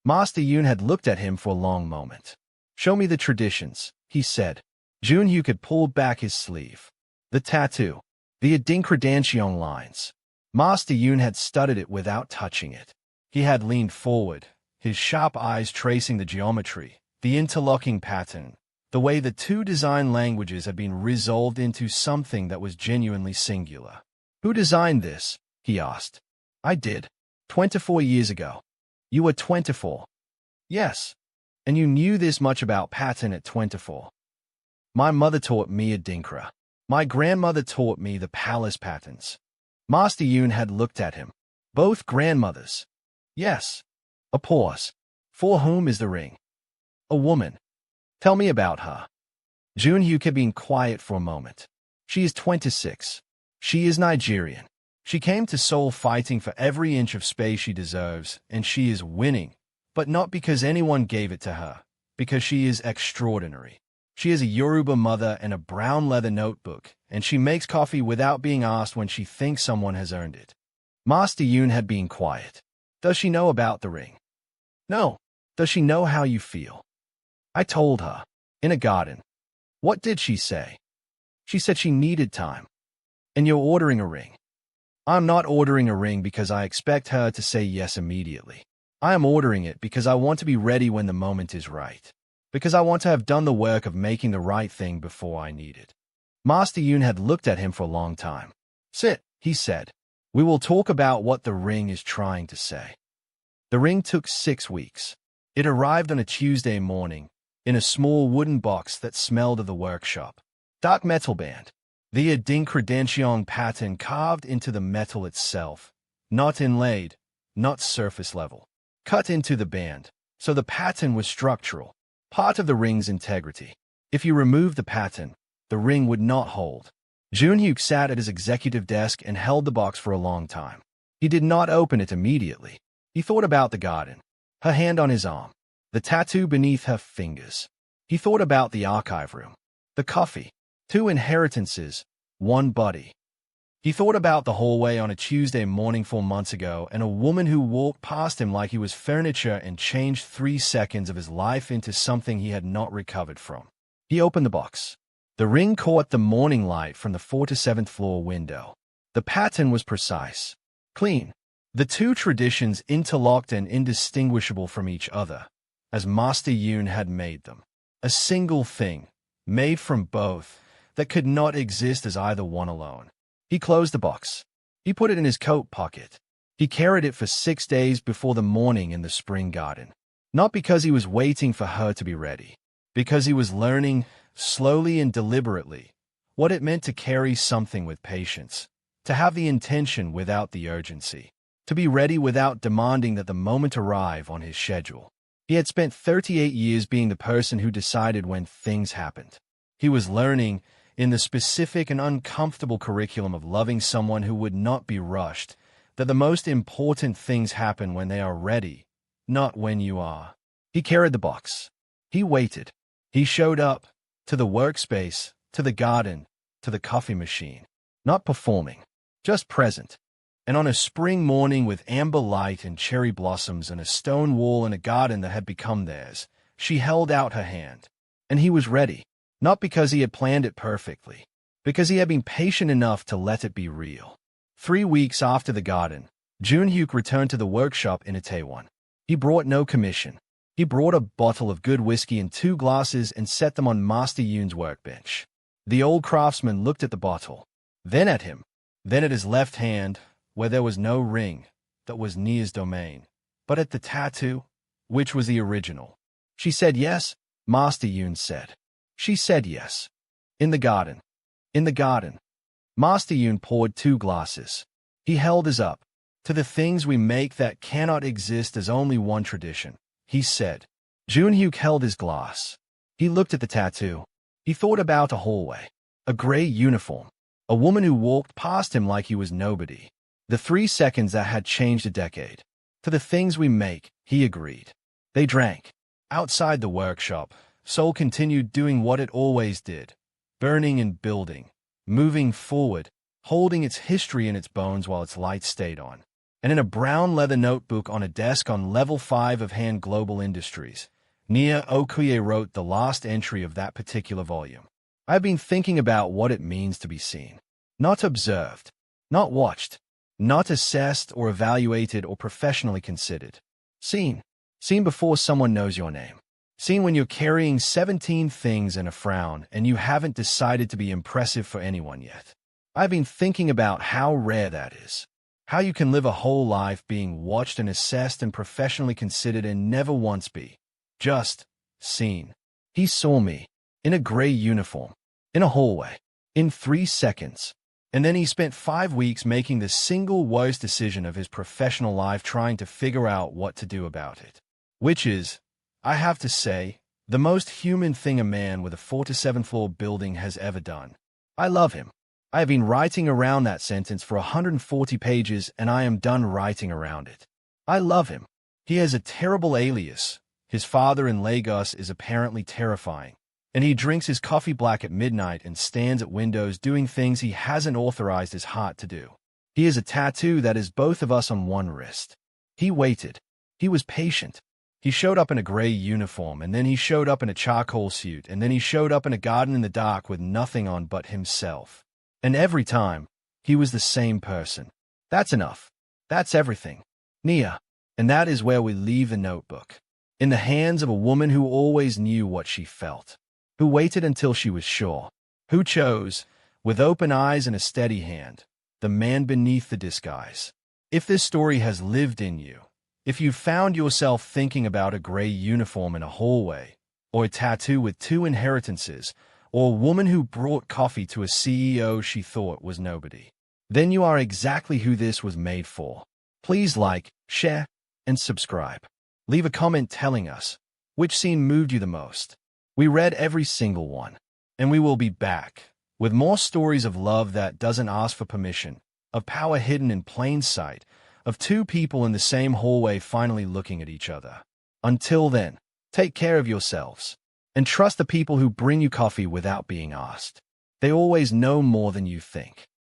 Master Yoon had looked at him for a long moment. Show me the traditions, he said. Junhyuk had pulled back his sleeve. The tattoo. The Adinkradentiong lines. Master Yoon had studied it without touching it. He had leaned forward, his sharp eyes tracing the geometry, the interlocking pattern, The way the two design languages had been resolved into something that was genuinely singular. "Who designed this?" he asked. "I did. 24 years ago." "You were 24. "Yes. And you knew this much about pattern at 24. "My mother taught me Adinkra. My grandmother taught me the palace patterns." Master Yoon had looked at him. "Both grandmothers?" "Yes." A pause. "For whom is the ring?" "A woman." "Tell me about her." Jun-hyuk had been quiet for a moment. "She is 26. She is Nigerian. She came to Seoul fighting for every inch of space she deserves, and she is winning, but not because anyone gave it to her, because she is extraordinary. She has a Yoruba mother and a brown leather notebook, and she makes coffee without being asked when she thinks someone has earned it." Master Yoon had been quiet. "Does she know about the ring?" "No." "Does she know how you feel?" "I told her. In a garden." "What did she say?" "She said she needed time." "And you're ordering a ring?" "I'm not ordering a ring because I expect her to say yes immediately. I am ordering it because I want to be ready when the moment is right. Because I want to have done the work of making the right thing before I need it." Master Yoon had looked at him for a long time. "Sit," he said. "We will talk about what the ring is trying to say." The ring took 6 weeks. It arrived on a Tuesday morning, in a small wooden box that smelled of the workshop. Dark metal band. The Adinkra pattern carved into the metal itself, not inlaid, not surface level. Cut into the band, so the pattern was structural, part of the ring's integrity. If you remove the pattern, the ring would not hold. Jun-hyuk sat at his executive desk and held the box for a long time. He did not open it immediately. He thought about the garden, her hand on his arm, the tattoo beneath her fingers. He thought about the archive room, the coffee, 2 inheritances, 1 body. He thought about the hallway on a Tuesday morning 4 months ago and a woman who walked past him like he was furniture and changed 3 seconds of his life into something he had not recovered from. He opened the box. The ring caught the morning light from the 4th to 7th floor window. The pattern was precise, clean. The two traditions interlocked and indistinguishable from each other, as Master Yoon had made them. A single thing, made from both, that could not exist as either one alone. He closed the box. He put it in his coat pocket. He carried it for 6 days before the morning in the spring garden. Not because he was waiting for her to be ready, because he was learning, slowly and deliberately, what it meant to carry something with patience, to have the intention without the urgency, to be ready without demanding that the moment arrive on his schedule. He had spent 38 years being the person who decided when things happened. He was learning, in the specific and uncomfortable curriculum of loving someone who would not be rushed, that the most important things happen when they are ready, not when you are. He carried the box. He waited. He showed up, to the workspace, to the garden, to the coffee machine. Not performing, just present. And on a spring morning with amber light and cherry blossoms and a stone wall and a garden that had become theirs, she held out her hand. And he was ready. Not because he had planned it perfectly, because he had been patient enough to let it be real. 3 weeks after the garden, Jun-hyuk returned to the workshop in Itaewon. He brought no commission. He brought a bottle of good whiskey and 2 glasses and set them on Master Yoon's workbench. The old craftsman looked at the bottle, then at him, then at his left hand, where there was no ring, that was Nia's domain, but at the tattoo, which was the original. "She said yes," Master Yoon said. "She said yes. In the garden." "In the garden." Master Yoon poured 2 glasses. He held his up. "To the things we make that cannot exist as only one tradition," he said. Jun-hyuk held his glass. He looked at the tattoo. He thought about a hallway, a gray uniform, a woman who walked past him like he was nobody. The 3 seconds that had changed a decade. "To the things we make," he agreed. They drank. Outside the workshop, Seoul continued doing what it always did, burning and building, moving forward, holding its history in its bones while its lights stayed on. And in a brown leather notebook on a desk on level 5 of Han Global Industries, Nia Okuye wrote the last entry of that particular volume. "I've been thinking about what it means to be seen. Not observed, not watched, not assessed or evaluated or professionally considered. Seen. Seen before someone knows your name. Scene when you're carrying 17 things and a frown and you haven't decided to be impressive for anyone yet. I've been thinking about how rare that is. How you can live a whole life being watched and assessed and professionally considered and never once be just seen. He saw me in a gray uniform, in a hallway, in 3 seconds. And then he spent 5 weeks making the single worst decision of his professional life trying to figure out what to do about it. Which is, I have to say, the most human thing a man with a 4 to 7 floor building has ever done. I love him. I have been writing around that sentence for 140 pages and I am done writing around it. I love him. He has a terrible alias. His father in Lagos is apparently terrifying. And he drinks his coffee black at midnight and stands at windows doing things he hasn't authorized his heart to do. He has a tattoo that is both of us on one wrist. He waited. He was patient. He showed up in a gray uniform, and then he showed up in a charcoal suit, and then he showed up in a garden in the dark with nothing on but himself. And every time, he was the same person. That's enough. That's everything. Nia. And that is where we leave the notebook. In the hands of a woman who always knew what she felt. Who waited until she was sure. Who chose, with open eyes and a steady hand, the man beneath the disguise. If this story has lived in you, if you found yourself thinking about a gray uniform in a hallway, or a tattoo with 2 inheritances, or a woman who brought coffee to a CEO she thought was nobody, then you are exactly who this was made for. Please like, share, and subscribe. Leave a comment telling us which scene moved you the most. We read every single one, and we will be back with more stories of love that doesn't ask for permission, of power hidden in plain sight, of 2 people in the same hallway finally looking at each other. Until then, take care of yourselves, and trust the people who bring you coffee without being asked. They always know more than you think.